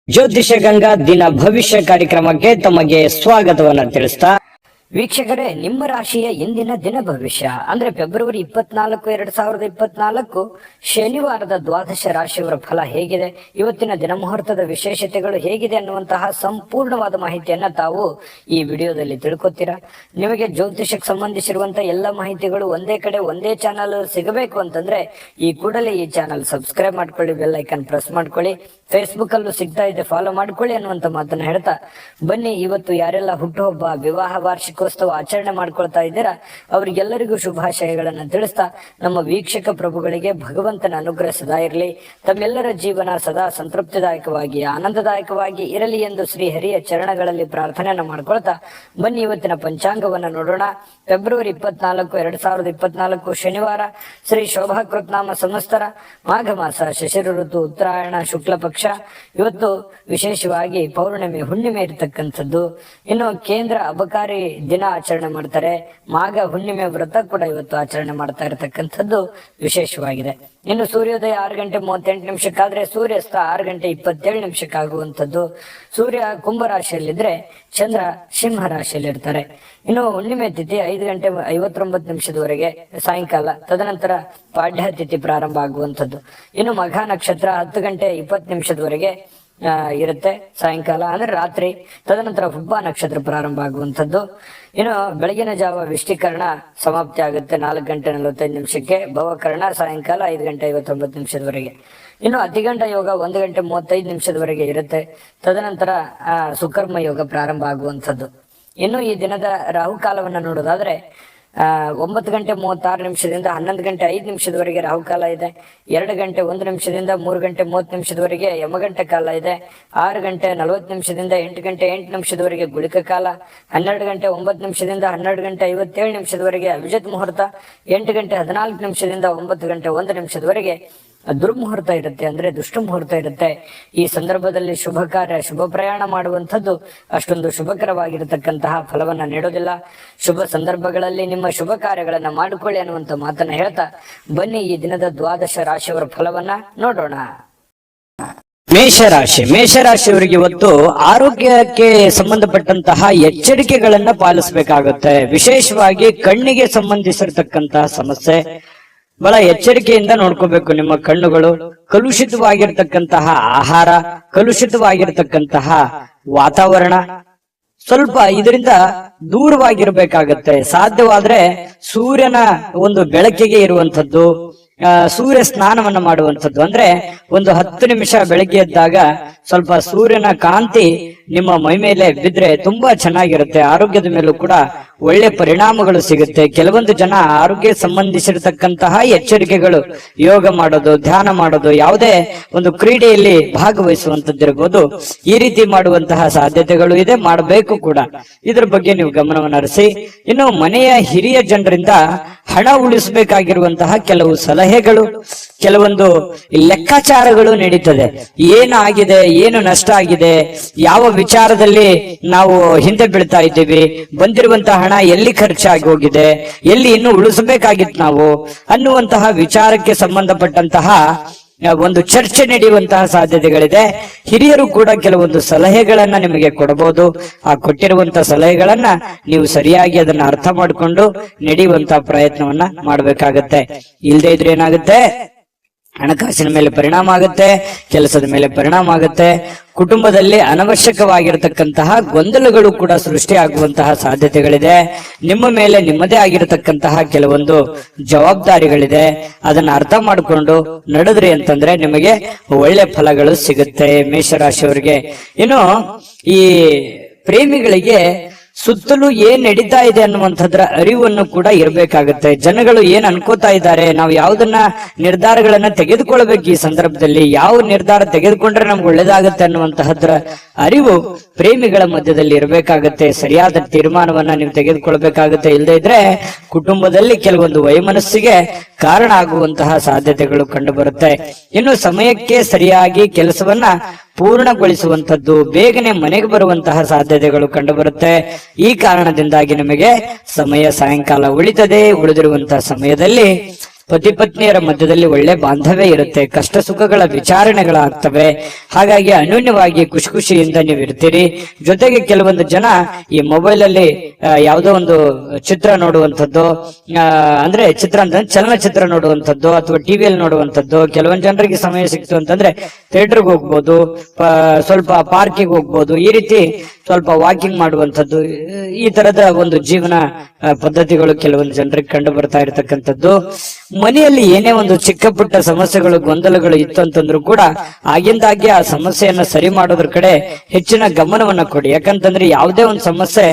ಜ್ಯೋತಿಷ ಗಂಗಾ ದಿನ ಭವಿಷ್ಯ ಕಾರ್ಯಕ್ರಮಕ್ಕೆ ತಮಗೆ ಸ್ವಾಗತವನ್ನ ತಿಳಿಸ್ತಾ ವೀಕ್ಷಕರೇ, ನಿಮ್ಮ ರಾಶಿಯ ಇಂದಿನ ದಿನ ಭವಿಷ್ಯ ಅಂದ್ರೆ ಫೆಬ್ರವರಿ 24, 2024 ಶನಿವಾರದ ದ್ವಾದಶ ರಾಶಿಯವರ ಫಲ ಹೇಗಿದೆ, ಇವತ್ತಿನ ದಿನ ಮುಹೂರ್ತದ ವಿಶೇಷತೆಗಳು ಹೇಗಿದೆ ಅನ್ನುವಂತಹ ಸಂಪೂರ್ಣವಾದ ಮಾಹಿತಿಯನ್ನ ತಾವು ಈ ವಿಡಿಯೋದಲ್ಲಿ ತಿಳ್ಕೊತೀರಾ. ನಿಮಗೆ ಜ್ಯೋತಿಷಕ್ಕೆ ಸಂಬಂಧಿಸಿರುವಂತಹ ಎಲ್ಲ ಮಾಹಿತಿಗಳು ಒಂದೇ ಕಡೆ ಒಂದೇ ಚಾನಲ್ ಸಿಗಬೇಕು ಅಂತಂದ್ರೆ ಈ ಕೂಡಲೇ ಈ ಚಾನಲ್ ಸಬ್ಸ್ಕ್ರೈಬ್ ಮಾಡ್ಕೊಳ್ಳಿ, ಬೆಲ್ ಐಕನ್ ಪ್ರೆಸ್ ಮಾಡ್ಕೊಳ್ಳಿ, ಫೇಸ್ಬುಕ್ ಅಲ್ಲೂ ಸಿಗ್ತಾ ಇದೆ ಫಾಲೋ ಮಾಡ್ಕೊಳ್ಳಿ ಅನ್ನುವಂತ ಮಾತನ್ನ ಹೇಳ್ತಾ ಬನ್ನಿ, ಇವತ್ತು ಯಾರೆಲ್ಲ ಹುಟ್ಟುಹಬ್ಬ, ವಿವಾಹ ವಾರ್ಷಿಕೋತ್ಸವ ಆಚರಣೆ ಮಾಡ್ಕೊಳ್ತಾ ಇದ್ದೀರಾ ಅವರಿಗೆಲ್ಲರಿಗೂ ಶುಭಾಶಯಗಳನ್ನ ತಿಳಿಸ್ತಾ ನಮ್ಮ ವೀಕ್ಷಕ ಪ್ರಭುಗಳಿಗೆ ಭಗವಂತನ ಅನುಗ್ರಹ ಸದಾ ಇರಲಿ, ತಮ್ಮೆಲ್ಲರ ಜೀವನ ಸದಾ ಸಂತೃಪ್ತಿದಾಯಕವಾಗಿ ಆನಂದದಾಯಕವಾಗಿ ಇರಲಿ ಎಂದು ಶ್ರೀ ಹರಿಯ ಚರಣಗಳಲ್ಲಿ ಪ್ರಾರ್ಥನೆಯನ್ನ ಮಾಡ್ಕೊಳ್ತಾ ಬನ್ನಿ ಇವತ್ತಿನ ಪಂಚಾಂಗವನ್ನ ನೋಡೋಣ. ಫೆಬ್ರವರಿ 24, 2024 ಶನಿವಾರ, ಶ್ರೀ ಶೋಭಾ ಕೃತ್ನಾಮ ಸಂವತ್ಸರ, ಮಾಘ ಮಾಸ, ಶಿಶಿರ ಋತು, ಉತ್ತರಾಯಣ, ಶುಕ್ಲ ಪಕ್ಷ. ಇವತ್ತು ವಿಶೇಷವಾಗಿ ಪೌರ್ಣಿಮೆ, ಹುಣ್ಣಿಮೆ ಇರತಕ್ಕಂಥದ್ದು. ಇನ್ನು ಕೇಂದ್ರ ಅಬಕಾರಿ ದಿನ ಆಚರಣೆ ಮಾಡ್ತಾರೆ. ಮಾಘ ಹುಣ್ಣಿಮೆ ವ್ರತ ಕೂಡ ಇವತ್ತು ಆಚರಣೆ ಮಾಡ್ತಾ ಇರತಕ್ಕಂಥದ್ದು ವಿಶೇಷವಾಗಿದೆ. ಇನ್ನು ಸೂರ್ಯೋದಯ 6:38 ಸೂರ್ಯಾಸ್ತ 6:27 ಆಗುವಂಥದ್ದು. ಸೂರ್ಯ ಕುಂಭ ರಾಶಿಯಲ್ಲಿದ್ರೆ ಚಂದ್ರ ಸಿಂಹ ರಾಶಿಯಲ್ಲಿ ಇರ್ತಾರೆ. ಇನ್ನು ಹುಣ್ಣಿಮೆ ತಿಥಿ 5:59 ಸಾಯಂಕಾಲ, ತದನಂತರ ಪಾಡ್ಯ ತಿಥಿ ಪ್ರಾರಂಭ ಆಗುವಂಥದ್ದು. ಇನ್ನು ಮಘ ನಕ್ಷತ್ರ 10:20 ಇರುತ್ತೆ ಸಾಯಂಕಾಲ, ಅಂದ್ರೆ ರಾತ್ರಿ. ತದನಂತರ ಹುಬ್ಬ ನಕ್ಷತ್ರ ಪ್ರಾರಂಭ ಆಗುವಂಥದ್ದು. ಇನ್ನು ಬೆಳಗಿನ ಜಾವ ವಿಷ್ಟಿಕರಣ ಸಮಾಪ್ತಿ ಆಗುತ್ತೆ 4:45 ಭವಕರಣ ಸಾಯಂಕಾಲ 5:59 ಇನ್ನು ಅತಿಗಂಡ ಯೋಗ 1:35 ಇರುತ್ತೆ. ತದನಂತರ ಸುಕರ್ಮ ಯೋಗ ಪ್ರಾರಂಭ ಆಗುವಂಥದ್ದು. ಇನ್ನು ಈ ದಿನದ ರಾಹುಕಾಲವನ್ನ ನೋಡೋದಾದ್ರೆ 9:36 11:05 ರಾಹುಕಾಲ ಇದೆ. 2:01 3:30 ಯಮಗಂಟ ಕಾಲ ಇದೆ. 6:40 8:08 ಗುಳಿಕ ಕಾಲ. 12:09 12:57 ಅಭಿಜಿತ್ ಮುಹೂರ್ತ. 8:14 9:01 ದುರ್ಮುಹೂರ್ತ ಇರುತ್ತೆ, ಅಂದ್ರೆ ದುಷ್ಟ ಮುಹೂರ್ತ ಇರುತ್ತೆ. ಈ ಸಂದರ್ಭದಲ್ಲಿ ಶುಭ ಕಾರ್ಯ, ಶುಭ ಪ್ರಯಾಣ ಮಾಡುವಂಥದ್ದು ಅಷ್ಟೊಂದು ಶುಭಕರವಾಗಿರತಕ್ಕಂತಹ ಫಲವನ್ನ ನೀಡೋದಿಲ್ಲ. ಶುಭ ಸಂದರ್ಭಗಳಲ್ಲಿ ನಿಮ್ಮ ಶುಭ ಕಾರ್ಯಗಳನ್ನ ಮಾಡಿಕೊಳ್ಳಿ ಅನ್ನುವಂತ ಮಾತನ್ನ ಹೇಳ್ತಾ ಬನ್ನಿ ಈ ದಿನದ ದ್ವಾದಶ ರಾಶಿಯವರ ಫಲವನ್ನ ನೋಡೋಣ. ಮೇಷರಾಶಿಯವರಿಗೆ ಇವತ್ತು ಆರೋಗ್ಯಕ್ಕೆ ಸಂಬಂಧಪಟ್ಟಂತಹ ಎಚ್ಚರಿಕೆಗಳನ್ನ ಪಾಲಿಸಬೇಕಾಗುತ್ತೆ. ವಿಶೇಷವಾಗಿ ಕಣ್ಣಿಗೆ ಸಂಬಂಧಿಸಿರ್ತಕ್ಕಂತಹ ಸಮಸ್ಯೆ ಬಹಳ ಎಚ್ಚರಿಕೆಯಿಂದ ನೋಡ್ಕೋಬೇಕು. ನಿಮ್ಮ ಕಣ್ಣುಗಳು ಕಲುಷಿತವಾಗಿರ್ತಕ್ಕಂತಹ ಆಹಾರ, ಕಲುಷಿತವಾಗಿರ್ತಕ್ಕಂತಹ ವಾತಾವರಣ, ಸ್ವಲ್ಪ ಇದರಿಂದ ದೂರವಾಗಿರ್ಬೇಕಾಗತ್ತೆ. ಸಾಧ್ಯವಾದ್ರೆ ಸೂರ್ಯನ ಒಂದು ಬೆಳಕಿಗೆ ಇರುವಂತದ್ದು, ಸೂರ್ಯ ಸ್ನಾನವನ್ನ ಮಾಡುವಂಥದ್ದು. ಅಂದ್ರೆ ಒಂದು 10 ನಿಮಿಷ ಬೆಳಗ್ಗೆ ಎದ್ದಾಗ ಸ್ವಲ್ಪ ಸೂರ್ಯನ ಕಾಂತಿ ನಿಮ್ಮ ಮೈ ಮೇಲೆ ಬಿದ್ರೆ ತುಂಬಾ ಚೆನ್ನಾಗಿರುತ್ತೆ. ಆರೋಗ್ಯದ ಮೇಲೂ ಕೂಡ ಒಳ್ಳೆ ಪರಿಣಾಮಗಳು ಸಿಗುತ್ತೆ. ಕೆಲವೊಂದು ಜನ ಆರೋಗ್ಯ ಸಂಬಂಧಿಸಿರತಕ್ಕಂತಹ ಎಚ್ಚರಿಕೆಗಳು, ಯೋಗ ಮಾಡೋದು, ಧ್ಯಾನ ಮಾಡೋದು, ಯಾವುದೇ ಒಂದು ಕ್ರೀಡೆಯಲ್ಲಿ ಭಾಗವಹಿಸುವಂತದ್ದಿರಬಹುದು, ಈ ರೀತಿ ಮಾಡುವಂತಹ ಸಾಧ್ಯತೆಗಳು ಇದೆ, ಮಾಡಬೇಕು ಕೂಡ. ಇದ್ರ ಬಗ್ಗೆ ನೀವು ಗಮನವನ್ನು ಹರಿಸಿ. ಇನ್ನು ಮನೆಯ ಹಿರಿಯ ಜನರಿಂದ ಹಣ ಉಳಿಸಬೇಕಾಗಿರುವಂತಹ ಕೆಲವು ಸಲಹೆಗಳು, ಕೆಲವೊಂದು ಲೆಕ್ಕಾಚಾರಗಳು ನಡೀತದೆ. ಏನಾಗಿದೆ, ಏನು ನಷ್ಟ ಆಗಿದೆ, ಯಾವ ವಿಚಾರದಲ್ಲಿ ನಾವು ಹಿಂದೆ ಬೀಳ್ತಾ ಇದ್ದೀವಿ, ಬಂದಿರುವಂತಹ ಹಣ ಎಲ್ಲಿ ಖರ್ಚಾಗಿ ಹೋಗಿದೆ, ಎಲ್ಲಿ ಇನ್ನು ಉಳಿಸಬೇಕಾಗಿತ್ತು ನಾವು ಅನ್ನುವಂತಹ ವಿಚಾರಕ್ಕೆ ಸಂಬಂಧಪಟ್ಟಂತಹ ಒಂದು ಚರ್ಚೆ ನಡೆಯುವಂತಹ ಸಾಧ್ಯತೆಗಳಿದೆ. ಹಿರಿಯರು ಕೂಡ ಕೆಲವೊಂದು ಸಲಹೆಗಳನ್ನ ನಿಮಗೆ ಕೊಡಬಹುದು. ಆ ಕೊಟ್ಟಿರುವಂತಹ ಸಲಹೆಗಳನ್ನ ನೀವು ಸರಿಯಾಗಿ ಅದನ್ನ ಅರ್ಥ ಮಾಡಿಕೊಂಡು ನಡೆಯುವಂತಹ ಪ್ರಯತ್ನವನ್ನ ಮಾಡ್ಬೇಕಾಗತ್ತೆ. ಇಲ್ಲದೆ ಇದ್ರೆ ಏನಾಗುತ್ತೆ, ಹಣಕಾಸಿನ ಮೇಲೆ ಪರಿಣಾಮ ಆಗುತ್ತೆ, ಕೆಲಸದ ಮೇಲೆ ಪರಿಣಾಮ ಆಗುತ್ತೆ. ಕುಟುಂಬದಲ್ಲಿ ಅನವಶ್ಯಕವಾಗಿರತಕ್ಕಂತಹ ಗೊಂದಲಗಳು ಕೂಡ ಸೃಷ್ಟಿಯಾಗುವಂತಹ ಸಾಧ್ಯತೆಗಳಿದೆ. ನಿಮ್ಮ ಮೇಲೆ ನಿಮ್ಮದೇ ಆಗಿರತಕ್ಕಂತಹ ಕೆಲವೊಂದು ಜವಾಬ್ದಾರಿಗಳಿದೆ. ಅದನ್ನ ಅರ್ಥ ಮಾಡಿಕೊಂಡು ನಡೆದ್ರಿ ಅಂತಂದ್ರೆ ನಿಮಗೆ ಒಳ್ಳೆ ಫಲಗಳು ಸಿಗುತ್ತೆ ಮೇಷರಾಶಿಯವರಿಗೆ. ಇನ್ನು ಈ ಪ್ರೇಮಿಗಳಿಗೆ ಸುತ್ತಲೂ ಏನ್ ನಡೀತಾ ಇದೆ ಅನ್ನುವಂಥದ್ರ ಅರಿವನ್ನು ಕೂಡ ಇರಬೇಕಾಗುತ್ತೆ. ಜನಗಳು ಏನ್ ಅನ್ಕೋತಾ ಇದ್ದಾರೆ, ನಾವು ಯಾವುದನ್ನ ನಿರ್ಧಾರಗಳನ್ನ ತೆಗೆದುಕೊಳ್ಬೇಕು, ಈ ಸಂದರ್ಭದಲ್ಲಿ ಯಾವ ನಿರ್ಧಾರ ತೆಗೆದುಕೊಂಡ್ರೆ ನಮ್ಗೆ ಒಳ್ಳೇದಾಗತ್ತೆ ಅನ್ನುವಂತಹದ್ರ ಅರಿವು ಪ್ರೇಮಿಗಳ ಮಧ್ಯದಲ್ಲಿ ಇರಬೇಕಾಗತ್ತೆ. ಸರಿಯಾದ ತೀರ್ಮಾನವನ್ನ ನೀವು ತೆಗೆದುಕೊಳ್ಬೇಕಾಗತ್ತೆ. ಇಲ್ಲದೆ ಇದ್ರೆ ಕುಟುಂಬದಲ್ಲಿ ಕೆಲವೊಂದು ವೈಮನಸ್ಸಿಗೆ ಕಾರಣ ಆಗುವಂತಹ ಸಾಧ್ಯತೆಗಳು ಕಂಡು ಬರುತ್ತೆ. ಇನ್ನು ಸಮಯಕ್ಕೆ ಸರಿಯಾಗಿ ಕೆಲಸವನ್ನ ಪೂರ್ಣಗೊಳಿಸುವಂತದ್ದು, ಬೇಗನೆ ಮನೆಗೆ ಬರುವಂತಹ ಸಾಧ್ಯತೆಗಳು ಕಂಡು ಬರುತ್ತೆ. ಈ ಕಾರಣದಿಂದಾಗಿ ನಿಮಗೆ ಸಮಯ ಸಾಯಂಕಾಲ ಉಳಿತದೆ. ಉಳಿದಿರುವಂತಹ ಸಮಯದಲ್ಲಿ ಪತಿ ಪತ್ನಿಯರ ಮಧ್ಯದಲ್ಲಿ ಒಳ್ಳೆ ಬಾಂಧವ್ಯ ಇರುತ್ತೆ, ಕಷ್ಟ ಸುಖಗಳ ವಿಚಾರಣೆಗಳಾಗ್ತವೆ. ಹಾಗಾಗಿ ಅನ್ಯೋನ್ಯವಾಗಿ ಖುಷಿ ಖುಷಿಯಿಂದ ನೀವು ಇರ್ತೀರಿ. ಜೊತೆಗೆ ಕೆಲವೊಂದು ಜನ ಈ ಮೊಬೈಲ್ ಅಲ್ಲಿ ಯಾವುದೋ ಒಂದು ಚಿತ್ರ ನೋಡುವಂಥದ್ದು, ಅಂದ್ರೆ ಚಿತ್ರ ಅಂತ ಚಲನಚಿತ್ರ ನೋಡುವಂಥದ್ದು ಅಥವಾ ಟಿವಿಯಲ್ಲಿ ನೋಡುವಂಥದ್ದು. ಕೆಲವೊಂದು ಜನರಿಗೆ ಸಮಯ ಸಿಕ್ತು ಅಂತಂದ್ರೆ ಥಿಯೇಟರ್ಗೆ ಹೋಗ್ಬೋದು, ಸ್ವಲ್ಪ ಪಾರ್ಕಿಗೆ ಹೋಗ್ಬೋದು, ಈ ರೀತಿ ಸ್ವಲ್ಪ ವಾಕಿಂಗ್ ಮಾಡುವಂಥದ್ದು. ಈ ತರದ ಒಂದು ಜೀವನ ಪದ್ಧತಿಗಳು ಕೆಲವೊಂದು ಜನರಿಗೆ ಕಂಡು ಬರ್ತಾ ಇರತಕ್ಕಂಥದ್ದು. ಮನೆಯಲ್ಲಿ ಏನೇ ಒಂದು ಚಿಕ್ಕ ಪುಟ್ಟ ಸಮಸ್ಯೆಗಳು ಗೊಂದಲಗಳು ಇತ್ತು ಅಂತಂದ್ರೂ ಕೂಡ ಆಗಿಂದಾಗೆ ಆ ಸಮಸ್ಯೆಯನ್ನ ಸರಿ ಮಾಡೋದ್ರ ಕಡೆ ಹೆಚ್ಚಿನ ಗಮನವನ್ನ ಕೊಡಿ. ಯಾಕಂತಂದ್ರೆ ಯಾವುದೇ ಒಂದು ಸಮಸ್ಯೆ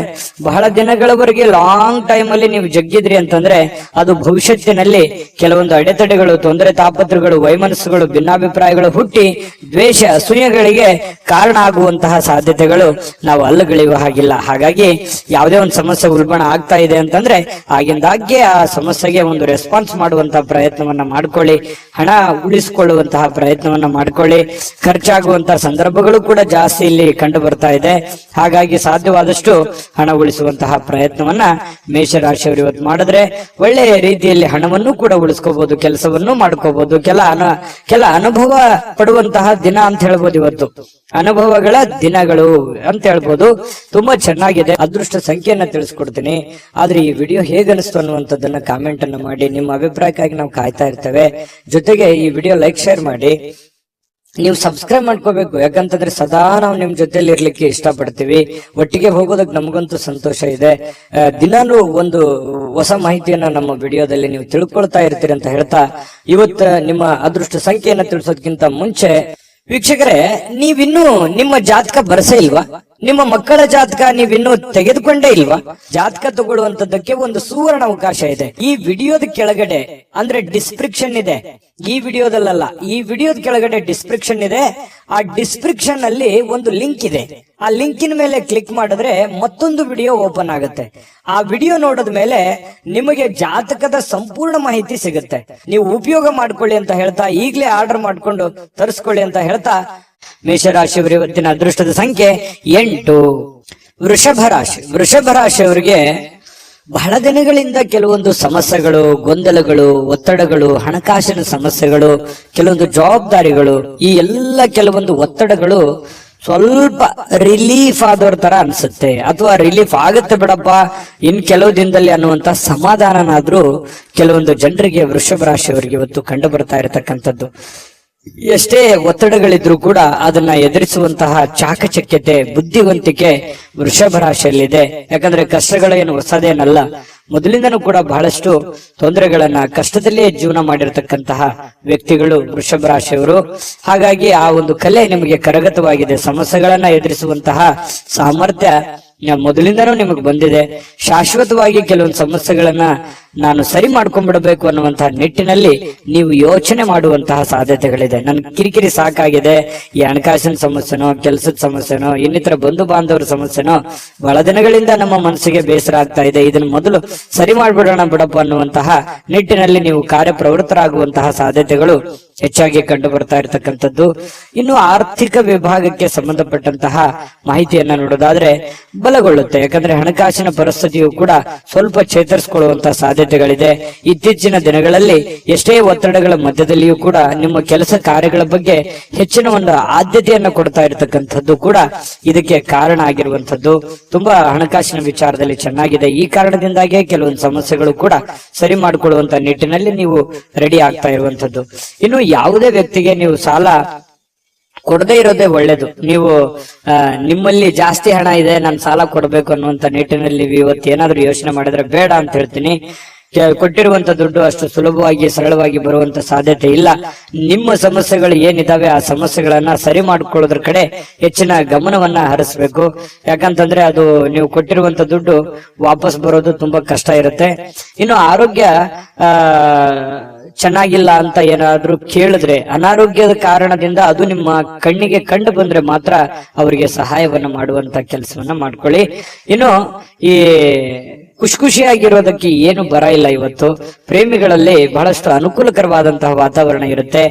ಬಹಳ ದಿನಗಳವರೆಗೆ ಲಾಂಗ್ ಟೈಮ್ ಅಲ್ಲಿ ನೀವು ಜಗ್ಗಿದ್ರಿ ಅಂತಂದ್ರೆ ಅದು ಭವಿಷ್ಯತ್ತಿನಲ್ಲಿ ಕೆಲವೊಂದು ಅಡೆತಡೆಗಳು, ತೊಂದರೆ ತಾಪತ್ರಗಳು, ವೈಮನಸ್ಸುಗಳು, ಭಿನ್ನಾಭಿಪ್ರಾಯಗಳು ಹುಟ್ಟಿ ದ್ವೇಷ ಅಸೂಯೆಗಳಿಗೆ ಕಾರಣ ಆಗುವಂತಹ ಸಾಧ್ಯತೆಗಳು ನಾವು ಅಲ್ಲಗಳೆಯುವ ಹಾಗಿಲ್ಲ. ಹಾಗಾಗಿ ಯಾವುದೇ ಒಂದು ಸಮಸ್ಯೆ ಉಲ್ಬಣ ಆಗ್ತಾ ಇದೆ ಅಂತಂದ್ರೆ ಆಗಿಂದಾಗ್ಗೆ ಆ ಸಮಸ್ಯೆಗೆ ಒಂದು ರೆಸ್ಪಾನ್ಸ್ ಮಾಡುವಂತಹ ಪ್ರಯತ್ನವನ್ನ ಮಾಡ್ಕೊಳ್ಳಿ. ಹಣ ಉಳಿಸಿಕೊಳ್ಳುವಂತಹ ಪ್ರಯತ್ನವನ್ನ ಮಾಡ್ಕೊಳ್ಳಿ. ಖರ್ಚಾಗುವಂತಹ ಸಂದರ್ಭಗಳು ಕೂಡ ಜಾಸ್ತಿ ಇಲ್ಲಿ ಕಂಡು ಬರ್ತಾ ಇದೆ. ಹಾಗಾಗಿ ಸಾಧ್ಯವಾದಷ್ಟು ಹಣ ಉಳಿಸುವಂತಹ ಪ್ರಯತ್ನವನ್ನ ಮೇಷರಾಶಿಯವರು ಇವತ್ತು ಮಾಡಿದ್ರೆ ಒಳ್ಳೆಯ ರೀತಿಯಲ್ಲಿ ಹಣವನ್ನು ಕೂಡ ಉಳಿಸ್ಕೋಬಹುದು, ಕೆಲಸವನ್ನು ಮಾಡ್ಕೋಬಹುದು. ಕೆಲ ಅನುಭವ ಪಡುವಂತಹ ದಿನ ಅಂತ ಹೇಳ್ಬೋದು. ಇವತ್ತು ಅನುಭವಗಳ ದಿನಗಳು ಅಂತ ಹೇಳ್ಬೋದು. ತುಂಬಾ ಚೆನ್ನಾಗಿದೆ. ಅದೃಷ್ಟ ಸಂಖ್ಯೆಯನ್ನ ತಿಳಿಸ್ಕೊಡ್ತೀನಿ. ಆದ್ರೆ ಈ ವಿಡಿಯೋ ಹೇಗನಿಸ್ತು ಅನ್ನುವಂಥದ್ದನ್ನ ಕಾಮೆಂಟ್ ಅನ್ನು ಮಾಡಿ. ನಿಮ್ಮ ಅಭಿಪ್ರಾಯಕ್ಕಾಗಿ ನಾವು ಕಾಯ್ತಾ ಇರ್ತೇವೆ. ಜೊತೆಗೆ ಈ ವಿಡಿಯೋ ಲೈಕ್ ಶೇರ್ ಮಾಡಿ. ನೀವು ಸಬ್ಸ್ಕ್ರೈಬ್ ಮಾಡ್ಕೋಬೇಕು. ಯಾಕಂತಂದ್ರೆ ಸದಾ ನಾವು ನಿಮ್ ಜೊತೆಲಿ ಇರ್ಲಿಕ್ಕೆ ಇಷ್ಟಪಡ್ತೀವಿ. ಒಟ್ಟಿಗೆ ಹೋಗೋದಕ್ಕೆ ನಮಗಂತೂ ಸಂತೋಷ ಇದೆ. ದಿನಾನು ಒಂದು ಹೊಸ ಮಾಹಿತಿಯನ್ನ ನಮ್ಮ ವಿಡಿಯೋದಲ್ಲಿ ನೀವು ತಿಳ್ಕೊಳ್ತಾ ಇರ್ತೀರಿ ಅಂತ ಹೇಳ್ತಾ ಇವತ್ತು ನಿಮ್ಮ ಅದೃಷ್ಟ ಸಂಖ್ಯೆಯನ್ನ ತಿಳಿಸೋದಕ್ಕಿಂತ ಮುಂಚೆ ವೀಕ್ಷಕರೇ, ನೀವಿನ್ನೂ ನಿಮ್ಮ ಜಾತಕ ಬರಸೇ ಇಲ್ವಾ? ನಿಮ್ಮ ಮಕ್ಕಳ ಜಾತಕ ನೀವಿನ್ನೂ ತೆಗೆದುಕೊಂಡೇ ಇಲ್ವಾ? ಜಾತಕ ತಗೊಳ್ಳುವಂತದ್ದಕ್ಕೆ ಒಂದು ಸುವರ್ಣ ಅವಕಾಶ ಇದೆ. ಈ ವಿಡಿಯೋದ ಕೆಳಗಡೆ ಅಂದ್ರೆ ಡಿಸ್ಕ್ರಿಪ್ಷನ್ ಇದೆ. ಈ ವಿಡಿಯೋದಲ್ಲ, ಈ ವಿಡಿಯೋದ ಕೆಳಗಡೆ ಡಿಸ್ಕ್ರಿಪ್ಷನ್ ಇದೆ. ಆ ಡಿಸ್ಕ್ರಿಪ್ಷನ್ ಅಲ್ಲಿ ಒಂದು ಲಿಂಕ್ ಇದೆ. ಆ ಲಿಂಕಿನ ಮೇಲೆ ಕ್ಲಿಕ್ ಮಾಡಿದ್ರೆ ಮತ್ತೊಂದು ವಿಡಿಯೋ ಓಪನ್ ಆಗುತ್ತೆ. ಆ ವಿಡಿಯೋ ನೋಡಿದ ಮೇಲೆ ನಿಮಗೆ ಜಾತಕದ ಸಂಪೂರ್ಣ ಮಾಹಿತಿ ಸಿಗುತ್ತೆ. ನೀವು ಉಪಯೋಗ ಮಾಡ್ಕೊಳ್ಳಿ ಅಂತ ಹೇಳ್ತಾ, ಈಗಲೇ ಆರ್ಡರ್ ಮಾಡ್ಕೊಂಡು ತರಿಸ್ಕೊಳ್ಳಿ ಅಂತ ಹೇಳ್ತಾ, ಮೇಷರಾಶಿಯವರು ಇವತ್ತಿನ ಅದೃಷ್ಟದ ಸಂಖ್ಯೆ 8. ವೃಷಭ ರಾಶಿಯವರಿಗೆ ಬಹಳ ದಿನಗಳಿಂದ ಕೆಲವೊಂದು ಸಮಸ್ಯೆಗಳು, ಗೊಂದಲಗಳು, ಒತ್ತಡಗಳು, ಹಣಕಾಸಿನ ಸಮಸ್ಯೆಗಳು, ಕೆಲವೊಂದು ಜವಾಬ್ದಾರಿಗಳು, ಈ ಎಲ್ಲ ಕೆಲವೊಂದು ಒತ್ತಡಗಳು ಸ್ವಲ್ಪ ರಿಲೀಫ್ ಆದವ್ರ ತರ ಅನ್ಸುತ್ತೆ. ಅಥವಾ ರಿಲೀಫ್ ಆಗುತ್ತೆ ಬಿಡಪ್ಪ ಇನ್ ಕೆಲವು ದಿನದಲ್ಲಿ ಅನ್ನುವಂತ ಸಮಾಧಾನನಾದ್ರೂ ಕೆಲವೊಂದು ಜನರಿಗೆ ವೃಷಭ ರಾಶಿಯವರಿಗೆ ಇವತ್ತು ಕಂಡು ಬರ್ತಾ ಇರತಕ್ಕಂಥದ್ದು. ಎಷ್ಟೇ ಒತ್ತಡಗಳಿದ್ರು ಕೂಡ ಅದನ್ನ ಎದುರಿಸುವಂತಹ ಚಾಕಚಕ್ಯತೆ, ಬುದ್ಧಿವಂತಿಕೆ ವೃಷಭ ರಾಶಿಯಲ್ಲಿದೆ. ಯಾಕಂದ್ರೆ ಕಷ್ಟಗಳೇನು ಹೊಸದೇನಲ್ಲ. ಮೊದಲಿಂದನೂ ಕೂಡ ಬಹಳಷ್ಟು ತೊಂದರೆಗಳನ್ನ, ಕಷ್ಟದಲ್ಲೇ ಜೀವನ ಮಾಡಿರ್ತಕ್ಕಂತಹ ವ್ಯಕ್ತಿಗಳು ವೃಷಭ ರಾಶಿಯವರು. ಹಾಗಾಗಿ ಆ ಒಂದು ಕಲೆ ನಿಮಗೆ ಕರಗತವಾಗಿದೆ. ಸಮಸ್ಯೆಗಳನ್ನ ಎದುರಿಸುವಂತಹ ಸಾಮರ್ಥ್ಯ ಮೊದಲಿಂದನೂ ನಿಮಗೆ ಬಂದಿದೆ. ಶಾಶ್ವತವಾಗಿ ಕೆಲವೊಂದು ಸಮಸ್ಯೆಗಳನ್ನ ನಾನು ಸರಿ ಮಾಡ್ಕೊಂಡ್ಬಿಡಬೇಕು ಅನ್ನುವಂತಹ ನಿಟ್ಟಿನಲ್ಲಿ ನೀವು ಯೋಚನೆ ಮಾಡುವಂತಹ ಸಾಧ್ಯತೆಗಳಿದೆ. ನನ್ ಕಿರಿಕಿರಿ ಸಾಕಾಗಿದೆ, ಈ ಹಣಕಾಸಿನ ಸಮಸ್ಯೆನೋ, ಕೆಲಸದ ಸಮಸ್ಯೆನೋ, ಇನ್ನಿತರ ಬಂಧು ಬಾಂಧವರ ಸಮಸ್ಯೆನೋ ಬಹಳ ದಿನಗಳಿಂದ ನಮ್ಮ ಮನಸ್ಸಿಗೆ ಬೇಸರ ಆಗ್ತಾ ಇದೆ, ಇದನ್ನ ಮೊದಲು ಸರಿ ಮಾಡ್ಬಿಡೋಣ ಬಿಡಪ್ಪ ಅನ್ನುವಂತಹ ನಿಟ್ಟಿನಲ್ಲಿ ನೀವು ಕಾರ್ಯಪ್ರವೃತ್ತರಾಗುವಂತಹ ಸಾಧ್ಯತೆಗಳು ಹೆಚ್ಚಾಗಿ ಕಂಡು ಬರ್ತಾ ಇರತಕ್ಕಂಥದ್ದು. ಇನ್ನು ಆರ್ಥಿಕ ವಿಭಾಗಕ್ಕೆ ಸಂಬಂಧಪಟ್ಟಂತಹ ಮಾಹಿತಿಯನ್ನ ನೋಡೋದಾದ್ರೆ ಬಲಗೊಳ್ಳುತ್ತೆ. ಯಾಕಂದ್ರೆ ಹಣಕಾಸಿನ ಪರಿಸ್ಥಿತಿಯು ಕೂಡ ಸ್ವಲ್ಪ ಚೇತರಿಸಿಕೊಳ್ಳುವಂತಹ ಸಾಧ್ಯತೆಗಳಿದೆ. ಇತ್ತೀಚಿನ ದಿನಗಳಲ್ಲಿ ಎಷ್ಟೇ ಒತ್ತಡಗಳ ಮಧ್ಯದಲ್ಲಿಯೂ ಕೂಡ ನಿಮ್ಮ ಕೆಲಸ ಕಾರ್ಯಗಳ ಬಗ್ಗೆ ಹೆಚ್ಚಿನ ಒಂದು ಆದ್ಯತೆಯನ್ನ ಕೊಡ್ತಾ ಇರತಕ್ಕಂಥದ್ದು ಕೂಡ ಇದಕ್ಕೆ ಕಾರಣ ಆಗಿರುವಂತದ್ದು. ತುಂಬಾ ಹಣಕಾಸಿನ ವಿಚಾರದಲ್ಲಿ ಚೆನ್ನಾಗಿದೆ. ಈ ಕಾರಣದಿಂದಾಗಿ ಕೆಲವೊಂದು ಸಮಸ್ಯೆಗಳು ಕೂಡ ಸರಿ ಮಾಡಿಕೊಳ್ಳುವಂತ ನಿಟ್ಟಿನಲ್ಲಿ ನೀವು ರೆಡಿ ಆಗ್ತಾ ಇರುವಂತದ್ದು. ಇನ್ನು ಯಾವುದೇ ವ್ಯಕ್ತಿಗೆ ನೀವು ಸಾಲ ಕೊಡದೇ ಇರೋದೇ ಒಳ್ಳೇದು. ನೀವು ನಿಮ್ಮಲ್ಲಿ ಜಾಸ್ತಿ ಹಣ ಇದೆ, ನಾನು ಸಾಲ ಕೊಡಬೇಕು ಅನ್ನುವಂತ ನಿಟ್ಟಿನಲ್ಲಿ ನೀವು ಇವತ್ತು ಏನಾದ್ರೂ ಯೋಚನೆ ಮಾಡಿದ್ರೆ ಬೇಡ ಅಂತ ಹೇಳ್ತೀನಿ. ಕೊಟ್ಟಿರುವಂತ ದುಡ್ಡು ಅಷ್ಟು ಸುಲಭವಾಗಿ ಸರಳವಾಗಿ ಬರುವಂತ ಸಾಧ್ಯತೆ ಇಲ್ಲ. ನಿಮ್ಮ ಸಮಸ್ಯೆಗಳು ಏನಿದಾವೆ ಆ ಸಮಸ್ಯೆಗಳನ್ನ ಸರಿ ಮಾಡ್ಕೊಳ್ಳೋದ್ರ ಕಡೆ ಹೆಚ್ಚಿನ ಗಮನವನ್ನ ಹರಿಸ್ಬೇಕು. ಯಾಕಂತಂದ್ರೆ ಅದು ನೀವು ಕೊಟ್ಟಿರುವಂತ ದುಡ್ಡು ವಾಪಸ್ ಬರೋದು ತುಂಬಾ ಕಷ್ಟ ಇರುತ್ತೆ. ಇನ್ನು ಆರೋಗ್ಯ ಚೆನ್ನಾಗಿಲ್ಲ ಅಂತ ಏನಾದ್ರೂ ಕೇಳಿದ್ರೆ, ಅನಾರೋಗ್ಯದ ಕಾರಣದಿಂದ ಅದು ನಿಮ್ಮ ಕಣ್ಣಿಗೆ ಕಂಡು ಬಂದ್ರೆ ಮಾತ್ರ ಅವರಿಗೆ ಸಹಾಯವನ್ನ ಮಾಡುವಂತ ಕೆಲಸವನ್ನ ಮಾಡ್ಕೊಳ್ಳಿ. ಇನ್ನು ಈ ಖುಷಿಯಾಗಿರೋದಕ್ಕೆ ಏನು ಬರ ಇಲ್ಲ. ಇವತ್ತು ಪ್ರೇಮಿಗಳಲ್ಲಿ ಬಹಳಷ್ಟು ಅನುಕೂಲಕರವಾದಂತಹ ವಾತಾವರಣ ಇರುತ್ತೆ.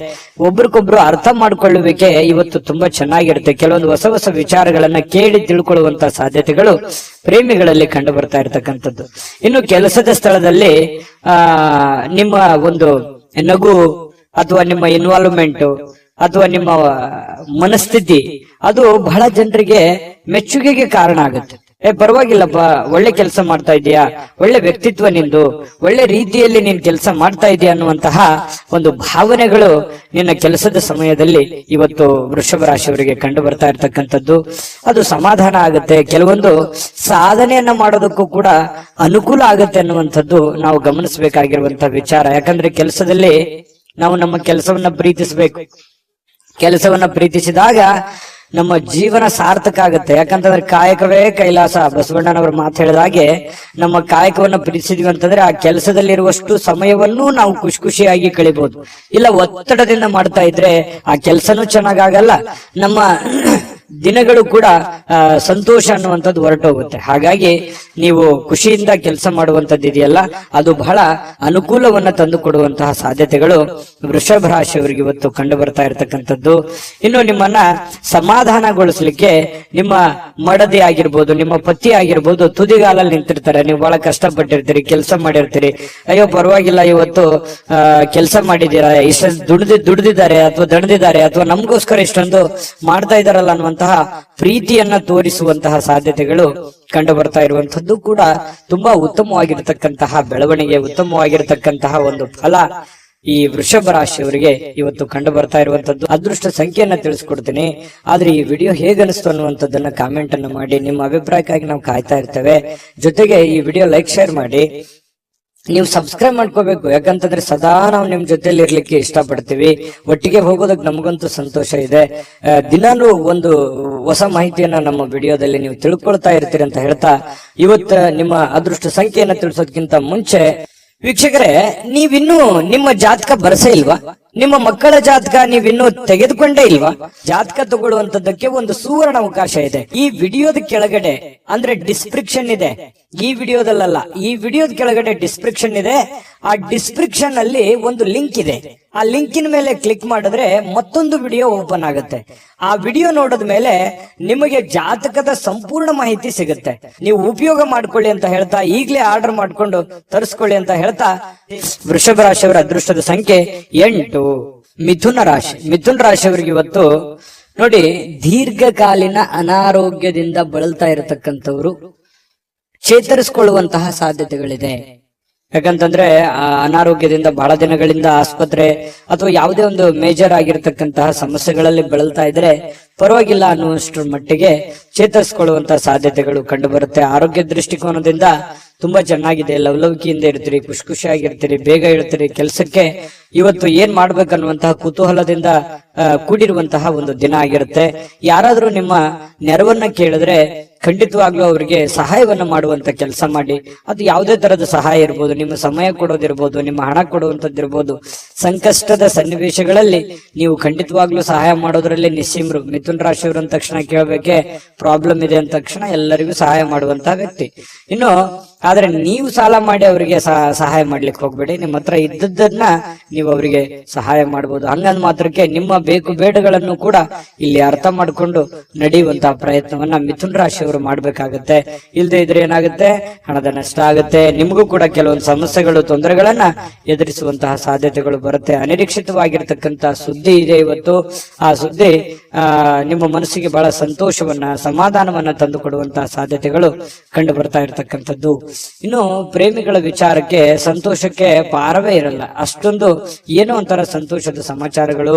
ಒಬ್ರಿಗೊಬ್ರು ಅರ್ಥ ಮಾಡ್ಕೊಳ್ಳುವಿಕೆ ಇವತ್ತು ತುಂಬಾ ಚೆನ್ನಾಗಿರುತ್ತೆ. ಕೆಲವೊಂದು ಹೊಸ ಹೊಸ ವಿಚಾರಗಳನ್ನ ಕೇಳಿ ತಿಳ್ಕೊಳ್ಳುವಂತಹ ಸಾಧ್ಯತೆಗಳು ಪ್ರೇಮಿಗಳಲ್ಲಿ ಕಂಡು ಬರ್ತಾ ಇರತಕ್ಕಂಥದ್ದು. ಇನ್ನು ಕೆಲಸದ ಸ್ಥಳದಲ್ಲಿ ನಿಮ್ಮ ಒಂದು ನಗು ಅಥವಾ ನಿಮ್ಮ ಇನ್ವಾಲ್ವ್ಮೆಂಟ್ ಅಥವಾ ನಿಮ್ಮ ಮನಸ್ಥಿತಿ ಅದು ಬಹಳ ಜನರಿಗೆ ಮೆಚ್ಚುಗೆಗೆ ಕಾರಣ ಆಗುತ್ತೆ. ಪರವಾಗಿಲ್ಲಪ್ಪ, ಒಳ್ಳೆ ಕೆಲಸ ಮಾಡ್ತಾ ಇದೀಯಾ, ಒಳ್ಳೆ ವ್ಯಕ್ತಿತ್ವ ನಿಂದು, ಒಳ್ಳೆ ರೀತಿಯಲ್ಲಿ ನೀನ್ ಕೆಲಸ ಮಾಡ್ತಾ ಇದೀಯ ಅನ್ನುವಂತಹ ಒಂದು ಭಾವನೆಗಳು ನಿನ್ನ ಕೆಲಸದ ಸಮಯದಲ್ಲಿ ಇವತ್ತು ವೃಷಭ ರಾಶಿಯವರಿಗೆ ಕಂಡು ಬರ್ತಾ ಇರ್ತಕ್ಕಂಥದ್ದು. ಅದು ಸಮಾಧಾನ ಆಗುತ್ತೆ. ಕೆಲವೊಂದು ಸಾಧನೆಯನ್ನ ಮಾಡೋದಕ್ಕೂ ಕೂಡ ಅನುಕೂಲ ಆಗುತ್ತೆ ಅನ್ನುವಂಥದ್ದು ನಾವು ಗಮನಿಸಬೇಕಾಗಿರುವಂತಹ ವಿಚಾರ. ಯಾಕಂದ್ರೆ ಕೆಲಸದಲ್ಲಿ ನಾವು ನಮ್ಮ ಕೆಲಸವನ್ನ ಪ್ರೀತಿಸಬೇಕು. ಕೆಲಸವನ್ನ ಪ್ರೀತಿಸಿದಾಗ ನಮ್ಮ ಜೀವನ ಸಾರ್ಥಕ ಆಗುತ್ತೆ. ಯಾಕಂತಂದ್ರೆ ಕಾಯಕವೇ ಕೈಲಾಸ, ಬಸವಣ್ಣನವರು ಮಾತು ಹೇಳಿದ ಹಾಗೆ ನಮ್ಮ ಕಾಯಕವನ್ನ ಪ್ರೀತಿಸಿದ್ವಿ ಅಂತಂದ್ರೆ ಆ ಕೆಲಸದಲ್ಲಿರುವಷ್ಟು ಸಮಯವನ್ನು ನಾವು ಖುಷಿಯಾಗಿ ಕಳಿಬಹುದು. ಇಲ್ಲ ಒತ್ತಡದಿಂದ ಮಾಡ್ತಾ ಇದ್ರೆ ಆ ಕೆಲಸನೂ ಚೆನ್ನಾಗಾಗಲ್ಲ, ನಮ್ಮ ದಿನಗಳು ಕೂಡ ಸಂತೋಷ ಅನ್ನುವಂಥದ್ದು ಹೊರಟೋಗುತ್ತೆ. ಹಾಗಾಗಿ ನೀವು ಖುಷಿಯಿಂದ ಕೆಲಸ ಮಾಡುವಂತದ್ದು ಇದೆಯಲ್ಲ, ಅದು ಬಹಳ ಅನುಕೂಲವನ್ನ ತಂದು ಕೊಡುವಂತಹ ಸಾಧ್ಯತೆಗಳು ವೃಷಭ ರಾಶಿಯವರಿಗೆ ಇವತ್ತು ಕಂಡು ಬರ್ತಾ ಇರತಕ್ಕಂಥದ್ದು. ಇನ್ನು ನಿಮ್ಮನ್ನ ಸಮಾಧಾನಗೊಳಿಸ್ಲಿಕ್ಕೆ ನಿಮ್ಮ ಮಡದಿ ಆಗಿರ್ಬೋದು, ನಿಮ್ಮ ಪತಿ ಆಗಿರ್ಬೋದು ತುದಿಗಾಲಲ್ಲಿ ನಿಂತಿರ್ತಾರೆ. ನೀವು ಬಹಳ ಕಷ್ಟಪಟ್ಟಿರ್ತೀರಿ, ಕೆಲಸ ಮಾಡಿರ್ತೀರಿ. ಅಯ್ಯೋ ಪರವಾಗಿಲ್ಲ, ಇವತ್ತು ಕೆಲಸ ಮಾಡಿದ್ದೀರಾ, ಇಷ್ಟ ದುಡ್ದಿದ್ದಾರೆ ಅಥವಾ ದಣದಿದ್ದಾರೆ ಅಥವಾ ನಮಗೋಸ್ಕರ ಇಷ್ಟೊಂದು ಮಾಡ್ತಾ ಇದಾರಲ್ಲ ಅನ್ನುವಂತಹ ಪ್ರೀತಿಯನ್ನ ತೋರಿಸುವಂತಹ ಸಾಧ್ಯತೆಗಳು ಕಂಡು ಬರ್ತಾ ಇರುವಂತದ್ದು ಕೂಡ ತುಂಬಾ ಉತ್ತಮವಾಗಿರ್ತಕ್ಕಂತಹ ಬೆಳವಣಿಗೆ, ಉತ್ತಮವಾಗಿರ್ತಕ್ಕಂತಹ ಒಂದು ಫಲ ಈ ವೃಷಭ ರಾಶಿಯವರಿಗೆ ಇವತ್ತು ಕಂಡು ಬರ್ತಾ ಇರುವಂತದ್ದು. ಅದೃಷ್ಟ ಸಂಖ್ಯೆಯನ್ನ ತಿಳಿಸ್ಕೊಡ್ತೀನಿ. ಆದ್ರೆ ಈ ವಿಡಿಯೋ ಹೇಗನಿಸ್ತು ಅನ್ನುವಂಥದ್ದನ್ನ ಕಾಮೆಂಟ್ ಅನ್ನು ಮಾಡಿ. ನಿಮ್ಮ ಅಭಿಪ್ರಾಯಕ್ಕಾಗಿ ನಾವು ಕಾಯ್ತಾ ಇರ್ತೇವೆ. ಜೊತೆಗೆ ಈ ವಿಡಿಯೋ ಲೈಕ್ ಶೇರ್ ಮಾಡಿ. ನೀವು ಸಬ್ಸ್ಕ್ರೈಬ್ ಮಾಡ್ಕೋಬೇಕು. ಯಾಕಂತಂದ್ರೆ ಸದಾ ನಾವು ನಿಮ್ ಜೊತೆಲಿ ಇರ್ಲಿಕ್ಕೆ ಇಷ್ಟಪಡ್ತೀವಿ. ಒಟ್ಟಿಗೆ ಹೋಗೋದಕ್ಕೆ ನಮಗಂತೂ ಸಂತೋಷ ಇದೆ. ದಿನಾನು ಒಂದು ಹೊಸ ಮಾಹಿತಿಯನ್ನ ನಮ್ಮ ವಿಡಿಯೋದಲ್ಲಿ ನೀವು ತಿಳ್ಕೊಳ್ತಾ ಇರ್ತೀರಿ ಅಂತ ಹೇಳ್ತಾ, ಇವತ್ತು ನಿಮ್ಮ ಅದೃಷ್ಟ ಸಂಖ್ಯೆಯನ್ನ ತಿಳಿಸೋದಕ್ಕಿಂತ ಮುಂಚೆ ವೀಕ್ಷಕರೇ, ನೀವಿನ್ನೂ ನಿಮ್ಮ ಜಾತಕ ಬರಸೇ ಇಲ್ವಾ? ನಿಮ್ಮ ಮಕ್ಕಳ ಜಾತಕ ನೀವಿನ್ನೂ ತೆಗೆದುಕೊಂಡೇ ಇಲ್ವಾ? ಜಾತಕ ತಗೊಳ್ಳುವಂತದ್ದಕ್ಕೆ ಒಂದು ಸುವರ್ಣ ಅವಕಾಶ ಇದೆ. ಈ ವಿಡಿಯೋದ ಕೆಳಗಡೆ ಅಂದ್ರೆ ಡಿಸ್ಕ್ರಿಪ್ಷನ್ ಇದೆ. ಈ ವಿಡಿಯೋದಲ್ಲ, ಈ ವಿಡಿಯೋದ ಕೆಳಗಡೆ ಡಿಸ್ಕ್ರಿಪ್ಷನ್ ಇದೆ. ಆ ಡಿಸ್ಕ್ರಿಪ್ಷನ್ ಅಲ್ಲಿ ಒಂದು ಲಿಂಕ್ ಇದೆ. ಆ ಲಿಂಕಿನ ಮೇಲೆ ಕ್ಲಿಕ್ ಮಾಡಿದ್ರೆ ಮತ್ತೊಂದು ವಿಡಿಯೋ ಓಪನ್ ಆಗುತ್ತೆ. ಆ ವಿಡಿಯೋ ನೋಡಿದ ಮೇಲೆ ನಿಮಗೆ ಜಾತಕದ ಸಂಪೂರ್ಣ ಮಾಹಿತಿ ಸಿಗುತ್ತೆ. ನೀವು ಉಪಯೋಗ ಮಾಡ್ಕೊಳ್ಳಿ ಅಂತ ಹೇಳ್ತಾ, ಈಗಲೇ ಆರ್ಡರ್ ಮಾಡ್ಕೊಂಡು ತರಿಸ್ಕೊಳ್ಳಿ ಅಂತ ಹೇಳ್ತಾ, ವೃಷಭ ರಾಶಿಯವರ ಅದೃಷ್ಟದ ಸಂಖ್ಯೆ 8. ಮಿಥುನ ರಾಶಿ. ಮಿಥುನ ರಾಶಿಯವರಿಗೆ ಇವತ್ತು ನೋಡಿ, ದೀರ್ಘಕಾಲೀನ ಅನಾರೋಗ್ಯದಿಂದ ಬಳಲ್ತಾ ಇರತಕ್ಕಂಥವ್ರು ಚೇತರಿಸಿಕೊಳ್ಳುವಂತಹ ಸಾಧ್ಯತೆಗಳಿದೆ. ಯಾಕಂತಂದ್ರೆ ಆ ಅನಾರೋಗ್ಯದಿಂದ ಬಹಳ ದಿನಗಳಿಂದ ಆಸ್ಪತ್ರೆ ಅಥವಾ ಯಾವುದೇ ಒಂದು ಮೇಜರ್ ಆಗಿರತಕ್ಕಂತಹ ಸಮಸ್ಯೆಗಳಲ್ಲಿ ಬಳಲ್ತಾ ಇದ್ರೆ ಪರವಾಗಿಲ್ಲ ಅನ್ನುವಷ್ಟರ ಮಟ್ಟಿಗೆ ಚೇತರಿಸಿಕೊಳ್ಳುವಂತಹ ಸಾಧ್ಯತೆಗಳು ಕಂಡು ಬರುತ್ತೆ. ಆರೋಗ್ಯ ದೃಷ್ಟಿಕೋನದಿಂದ ತುಂಬಾ ಚೆನ್ನಾಗಿದೆ. ಲವಲವಿಕೆಯಿಂದ ಇರ್ತೀರಿ, ಖುಷಿಯಾಗಿರ್ತೀರಿ, ಬೇಗ ಇರ್ತೀರಿ. ಕೆಲಸಕ್ಕೆ ಇವತ್ತು ಏನ್ ಮಾಡ್ಬೇಕನ್ನುವಂತಹ ಕುತೂಹಲದಿಂದ ಕೂಡಿರುವಂತಹ ಒಂದು ದಿನ ಆಗಿರುತ್ತೆ. ಯಾರಾದ್ರೂ ನಿಮ್ಮ ನೆರವನ್ನ ಕೇಳಿದ್ರೆ ಖಂಡಿತವಾಗ್ಲೂ ಅವರಿಗೆ ಸಹಾಯವನ್ನ ಮಾಡುವಂತ ಕೆಲಸ ಮಾಡಿ. ಅದು ಯಾವುದೇ ತರದ ಸಹಾಯ ಇರ್ಬೋದು, ನಿಮ್ಮ ಸಮಯ ಕೊಡೋದಿರ್ಬೋದು, ನಿಮ್ಮ ಹಣ ಕೊಡುವಂತದ್ದಿರ್ಬೋದು. ಸಂಕಷ್ಟದ ಸನ್ನಿವೇಶಗಳಲ್ಲಿ ನೀವು ಖಂಡಿತವಾಗ್ಲೂ ಸಹಾಯ ಮಾಡೋದ್ರಲ್ಲಿ ನಿಸ್ಸೀಮರು. ಮಿಥುನ್ ರಾಶಿಯವರು ಅಂದ ತಕ್ಷಣ ಕೇಳಬೇಕೆ, ಪ್ರಾಬ್ಲಮ್ ಇದೆ ಅಂದ ತಕ್ಷಣ ಎಲ್ಲರಿಗೂ ಸಹಾಯ ಮಾಡುವಂತಹ ವ್ಯಕ್ತಿ. ಇನ್ನು ಆದ್ರೆ ನೀವು ಸಾಲ ಮಾಡಿ ಅವರಿಗೆ ಸಹಾಯ ಮಾಡ್ಲಿಕ್ಕೆ ಹೋಗ್ಬೇಡಿ. ನಿಮ್ಮ ಹತ್ರ ಇದ್ದದ್ದನ್ನ ನೀವು ಅವರಿಗೆ ಸಹಾಯ ಮಾಡಬಹುದು. ಹಂಗಂದ್ ಮಾತ್ರಕ್ಕೆ ನಿಮ್ಮ ಬೇಕು ಬೇಡಗಳನ್ನು ಕೂಡ ಇಲ್ಲಿ ಅರ್ಥ ಮಾಡಿಕೊಂಡು ನಡೆಯುವಂತಹ ಪ್ರಯತ್ನವನ್ನ ಮಿಥುನ್ ರಾಶಿಯವರು ಮಾಡ್ಬೇಕಾಗತ್ತೆ. ಇಲ್ಲದೆ ಇದ್ರೆ ಏನಾಗುತ್ತೆ, ಹಣದ ನಷ್ಟ ಆಗುತ್ತೆ. ನಿಮಗೂ ಕೂಡ ಕೆಲವೊಂದು ಸಮಸ್ಯೆಗಳು, ತೊಂದರೆಗಳನ್ನ ಎದುರಿಸುವಂತಹ ಸಾಧ್ಯತೆಗಳು ಬರುತ್ತೆ. ಅನಿರೀಕ್ಷಿತವಾಗಿರ್ತಕ್ಕಂತಹ ಸುದ್ದಿ ಇದೆ ಇವತ್ತು. ಆ ಸುದ್ದಿ ನಿಮ್ಮ ಮನಸ್ಸಿಗೆ ಬಹಳ ಸಂತೋಷವನ್ನ, ಸಮಾಧಾನವನ್ನ ತಂದು ಕೊಡುವಂತಹ ಸಾಧ್ಯತೆಗಳು ಕಂಡು ಬರ್ತಾ ಇರತಕ್ಕಂಥದ್ದು. ಇನ್ನು ಪ್ರೇಮಿಗಳ ವಿಚಾರಕ್ಕೆ ಸಂತೋಷಕ್ಕೆ ಪಾರವೇ ಇರಲ್ಲ. ಅಷ್ಟೊಂದು ಏನೋ ಒಂಥರ ಸಂತೋಷದ ಸಮಾಚಾರಗಳು,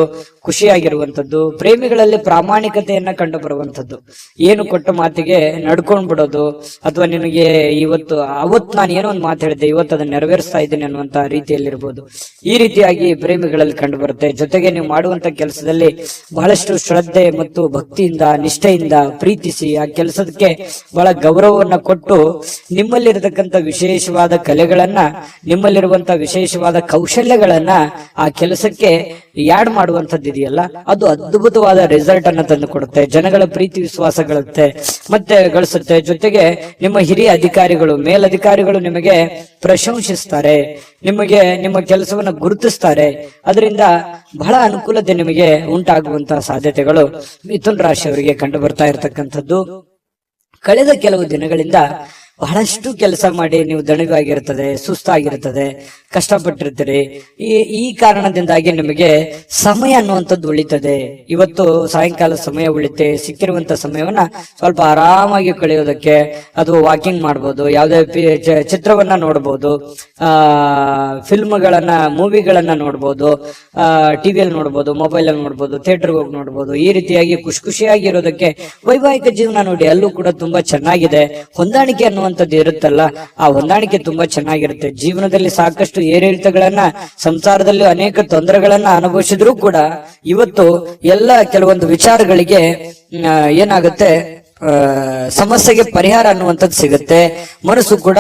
ಖುಷಿಯಾಗಿರುವಂತದ್ದು. ಪ್ರೇಮಿಗಳಲ್ಲಿ ಪ್ರಾಮಾಣಿಕತೆಯನ್ನ ಕಂಡು ಬರುವಂತದ್ದು. ಏನು ಕೊಟ್ಟ ಮಾತಿಗೆ ನಡ್ಕೊಂಡ್ ಬಿಡೋದು, ಅಥವಾ ನಿನಗೆ ಅವತ್ತು ನಾನು ಏನೋ ಒಂದು ಮಾತು ಹೇಳಿದ್ದೆ, ಇವತ್ತು ಅದನ್ನ ನೆರವೇರಿಸ್ತಾ ಇದ್ದೀನಿ ಅನ್ನುವಂತ ರೀತಿಯಲ್ಲಿರ್ಬೋದು. ಈ ರೀತಿಯಾಗಿ ಪ್ರೇಮಿಗಳಲ್ಲಿ ಕಂಡು ಬರುತ್ತೆ. ಜೊತೆಗೆ ನೀವು ಮಾಡುವಂತ ಕೆಲಸದಲ್ಲಿ ಬಹಳಷ್ಟು ಶ್ರದ್ಧೆ ಶ್ರದ್ಧೆ ಮತ್ತು ಭಕ್ತಿಯಿಂದ ನಿಷ್ಠೆಯಿಂದ ಪ್ರೀತಿಸಿ ಆ ಕೆಲಸಕ್ಕೆ ಬಹಳ ಗೌರವವನ್ನ ಕೊಟ್ಟು ನಿಮ್ಮಲ್ಲಿರತಕ್ಕಂಥ ವಿಶೇಷವಾದ ಕಲೆಗಳನ್ನ ನಿಮ್ಮಲ್ಲಿರುವಂತ ವಿಶೇಷವಾದ ಕೌಶಲ್ಯಗಳನ್ನ ಆ ಕೆಲಸಕ್ಕೆ ಯಾಡ್ ಮಾಡುವಂತದ್ದು ಇದೆಯಲ್ಲ, ಅದು ಅದ್ಭುತವಾದ ರಿಸಲ್ಟ್ ಅನ್ನ ತಂದು ಕೊಡುತ್ತೆ, ಜನಗಳ ಪ್ರೀತಿ ವಿಶ್ವಾಸ ಮತ್ತೆ ಗಳಿಸುತ್ತೆ. ಜೊತೆಗೆ ನಿಮ್ಮ ಹಿರಿಯ ಅಧಿಕಾರಿಗಳು ಮೇಲಧಿಕಾರಿಗಳು ನಿಮಗೆ ಪ್ರಶಂಸಿಸ್ತಾರೆ, ನಿಮಗೆ ನಿಮ್ಮ ಕೆಲಸವನ್ನ ಗುರುತಿಸ್ತಾರೆ. ಅದರಿಂದ ಬಹಳ ಅನುಕೂಲತೆ ನಿಮಗೆ ಉಂಟಾಗುವಂತಹ ಸಾಧ್ಯತೆಗಳು ಮಿಥುನ ರಾಶಿಯವರಿಗೆ ಕಂಡು ಬರ್ತಾ ಇರತಕ್ಕಂಥದ್ದು. ಕಳೆದ ಕೆಲವು ದಿನಗಳಿಂದ ಬಹಳಷ್ಟು ಕೆಲಸ ಮಾಡಿ ನೀವು ದಣಿವಾಗಿರುತ್ತದೆ, ಸುಸ್ತಾಗಿರುತ್ತದೆ, ಕಷ್ಟಪಟ್ಟಿರ್ತೀರಿ. ಈ ಕಾರಣದಿಂದಾಗಿ ನಿಮಗೆ ಸಮಯ ಅನ್ನುವಂಥದ್ದು ಉಳಿತದೆ. ಇವತ್ತು ಸಾಯಂಕಾಲ ಸಮಯ ಉಳಿತೆ, ಸಿಕ್ಕಿರುವಂತ ಸಮಯವನ್ನ ಸ್ವಲ್ಪ ಆರಾಮಾಗಿ ಕಳೆಯೋದಕ್ಕೆ ಅಥವಾ ವಾಕಿಂಗ್ ಮಾಡ್ಬೋದು, ಯಾವುದೇ ಚಿತ್ರವನ್ನ ನೋಡ್ಬೋದು, ಫಿಲ್ಮ್ಗಳನ್ನ ಮೂವಿಗಳನ್ನ ನೋಡ್ಬೋದು, ಟಿವಿಯಲ್ಲಿ ನೋಡ್ಬೋದು, ಮೊಬೈಲ್ ಅಲ್ಲಿ ನೋಡ್ಬೋದು, ಥಿಯೇಟರ್ಗೆ ಹೋಗಿ ನೋಡ್ಬೋದು. ಈ ರೀತಿಯಾಗಿ ಖುಷಿಯಾಗಿ ಇರೋದಕ್ಕೆ ವೈವಾಹಿಕ ಜೀವನ ನೋಡಿ, ಅಲ್ಲೂ ಕೂಡ ತುಂಬಾ ಚೆನ್ನಾಗಿದೆ. ಹೊಂದಾಣಿಕೆ ಅನ್ನುವಂಥದ್ದು ಇರುತ್ತಲ್ಲ, ಆ ಹೊಂದಾಣಿಕೆ ತುಂಬಾ ಚೆನ್ನಾಗಿರುತ್ತೆ. ಜೀವನದಲ್ಲಿ ಸಾಕಷ್ಟು ಏರಿಳಿತಗಳನ್ನ, ಸಂಸಾರದಲ್ಲಿ ಅನೇಕ ತೊಂದರೆಗಳನ್ನ ಅನುಭವಿಸಿದ್ರು ಕೂಡ ಇವತ್ತು ಎಲ್ಲ ಕೆಲವೊಂದು ವಿಚಾರಗಳಿಗೆ ಏನಾಗುತ್ತೆ, ಸಮಸ್ಯೆಗೆ ಪರಿಹಾರ ಅನ್ನುವಂಥದ್ದು ಸಿಗುತ್ತೆ. ಮನಸ್ಸು ಕೂಡ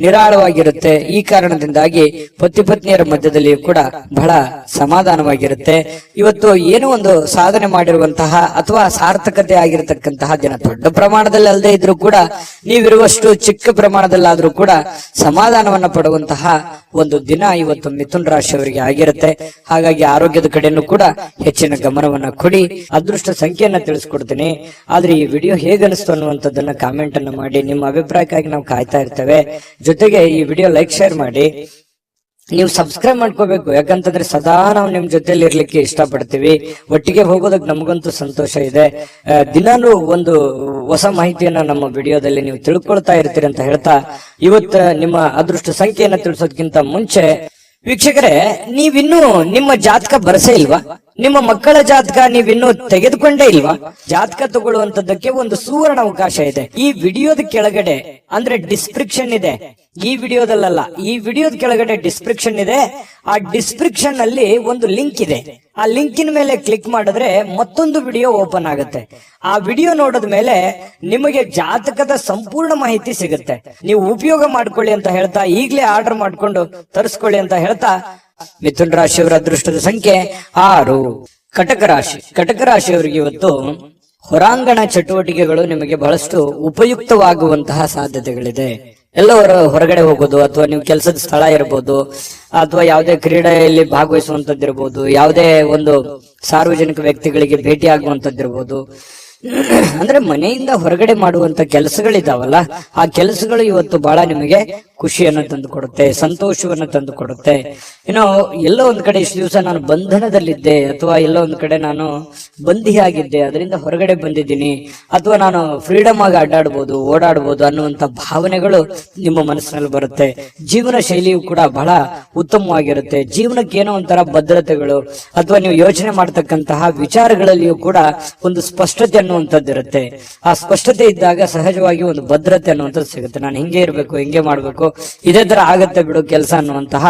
ನಿರಾಳವಾಗಿರುತ್ತೆ. ಈ ಕಾರಣದಿಂದಾಗಿ ಪತಿ ಪತ್ನಿಯರ ಮಧ್ಯದಲ್ಲಿ ಕೂಡ ಬಹಳ ಸಮಾಧಾನವಾಗಿರುತ್ತೆ. ಇವತ್ತು ಏನೋ ಒಂದು ಸಾಧನೆ ಮಾಡಿರುವಂತಹ ಅಥವಾ ಸಾರ್ಥಕತೆ ಆಗಿರತಕ್ಕಂತಹ ದಿನ, ದೊಡ್ಡ ಪ್ರಮಾಣದಲ್ಲಿ ಅಲ್ಲದೆ ಇದ್ರೂ ಕೂಡ ನೀವಿರುವಷ್ಟು ಚಿಕ್ಕ ಪ್ರಮಾಣದಲ್ಲಾದ್ರೂ ಕೂಡ ಸಮಾಧಾನವನ್ನ ಪಡುವಂತಹ ಒಂದು ದಿನ ಇವತ್ತು ಮಿಥುನ ರಾಶಿಯವರಿಗೆ ಆಗಿರುತ್ತೆ. ಹಾಗಾಗಿ ಆರೋಗ್ಯದ ಕಡೆಯನ್ನು ಕೂಡ ಹೆಚ್ಚಿನ ಗಮನವನ್ನ ಕೊಡಿ. ಅದೃಷ್ಟ ಸಂಖ್ಯೆಯನ್ನ ತಿಳಿಸ್ಕೊಡ್ತೀನಿ. ಆದ್ರೆ ಈ ವಿಡಿಯೋ ಹೇಗೆ ಅನಿಸ್ತು ಅನ್ನುವಂಥದ್ದನ್ನ ಕಾಮೆಂಟ್ ಅನ್ನು ಮಾಡಿ. ನಿಮ್ಮ ಅಭಿಪ್ರಾಯಕ್ಕಾಗಿ ನಾವು ಕಾಯ್ತಾ ಇರ್ತೇವೆ. ಜೊತೆಗೆ ಈ ವಿಡಿಯೋ ಲೈಕ್ ಶೇರ್ ಮಾಡಿ. ನೀವು ಸಬ್ಸ್ಕ್ರೈಬ್ ಮಾಡ್ಕೋಬೇಕು, ಯಾಕಂತಂದ್ರೆ ಸದಾ ನಾವು ನಿಮ್ ಜೊತೆಲಿ ಇರ್ಲಿಕ್ಕೆ ಇಷ್ಟಪಡ್ತೀವಿ. ಒಟ್ಟಿಗೆ ಹೋಗೋದಕ್ಕೆ ನಮಗಂತೂ ಸಂತೋಷ ಇದೆ. ದಿನಾನು ಒಂದು ಹೊಸ ಮಾಹಿತಿಯನ್ನ ನಮ್ಮ ವಿಡಿಯೋದಲ್ಲಿ ನೀವು ತಿಳ್ಕೊಳ್ತಾ ಇರ್ತೀರಿ ಅಂತ ಹೇಳ್ತಾ, ಇವತ್ತು ನಿಮ್ಮ ಅದೃಷ್ಟ ಸಂಖ್ಯೆಯನ್ನ ತಿಳಿಸೋದಕ್ಕಿಂತ ಮುಂಚೆ ವೀಕ್ಷಕರೇ, ನೀವಿನ್ನೂ ನಿಮ್ಮ ಜಾತಕ ಬರಸೇ ಇಲ್ವಾ? ನಿಮ್ಮ ಮಕ್ಕಳ ಜಾತಕ ನೀವಿನ್ನೂ ತೆಗೆದುಕೊಂಡೇ ಇಲ್ವಾ? ಜಾತಕ ತಗೊಳ್ಳುವಂತದ್ದಕ್ಕೆ ಒಂದು ಸುವರ್ಣ ಅವಕಾಶ ಇದೆ. ಈ ವಿಡಿಯೋದ ಕೆಳಗಡೆ ಅಂದ್ರೆ ಡಿಸ್ಕ್ರಿಪ್ಷನ್ ಇದೆ. ಈ ವಿಡಿಯೋದಲ್ಲ, ಈ ವಿಡಿಯೋದ ಕೆಳಗಡೆ ಡಿಸ್ಕ್ರಿಪ್ಷನ್ ಇದೆ. ಆ ಡಿಸ್ಕ್ರಿಪ್ಷನ್ ಅಲ್ಲಿ ಒಂದು ಲಿಂಕ್ ಇದೆ. ಆ ಲಿಂಕಿನ ಮೇಲೆ ಕ್ಲಿಕ್ ಮಾಡಿದ್ರೆ ಮತ್ತೊಂದು ವಿಡಿಯೋ ಓಪನ್ ಆಗುತ್ತೆ. ಆ ವಿಡಿಯೋ ನೋಡಿದ ಮೇಲೆ ನಿಮಗೆ ಜಾತಕದ ಸಂಪೂರ್ಣ ಮಾಹಿತಿ ಸಿಗುತ್ತೆ. ನೀವು ಉಪಯೋಗ ಮಾಡ್ಕೊಳ್ಳಿ ಅಂತ ಹೇಳ್ತಾ, ಈಗಲೇ ಆರ್ಡರ್ ಮಾಡ್ಕೊಂಡು ತರಿಸ್ಕೊಳ್ಳಿ ಅಂತ ಹೇಳ್ತಾ, ಮಿಥುನ ರಾಶಿಯವರ ಅದೃಷ್ಟದ ಸಂಖ್ಯೆ 6. ಕಟಕ ರಾಶಿ. ಕಟಕ ರಾಶಿಯವರಿಗೆ ಇವತ್ತು ಹೊರಾಂಗಣ ಚಟುವಟಿಕೆಗಳು ನಿಮಗೆ ಬಹಳಷ್ಟು ಉಪಯುಕ್ತವಾಗುವಂತಹ ಸಾಧ್ಯತೆಗಳಿದೆ. ಎಲ್ಲವರ ಹೊರಗಡೆ ಹೋಗೋದು, ಅಥವಾ ನೀವು ಕೆಲಸದ ಸ್ಥಳ ಇರಬಹುದು, ಅಥವಾ ಯಾವುದೇ ಕ್ರೀಡೆಯಲ್ಲಿ ಭಾಗವಹಿಸುವಂತದ್ದಿರ್ಬೋದು, ಯಾವುದೇ ಒಂದು ಸಾರ್ವಜನಿಕ ವ್ಯಕ್ತಿಗಳಿಗೆ ಭೇಟಿ ಆಗುವಂತದ್ದಿರ್ಬೋದು, ಅಂದ್ರೆ ಮನೆಯಿಂದ ಹೊರಗಡೆ ಮಾಡುವಂತ ಕೆಲಸಗಳಿದಾವಲ್ಲ, ಆ ಕೆಲಸಗಳು ಇವತ್ತು ಬಹಳ ನಿಮಗೆ ಖುಷಿಯನ್ನು ತಂದು ಕೊಡುತ್ತೆ, ಸಂತೋಷವನ್ನು ತಂದು ಕೊಡುತ್ತೆ. ಏನೋ ಎಲ್ಲೋ ಒಂದ್ ಕಡೆ ಇಷ್ಟು ದಿವಸ ನಾನು ಬಂಧನದಲ್ಲಿದ್ದೆ, ಅಥವಾ ಎಲ್ಲೋ ಒಂದ್ ಕಡೆ ನಾನು ಬಂದಿಯಾಗಿದ್ದೆ, ಅದರಿಂದ ಹೊರಗಡೆ ಬಂದಿದ್ದೀನಿ, ಅಥವಾ ನಾನು ಫ್ರೀಡಮ್ ಆಗಿ ಅಡ್ಡಾಡ್ಬೋದು, ಓಡಾಡ್ಬೋದು ಅನ್ನುವಂತ ಭಾವನೆಗಳು ನಿಮ್ಮ ಮನಸ್ಸಿನಲ್ಲಿ ಬರುತ್ತೆ. ಜೀವನ ಶೈಲಿಯು ಕೂಡ ಬಹಳ ಉತ್ತಮವಾಗಿರುತ್ತೆ. ಜೀವನಕ್ಕೆ ಏನೋ ಒಂಥರ ಭದ್ರತೆಗಳು, ಅಥವಾ ನೀವು ಯೋಚನೆ ಮಾಡತಕ್ಕಂತಹ ವಿಚಾರಗಳಲ್ಲಿಯೂ ಕೂಡ ಒಂದು ಸ್ಪಷ್ಟತೆ ಅನ್ನುವಂಥದ್ದಿರುತ್ತೆ. ಆ ಸ್ಪಷ್ಟತೆ ಇದ್ದಾಗ ಸಹಜವಾಗಿ ಒಂದು ಭದ್ರತೆ ಅನ್ನುವಂಥದ್ದು ಸಿಗುತ್ತೆ. ನಾನು ಹಿಂಗೆ ಇರ್ಬೇಕು, ಹಿಂಗೆ ಮಾಡ್ಬೇಕು, ಇದೇ ತರ ಆಗತ್ತೆ ಬಿಡು ಕೆಲಸ ಅನ್ನುವಂತಹ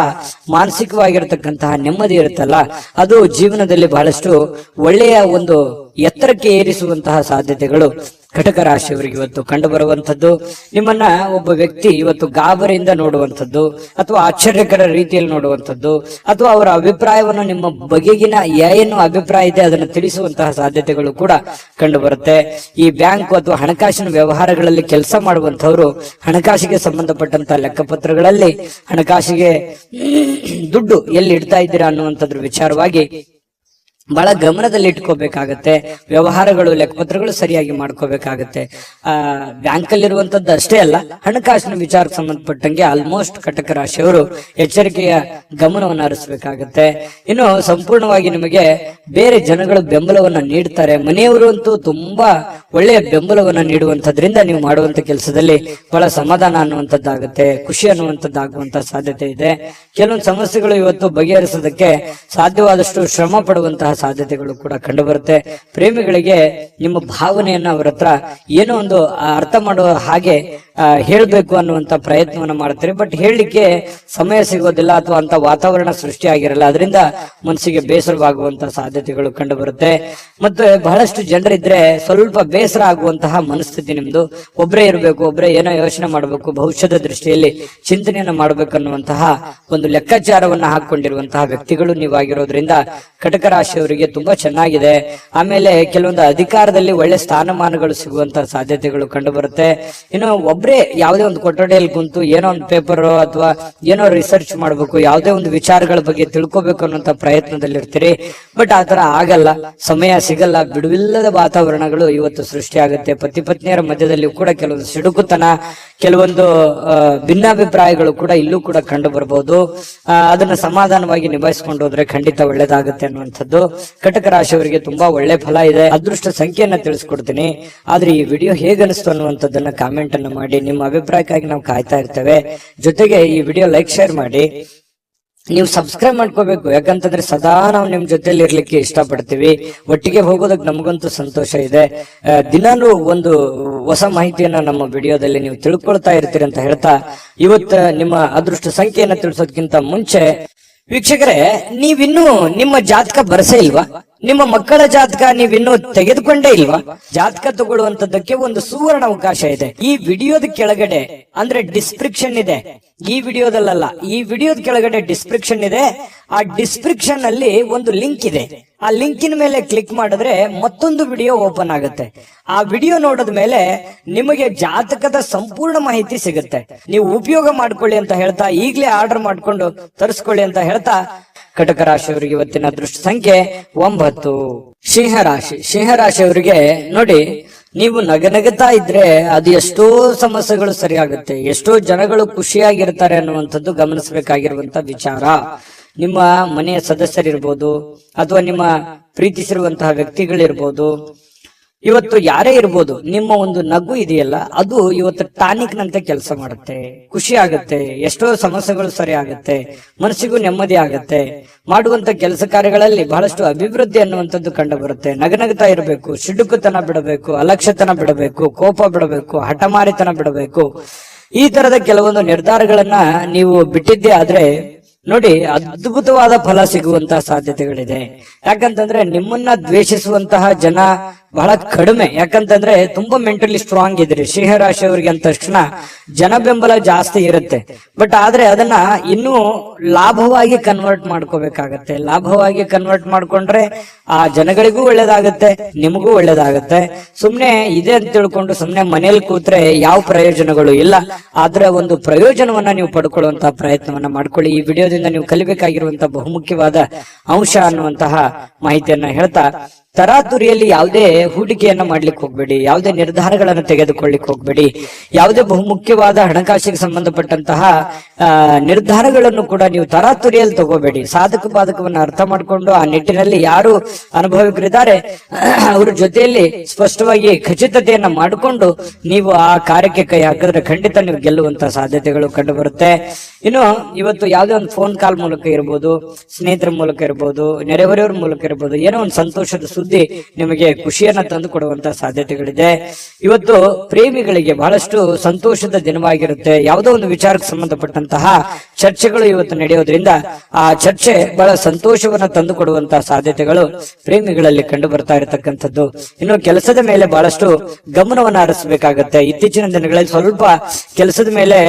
ಮಾನಸಿಕವಾಗಿರತಕ್ಕಂತಹ ನೆಮ್ಮದಿ ಇರುತ್ತಲ್ಲ, ಅದು ಜೀವನದಲ್ಲಿ ಬಹಳಷ್ಟು ಒಳ್ಳೆಯ ಒಂದು ಎತ್ತರಕ್ಕೆ ಏರಿಸುವಂತಹ ಸಾಧ್ಯತೆಗಳು ಕಟಕ ರಾಶಿಯವರಿಗೆ ಇವತ್ತು ಕಂಡು ಬರುವಂತದ್ದು. ನಿಮ್ಮನ್ನ ಒಬ್ಬ ವ್ಯಕ್ತಿ ಇವತ್ತು ಗಾಬರಿಯಿಂದ ನೋಡುವಂಥದ್ದು, ಅಥವಾ ಆಶ್ಚರ್ಯಕರ ರೀತಿಯಲ್ಲಿ ನೋಡುವಂಥದ್ದು, ಅಥವಾ ಅವರ ಅಭಿಪ್ರಾಯವನ್ನು ನಿಮ್ಮ ಬಗೆಗಿನ ಏನು ಅಭಿಪ್ರಾಯ ಇದೆ ಅದನ್ನು ತಿಳಿಸುವಂತಹ ಸಾಧ್ಯತೆಗಳು ಕೂಡ ಕಂಡು ಬರುತ್ತೆ. ಈ ಬ್ಯಾಂಕ್ ಅಥವಾ ಹಣಕಾಸಿನ ವ್ಯವಹಾರಗಳಲ್ಲಿ ಕೆಲಸ ಮಾಡುವಂತವರು ಹಣಕಾಸಿಗೆ ಸಂಬಂಧಪಟ್ಟಂತಹ ಲೆಕ್ಕಪತ್ರಗಳಲ್ಲಿ ಹಣಕಾಸಿಗೆ ದುಡ್ಡು ಎಲ್ಲಿ ಇಡ್ತಾ ಇದ್ದೀರಾ ಅನ್ನುವಂಥದ್ರ ವಿಚಾರವಾಗಿ ಬಹಳ ಗಮನದಲ್ಲಿ ಇಟ್ಕೋಬೇಕಾಗತ್ತೆ. ವ್ಯವಹಾರಗಳು ಲೆಕ್ಕಪತ್ರಗಳು ಸರಿಯಾಗಿ ಮಾಡ್ಕೋಬೇಕಾಗತ್ತೆ. ಬ್ಯಾಂಕ್ ಅಲ್ಲಿರುವಂತದ್ದು ಅಷ್ಟೇ ಅಲ್ಲ, ಹಣಕಾಸಿನ ವಿಚಾರಕ್ಕೆ ಸಂಬಂಧಪಟ್ಟಂಗೆ ಆಲ್ಮೋಸ್ಟ್ ಕಟಕ ರಾಶಿಯವರು ಎಚ್ಚರಿಕೆಯ ಗಮನವನ್ನು ಹರಿಸಬೇಕಾಗತ್ತೆ. ಇನ್ನು ಸಂಪೂರ್ಣವಾಗಿ ನಿಮಗೆ ಬೇರೆ ಜನಗಳು ಬೆಂಬಲವನ್ನ ನೀಡ್ತಾರೆ. ಮನೆಯವರು ಅಂತೂ ತುಂಬಾ ಒಳ್ಳೆಯ ಬೆಂಬಲವನ್ನ ನೀಡುವಂತದ್ರಿಂದ ನೀವು ಮಾಡುವಂತ ಕೆಲಸದಲ್ಲಿ ಬಹಳ ಸಮಾಧಾನ ಅನ್ನುವಂಥದ್ದಾಗುತ್ತೆ, ಖುಷಿ ಅನ್ನುವಂಥದ್ದಾಗುವಂತಹ ಸಾಧ್ಯತೆ ಇದೆ. ಕೆಲವೊಂದು ಸಮಸ್ಯೆಗಳು ಇವತ್ತು ಬಗೆಹರಿಸೋದಕ್ಕೆ ಸಾಧ್ಯವಾದಷ್ಟು ಶ್ರಮ ಪಡುವಂತಹ ಸಾಧ್ಯತೆಗಳು ಕೂಡ ಕಂಡು ಬರುತ್ತೆ. ಪ್ರೇಮಿಗಳಿಗೆ ನಿಮ್ಮ ಭಾವನೆಯನ್ನ ಅವರ ಹತ್ರ ಏನೋ ಒಂದು ಅರ್ಥ ಮಾಡುವ ಹಾಗೆ ಹೇಳ್ಬೇಕು ಅನ್ನುವಂತ ಪ್ರಯತ್ನವನ್ನ ಮಾಡ್ತಾರೆ. ಬಟ್ ಹೇಳಲಿಕ್ಕೆ ಸಮಯ ಸಿಗೋದಿಲ್ಲ ಅಥವಾ ಅಂತ ವಾತಾವರಣ ಸೃಷ್ಟಿ ಆಗಿರಲ್ಲ. ಅದರಿಂದ ಮನಸ್ಸಿಗೆ ಬೇಸರವಾಗುವಂತಹ ಸಾಧ್ಯತೆಗಳು ಕಂಡು ಬರುತ್ತೆ. ಮತ್ತೆ ಬಹಳಷ್ಟು ಜನರಿದ್ರೆ ಸ್ವಲ್ಪ ಬೇಸರ ಆಗುವಂತಹ ಮನಸ್ಥಿತಿ ನಿಮ್ದು. ಒಬ್ಬರೇ ಇರಬೇಕು, ಒಬ್ಬರೇ ಏನೋ ಯೋಚನೆ ಮಾಡಬೇಕು, ಭವಿಷ್ಯದ ದೃಷ್ಟಿಯಲ್ಲಿ ಚಿಂತನೆಯನ್ನ ಮಾಡಬೇಕನ್ನುವಂತಹ ಒಂದು ಲೆಕ್ಕಾಚಾರವನ್ನ ಹಾಕೊಂಡಿರುವಂತಹ ವ್ಯಕ್ತಿಗಳು ನೀವಾಗಿರೋದ್ರಿಂದ ಕಟಕ ರಾಶಿಯವರಿಗೆ ತುಂಬಾ ಚೆನ್ನಾಗಿದೆ. ಆಮೇಲೆ ಕೆಲವೊಂದು ಅಧಿಕಾರದಲ್ಲಿ ಒಳ್ಳೆ ಸ್ಥಾನಮಾನಗಳು ಸಿಗುವಂತಹ ಸಾಧ್ಯತೆಗಳು ಕಂಡು ಬರುತ್ತೆ. ಇನ್ನು ಒಬ್ಬರೇ ಯಾವುದೇ ಒಂದು ಕೊಠಡಿಯಲ್ಲಿ ಕುಂತು ಏನೋ ಒಂದು ಪೇಪರ್ ಅಥವಾ ಏನೋ ರಿಸರ್ಚ್ ಮಾಡಬೇಕು, ಯಾವುದೇ ಒಂದು ವಿಚಾರಗಳ ಬಗ್ಗೆ ತಿಳ್ಕೊಬೇಕು ಅನ್ನುವಂತ ಪ್ರಯತ್ನದಲ್ಲಿ ಇರ್ತೀರಿ. ಬಟ್ ಆತರ ಆಗಲ್ಲ, ಸಮಯ ಸಿಗಲ್ಲ. ಬಿಡುವಿಲ್ಲದ ವಾತಾವರಣಗಳು ಇವತ್ತು ಸೃಷ್ಟಿಯಾಗುತ್ತೆ. ಪತಿ ಪತ್ನಿಯರ ಮಧ್ಯದಲ್ಲಿ ಕೂಡ ಕೆಲವೊಂದು ಸಿಡುಕುತನ, ಕೆಲವೊಂದು ಭಿನ್ನಾಭಿಪ್ರಾಯಗಳು ಕೂಡ ಇಲ್ಲೂ ಕೂಡ ಕಂಡು ಬರಬಹುದು. ಅದನ್ನ ಸಮಾಧಾನವಾಗಿ ನಿಭಾಯಿಸಿಕೊಂಡು ಹೋದ್ರೆ ಖಂಡಿತ ಒಳ್ಳೇದಾಗುತ್ತೆ ಅನ್ನುವಂಥದ್ದು. ಕಟಕ ರಾಶಿಯವರಿಗೆ ತುಂಬಾ ಒಳ್ಳೆ ಫಲ ಇದೆ. ಅದೃಷ್ಟ ಸಂಖ್ಯೆಯನ್ನ ತಿಳಿಸ್ಕೊಡ್ತೀನಿ. ಆದ್ರೆ ಈ ವಿಡಿಯೋ ಹೇಗನಿಸ್ತು ಅನ್ನುವಂಥದ್ದನ್ನ ಕಾಮೆಂಟ್ ಅನ್ನು ಮಾಡಿ. ನಿಮ್ಮ ಅಭಿಪ್ರಾಯಕ್ಕಾಗಿ ನಾವು ಕಾಯ್ತಾ ಇರ್ತೇವೆ. ಜೊತೆಗೆ ಈ ವಿಡಿಯೋ ಲೈಕ್ ಶೇರ್ ಮಾಡಿ. ನೀವು ಸಬ್ಸ್ಕ್ರೈಬ್ ಮಾಡ್ಕೋಬೇಕು, ಯಾಕಂತಂದ್ರೆ ಸದಾ ನಾವು ನಿಮ್ ಜೊತೆಲಿ ಇರ್ಲಿಕ್ಕೆ ಇಷ್ಟಪಡ್ತೀವಿ. ಒಟ್ಟಿಗೆ ಹೋಗೋದಕ್ಕೆ ನಮಗಂತೂ ಸಂತೋಷ ಇದೆ. ದಿನಾನು ಒಂದು ಹೊಸ ಮಾಹಿತಿಯನ್ನ ನಮ್ಮ ವಿಡಿಯೋದಲ್ಲಿ ನೀವು ತಿಳ್ಕೊಳ್ತಾ ಇರ್ತೀರಿ ಅಂತ ಹೇಳ್ತಾ, ಇವತ್ತು ನಿಮ್ಮ ಅದೃಷ್ಟ ಸಂಖ್ಯೆಯನ್ನ ತಿಳಿಸೋದಕ್ಕಿಂತ ಮುಂಚೆ ವೀಕ್ಷಕರೇ, ನೀವಿನ್ನೂ ನಿಮ್ಮ ಜಾತಕ ಬರಸೇ ಇಲ್ವಾ? ನಿಮ್ಮ ಮಕ್ಕಳ ಜಾತಕ ನೀವಿನ್ನೂ ತೆಗೆದುಕೊಂಡೇ ಇಲ್ವಾ? ಜಾತಕ ತಗೊಳ್ಳುವಂತದ್ದಕ್ಕೆ ಒಂದು ಸುವರ್ಣ ಅವಕಾಶ ಇದೆ. ಈ ವಿಡಿಯೋದ ಕೆಳಗಡೆ ಅಂದ್ರೆ ಡಿಸ್ಕ್ರಿಪ್ಷನ್ ಇದೆ. ಈ ವಿಡಿಯೋದಲ್ಲ, ಈ ವಿಡಿಯೋದ ಕೆಳಗಡೆ ಡಿಸ್ಕ್ರಿಪ್ಷನ್ ಇದೆ. ಆ ಡಿಸ್ಕ್ರಿಪ್ಷನ್ ಅಲ್ಲಿ ಒಂದು ಲಿಂಕ್ ಇದೆ. ಆ ಲಿಂಕಿನ ಮೇಲೆ ಕ್ಲಿಕ್ ಮಾಡಿದ್ರೆ ಮತ್ತೊಂದು ವಿಡಿಯೋ ಓಪನ್ ಆಗುತ್ತೆ. ಆ ವಿಡಿಯೋ ನೋಡಿದ ಮೇಲೆ ನಿಮಗೆ ಜಾತಕದ ಸಂಪೂರ್ಣ ಮಾಹಿತಿ ಸಿಗುತ್ತೆ. ನೀವು ಉಪಯೋಗ ಮಾಡ್ಕೊಳ್ಳಿ ಅಂತ ಹೇಳ್ತಾ, ಈಗಲೇ ಆರ್ಡರ್ ಮಾಡ್ಕೊಂಡು ತರಿಸ್ಕೊಳ್ಳಿ ಅಂತ ಹೇಳ್ತಾ, ಕಟಕ ರಾಶಿಯವರಿಗೆ ಇವತ್ತಿನ ಅದೃಷ್ಟ ಸಂಖ್ಯೆ 9. ಸಿಂಹರಾಶಿ. ಸಿಂಹರಾಶಿಯವರಿಗೆ ನೋಡಿ, ನೀವು ನಗನಗುತ್ತಾ ಇದ್ರೆ ಅದು ಎಷ್ಟೋ ಸಮಸ್ಯೆಗಳು ಸರಿಯಾಗುತ್ತೆ, ಎಷ್ಟೋ ಜನಗಳು ಖುಷಿಯಾಗಿರ್ತಾರೆ ಅನ್ನುವಂಥದ್ದು ಗಮನಿಸಬೇಕಾಗಿರುವಂತ ವಿಚಾರ. ನಿಮ್ಮ ಮನೆಯ ಸದಸ್ಯರಿರ್ಬೋದು ಅಥವಾ ನಿಮ್ಮ ಪ್ರೀತಿಸಿರುವಂತಹ ವ್ಯಕ್ತಿಗಳಿರ್ಬೋದು, ಇವತ್ತು ಯಾರೇ ಇರ್ಬೋದು, ನಿಮ್ಮ ಒಂದು ನಗು ಇದೆಯಲ್ಲ ಅದು ಇವತ್ತು ಟಾನಿಕ್ ನಂತೆ ಕೆಲಸ ಮಾಡುತ್ತೆ. ಖುಷಿ ಆಗುತ್ತೆ, ಎಷ್ಟೋ ಸಮಸ್ಯೆಗಳು ಸರಿ ಆಗುತ್ತೆ, ಮನಸ್ಸಿಗೂ ನೆಮ್ಮದಿ ಆಗುತ್ತೆ. ಮಾಡುವಂತ ಕೆಲಸ ಕಾರ್ಯಗಳಲ್ಲಿ ಬಹಳಷ್ಟು ಅಭಿವೃದ್ಧಿ ಅನ್ನುವಂಥದ್ದು ಕಂಡು ಬರುತ್ತೆ. ನಗನಗ್ತಾ ಇರಬೇಕು, ಸಿಡುಕುತನ ಬಿಡಬೇಕು, ಅಲಕ್ಷ್ಯತನ ಬಿಡಬೇಕು, ಕೋಪ ಬಿಡಬೇಕು, ಹಠಮಾರಿತನ ಬಿಡಬೇಕು. ಈ ತರದ ಕೆಲವೊಂದು ನಿರ್ಧಾರಗಳನ್ನ ನೀವು ಬಿಟ್ಟಿದ್ದೇ ಆದ್ರೆ ನೋಡಿ, ಅದ್ಭುತವಾದ ಫಲ ಸಿಗುವಂತಹ ಸಾಧ್ಯತೆಗಳಿದೆ. ಯಾಕಂತಂದ್ರೆ ನಿಮ್ಮನ್ನ ದ್ವೇಷಿಸುವಂತಹ ಜನ ಬಹಳ ಕಡಿಮೆ. ಯಾಕಂತಂದ್ರೆ ತುಂಬಾ ಮೆಂಟಲಿ ಸ್ಟ್ರಾಂಗ್ ಇದ್ರಿ ಸಿಂಹರಾಶಿಯವರಿಗೆ ಅಂದ ತಕ್ಷಣ ಜನ ಬೆಂಬಲ ಜಾಸ್ತಿ ಇರುತ್ತೆ. ಬಟ್ ಆದ್ರೆ ಅದನ್ನ ಇನ್ನೂ ಲಾಭವಾಗಿ ಕನ್ವರ್ಟ್ ಮಾಡ್ಕೋಬೇಕಾಗತ್ತೆ. ಲಾಭವಾಗಿ ಕನ್ವರ್ಟ್ ಮಾಡ್ಕೊಂಡ್ರೆ ಆ ಜನಗಳಿಗೂ ಒಳ್ಳೇದಾಗತ್ತೆ, ನಿಮಗೂ ಒಳ್ಳೇದಾಗತ್ತೆ. ಸುಮ್ನೆ ಇದೆ ಅಂತ ತಿಳ್ಕೊಂಡು ಸುಮ್ನೆ ಮನೇಲಿ ಕೂತ್ರೆ ಯಾವ ಪ್ರಯೋಜನಗಳು ಇಲ್ಲ. ಆದ್ರೆ ಒಂದು ಪ್ರಯೋಜನವನ್ನ ನೀವು ಪಡ್ಕೊಳ್ಳುವಂತಹ ಪ್ರಯತ್ನವನ್ನ ಮಾಡ್ಕೊಳ್ಳಿ. ಈ ವಿಡಿಯೋದಿಂದ ನೀವು ಕಲಿಬೇಕಾಗಿರುವಂತಹ ಬಹುಮುಖ್ಯವಾದ ಅಂಶ ಅನ್ನುವಂತಹ ಮಾಹಿತಿಯನ್ನ ಹೇಳ್ತಾ, ತರಾತುರಿಯಲ್ಲಿ ಯಾವುದೇ ಹೂಡಿಕೆಯನ್ನ ಮಾಡ್ಲಿಕ್ಕೆ ಹೋಗ್ಬೇಡಿ, ಯಾವುದೇ ನಿರ್ಧಾರಗಳನ್ನು ತೆಗೆದುಕೊಳ್ಳಿಕ್ ಹೋಗ್ಬೇಡಿ. ಯಾವುದೇ ಬಹುಮುಖ್ಯವಾದ ಹಣಕಾಸಿಗೆ ಸಂಬಂಧಪಟ್ಟಂತಹ ನಿರ್ಧಾರಗಳನ್ನು ಕೂಡ ನೀವು ತರಾತುರಿಯಲ್ಲಿ ತಗೋಬೇಡಿ. ಸಾಧಕ ಬಾಧಕವನ್ನು ಅರ್ಥ ಮಾಡಿಕೊಂಡು ಆ ನಿಟ್ಟಿನಲ್ಲಿ ಯಾರು ಅನುಭವಿಕರಿದ್ದಾರೆ ಅವ್ರ ಜೊತೆಯಲ್ಲಿ ಸ್ಪಷ್ಟವಾಗಿ ಖಚಿತತೆಯನ್ನ ಮಾಡಿಕೊಂಡು ನೀವು ಆ ಕಾರ್ಯಕ್ಕೆ ಕೈ ಹಾಕಿದ್ರೆ ಖಂಡಿತ ನೀವು ಗೆಲ್ಲುವಂತಹ ಸಾಧ್ಯತೆಗಳು ಕಂಡು ಬರುತ್ತೆ. ಇನ್ನು ಇವತ್ತು ಯಾವುದೇ ಒಂದು ಫೋನ್ ಕಾಲ್ ಮೂಲಕ ಇರ್ಬೋದು, ಸ್ನೇಹಿತರ ಮೂಲಕ ಇರ್ಬೋದು, ನೆರೆಹೊರೆಯವರ ಮೂಲಕ ಇರ್ಬೋದು, ಏನೋ ಒಂದು ಸಂತೋಷದ ಸುದ್ದಿ ನಿಮಗೆ ಖುಷಿಯನ್ನ ತಂದು ಕೊಡುವಂತಹ ಸಾಧ್ಯತೆಗಳಿದೆ. ಇವತ್ತು ಪ್ರೇಮಿಗಳಿಗೆ ಬಹಳಷ್ಟು ಸಂತೋಷದ ದಿನವಾಗಿರುತ್ತೆ. ಯಾವುದೋ ಒಂದು ವಿಚಾರಕ್ಕೆ ಸಂಬಂಧಪಟ್ಟಂತಹ ಚರ್ಚೆಗಳು ಇವತ್ತು ನಡೆಯೋದ್ರಿಂದ ಆ ಚರ್ಚೆ ಬಹಳ ಸಂತೋಷವನ್ನ ತಂದು ಕೊಡುವಂತಹ ಸಾಧ್ಯತೆಗಳು ಪ್ರೇಮಿಗಳಲ್ಲಿ ಕಂಡು ಬರ್ತಾ ಇರತಕ್ಕಂಥದ್ದು. ಇನ್ನು ಕೆಲಸದ ಮೇಲೆ ಬಹಳಷ್ಟು ಗಮನವನ್ನ ಹರಿಸಬೇಕಾಗತ್ತೆ. ಇತ್ತೀಚಿನ ದಿನಗಳಲ್ಲಿ ಸ್ವಲ್ಪ ಕೆಲಸದ ಮೇಲೆ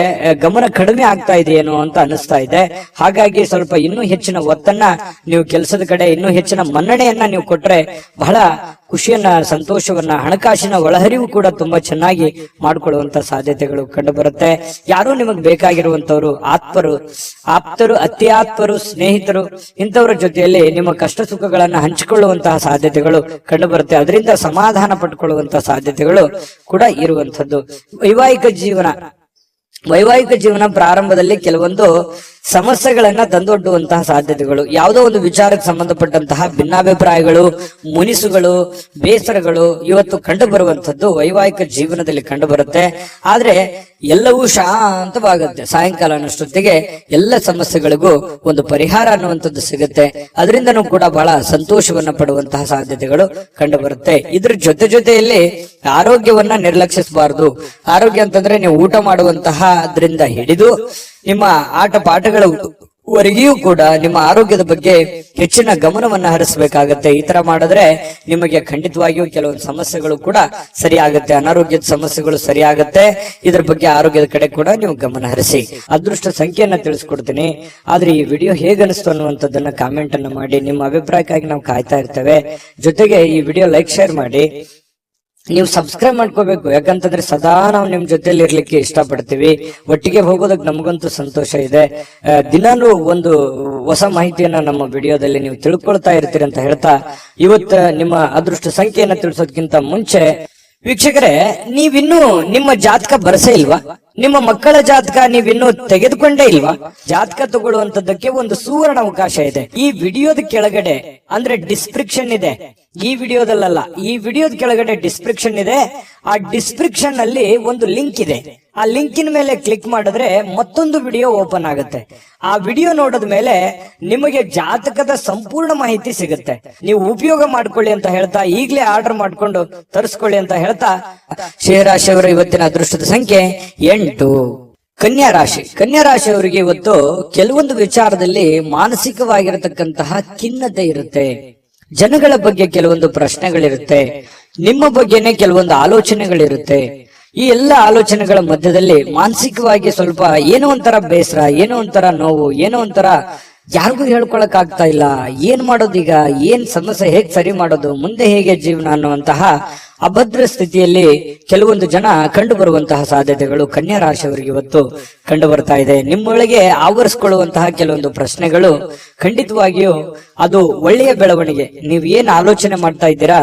ಗಮನ ಕಡಿಮೆ ಆಗ್ತಾ ಇದೆಯೇನೋ ಅಂತ ಅನಿಸ್ತಾ ಇದೆ. ಹಾಗಾಗಿ ಸ್ವಲ್ಪ ಇನ್ನೂ ಹೆಚ್ಚಿನ ಒತ್ತನ್ನ ನೀವು ಕೆಲಸದ ಕಡೆ ಇನ್ನೂ ಹೆಚ್ಚಿನ ಮನ್ನಣೆಯನ್ನ ನೀವು ಕೊಟ್ರೆ ಬಹಳ ಖುಷಿಯನ್ನ, ಸಂತೋಷವನ್ನ, ಹಣಕಾಸಿನ ಒಳಹರಿವು ಕೂಡ ತುಂಬಾ ಚೆನ್ನಾಗಿ ಮಾಡಿಕೊಳ್ಳುವಂತ ಸಾಧ್ಯತೆಗಳು ಕಂಡು ಬರುತ್ತೆ. ಯಾರು ನಿಮಗೆ ಬೇಕಾಗಿರುವಂತವ್ರು, ಆಪ್ತರು, ಅತಿ ಆಪ್ತರು, ಸ್ನೇಹಿತರು, ಇಂಥವರ ಜೊತೆಯಲ್ಲಿ ನಿಮ್ಮ ಕಷ್ಟ ಸುಖಗಳನ್ನ ಹಂಚಿಕೊಳ್ಳುವಂತಹ ಸಾಧ್ಯತೆಗಳು ಕಂಡು ಬರುತ್ತೆ. ಅದರಿಂದ ಸಮಾಧಾನ ಪಟ್ಟುಕೊಳ್ಳುವಂತಹ ಸಾಧ್ಯತೆಗಳು ಕೂಡ ಇರುವಂತದ್ದು. ವೈವಾಹಿಕ ಜೀವನ ಪ್ರಾರಂಭದಲ್ಲಿ ಕೆಲವೊಂದು ಸಮಸ್ಯೆಗಳನ್ನ ತಂದೊಡ್ಡುವಂತಹ ಸಾಧ್ಯತೆಗಳು, ಯಾವುದೋ ಒಂದು ವಿಚಾರಕ್ಕೆ ಸಂಬಂಧಪಟ್ಟಂತಹ ಭಿನ್ನಾಭಿಪ್ರಾಯಗಳು, ಮುನಿಸುಗಳು, ಬೇಸರಗಳು ಇವತ್ತು ಕಂಡು ಬರುವಂತದ್ದು ವೈವಾಹಿಕ ಜೀವನದಲ್ಲಿ ಕಂಡು ಬರುತ್ತೆ. ಆದ್ರೆ ಎಲ್ಲವೂ ಶಾಂತವಾಗುತ್ತೆ. ಸಾಯಂಕಾಲ ಅನ್ನೋಷ್ಟೊತ್ತಿಗೆ ಎಲ್ಲ ಸಮಸ್ಯೆಗಳಿಗೂ ಒಂದು ಪರಿಹಾರ ಅನ್ನುವಂಥದ್ದು ಸಿಗುತ್ತೆ. ಅದರಿಂದನೂ ಕೂಡ ಬಹಳ ಸಂತೋಷವನ್ನ ಪಡುವಂತಹ ಸಾಧ್ಯತೆಗಳು ಕಂಡು ಬರುತ್ತೆ. ಇದ್ರ ಜೊತೆಯಲ್ಲಿ ಆರೋಗ್ಯವನ್ನ ನಿರ್ಲಕ್ಷಿಸಬಾರದು. ಆರೋಗ್ಯ ಅಂತಂದ್ರೆ ನೀವು ಊಟ ಮಾಡುವಂತಹ ಅದರಿಂದ ಹಿಡಿದು ನಿಮ್ಮ ಆಟ ಪಾಠಗಳವರೆಗೂ ಕೂಡ ನಿಮ್ಮ ಆರೋಗ್ಯದ ಬಗ್ಗೆ ಹೆಚ್ಚಿನ ಗಮನವನ್ನ ಹರಿಸಬೇಕಾಗತ್ತೆ. ಈ ತರ ಮಾಡಿದ್ರೆ ನಿಮಗೆ ಖಂಡಿತವಾಗಿಯೂ ಕೆಲವೊಂದು ಸಮಸ್ಯೆಗಳು ಕೂಡ ಸರಿಯಾಗತ್ತೆ, ಅನಾರೋಗ್ಯದ ಸಮಸ್ಯೆಗಳು ಸರಿಯಾಗತ್ತೆ. ಇದ್ರ ಬಗ್ಗೆ ಆರೋಗ್ಯದ ಕಡೆ ಕೂಡ ನೀವು ಗಮನ ಹರಿಸಿ. ಅದೃಷ್ಟ ಸಂಖ್ಯೆಯನ್ನ ತಿಳಿಸ್ಕೊಡ್ತೀನಿ. ಆದ್ರೆ ಈ ವಿಡಿಯೋ ಹೇಗನಿಸ್ತು ಅನ್ನುವಂಥದ್ದನ್ನ ಕಾಮೆಂಟ್ ಅನ್ನ ಮಾಡಿ. ನಿಮ್ಮ ಅಭಿಪ್ರಾಯಕ್ಕಾಗಿ ನಾವು ಕಾಯ್ತಾ ಇರ್ತೇವೆ. ಜೊತೆಗೆ ಈ ವಿಡಿಯೋ ಲೈಕ್ ಶೇರ್ ಮಾಡಿ. ನೀವು ಸಬ್ಸ್ಕ್ರೈಬ್ ಮಾಡ್ಕೋಬೇಕು, ಯಾಕಂತಂದ್ರೆ ಸದಾ ನಾವು ನಿಮ್ ಜೊತೆಲಿ ಇರ್ಲಿಕ್ಕೆ ಇಷ್ಟಪಡ್ತೀವಿ. ಒಟ್ಟಿಗೆ ಹೋಗೋದಕ್ಕೆ ನಮಗಂತೂ ಸಂತೋಷ ಇದೆ. ದಿನಾನು ಒಂದು ಹೊಸ ಮಾಹಿತಿಯನ್ನ ನಮ್ಮ ವಿಡಿಯೋದಲ್ಲಿ ನೀವು ತಿಳ್ಕೊಳ್ತಾ ಇರ್ತೀರಿ ಅಂತ ಹೇಳ್ತಾ, ಇವತ್ತು ನಿಮ್ಮ ಅದೃಷ್ಟ ಸಂಖ್ಯೆಯನ್ನ ತಿಳಿಸೋದಕ್ಕಿಂತ ಮುಂಚೆ ವೀಕ್ಷಕರೇ, ನೀವಿನ್ನೂ ನಿಮ್ಮ ಜಾತಕ ಬರಸೇ ಇಲ್ವಾ? ನಿಮ್ಮ ಮಕ್ಕಳ ಜಾತಕ ನೀವಿನ್ನೂ ತೆಗೆದುಕೊಂಡೇ ಇಲ್ವಾ? ಜಾತಕ ತಗೊಳ್ಳುವಂತದ್ದಕ್ಕೆ ಒಂದು ಸುವರ್ಣ ಅವಕಾಶ ಇದೆ. ಈ ವಿಡಿಯೋದ ಕೆಳಗಡೆ ಅಂದ್ರೆ ಡಿಸ್ಕ್ರಿಪ್ಷನ್ ಇದೆ. ಈ ವಿಡಿಯೋದಲ್ಲ, ಈ ವಿಡಿಯೋದ ಕೆಳಗಡೆ ಡಿಸ್ಕ್ರಿಪ್ಷನ್ ಇದೆ. ಆ ಡಿಸ್ಕ್ರಿಪ್ಷನ್ ಅಲ್ಲಿ ಒಂದು ಲಿಂಕ್ ಇದೆ. ಆ ಲಿಂಕಿನ ಮೇಲೆ ಕ್ಲಿಕ್ ಮಾಡಿದ್ರೆ ಮತ್ತೊಂದು ವಿಡಿಯೋ ಓಪನ್ ಆಗುತ್ತೆ. ಆ ವಿಡಿಯೋ ನೋಡಿದ ಮೇಲೆ ನಿಮಗೆ ಜಾತಕದ ಸಂಪೂರ್ಣ ಮಾಹಿತಿ ಸಿಗುತ್ತೆ. ನೀವು ಉಪಯೋಗ ಮಾಡ್ಕೊಳ್ಳಿ ಅಂತ ಹೇಳ್ತಾ, ಈಗಲೇ ಆರ್ಡರ್ ಮಾಡ್ಕೊಂಡು ತರಿಸ್ಕೊಳ್ಳಿ ಅಂತ ಹೇಳ್ತಾ, ಶೇರಾಶಿಯವರ ಇವತ್ತಿನ ಅದೃಷ್ಟದ ಸಂಖ್ಯೆ 8. ಕನ್ಯಾ ರಾಶಿ. ಕನ್ಯಾ ರಾಶಿಯವರಿಗೆ ಇವತ್ತು ಕೆಲವೊಂದು ವಿಚಾರದಲ್ಲಿ ಮಾನಸಿಕವಾಗಿರತಕ್ಕಂತಹ ಖಿನ್ನತೆ ಇರುತ್ತೆ. ಜನಗಳ ಬಗ್ಗೆ ಕೆಲವೊಂದು ಪ್ರಶ್ನೆಗಳಿರುತ್ತೆ. ನಿಮ್ಮ ಬಗ್ಗೆನೆ ಕೆಲವೊಂದು ಆಲೋಚನೆಗಳಿರುತ್ತೆ. ಈ ಎಲ್ಲ ಆಲೋಚನೆಗಳ ಮಧ್ಯದಲ್ಲಿ ಮಾನಸಿಕವಾಗಿ ಸ್ವಲ್ಪ ಏನೋ ಒಂಥರ ಬೇಸರ, ಏನೋ ಒಂಥರ ನೋವು, ಏನೋ ಒಂಥರ ಯಾರಿಗೂ ಹೇಳ್ಕೊಳಕ್ ಆಗ್ತಾ ಇಲ್ಲ. ಏನ್ ಮಾಡೋದೀಗ, ಏನ್ ಸಮಸ್ಯೆ, ಹೇಗ್ ಸರಿ ಮಾಡೋದು, ಮುಂದೆ ಹೇಗೆ ಜೀವನ ಅನ್ನುವಂತಹ ಅಭದ್ರ ಸ್ಥಿತಿಯಲ್ಲಿ ಕೆಲವೊಂದು ಜನ ಕಂಡು ಬರುವಂತಹ ಸಾಧ್ಯತೆಗಳು ಕನ್ಯಾ ರಾಶಿಯವರಿಗೆ ಇವತ್ತು ಕಂಡು ಬರ್ತಾ ಇದೆ. ನಿಮ್ಮೊಳಗೆ ಆವರಿಸಿಕೊಳ್ಳುವಂತಹ ಕೆಲವೊಂದು ಪ್ರಶ್ನೆಗಳು ಖಂಡಿತವಾಗಿಯೂ ಅದು ಒಳ್ಳೆಯ ಬೆಳವಣಿಗೆ. ನೀವು ಏನ್ ಆಲೋಚನೆ ಮಾಡ್ತಾ ಇದ್ದೀರಾ,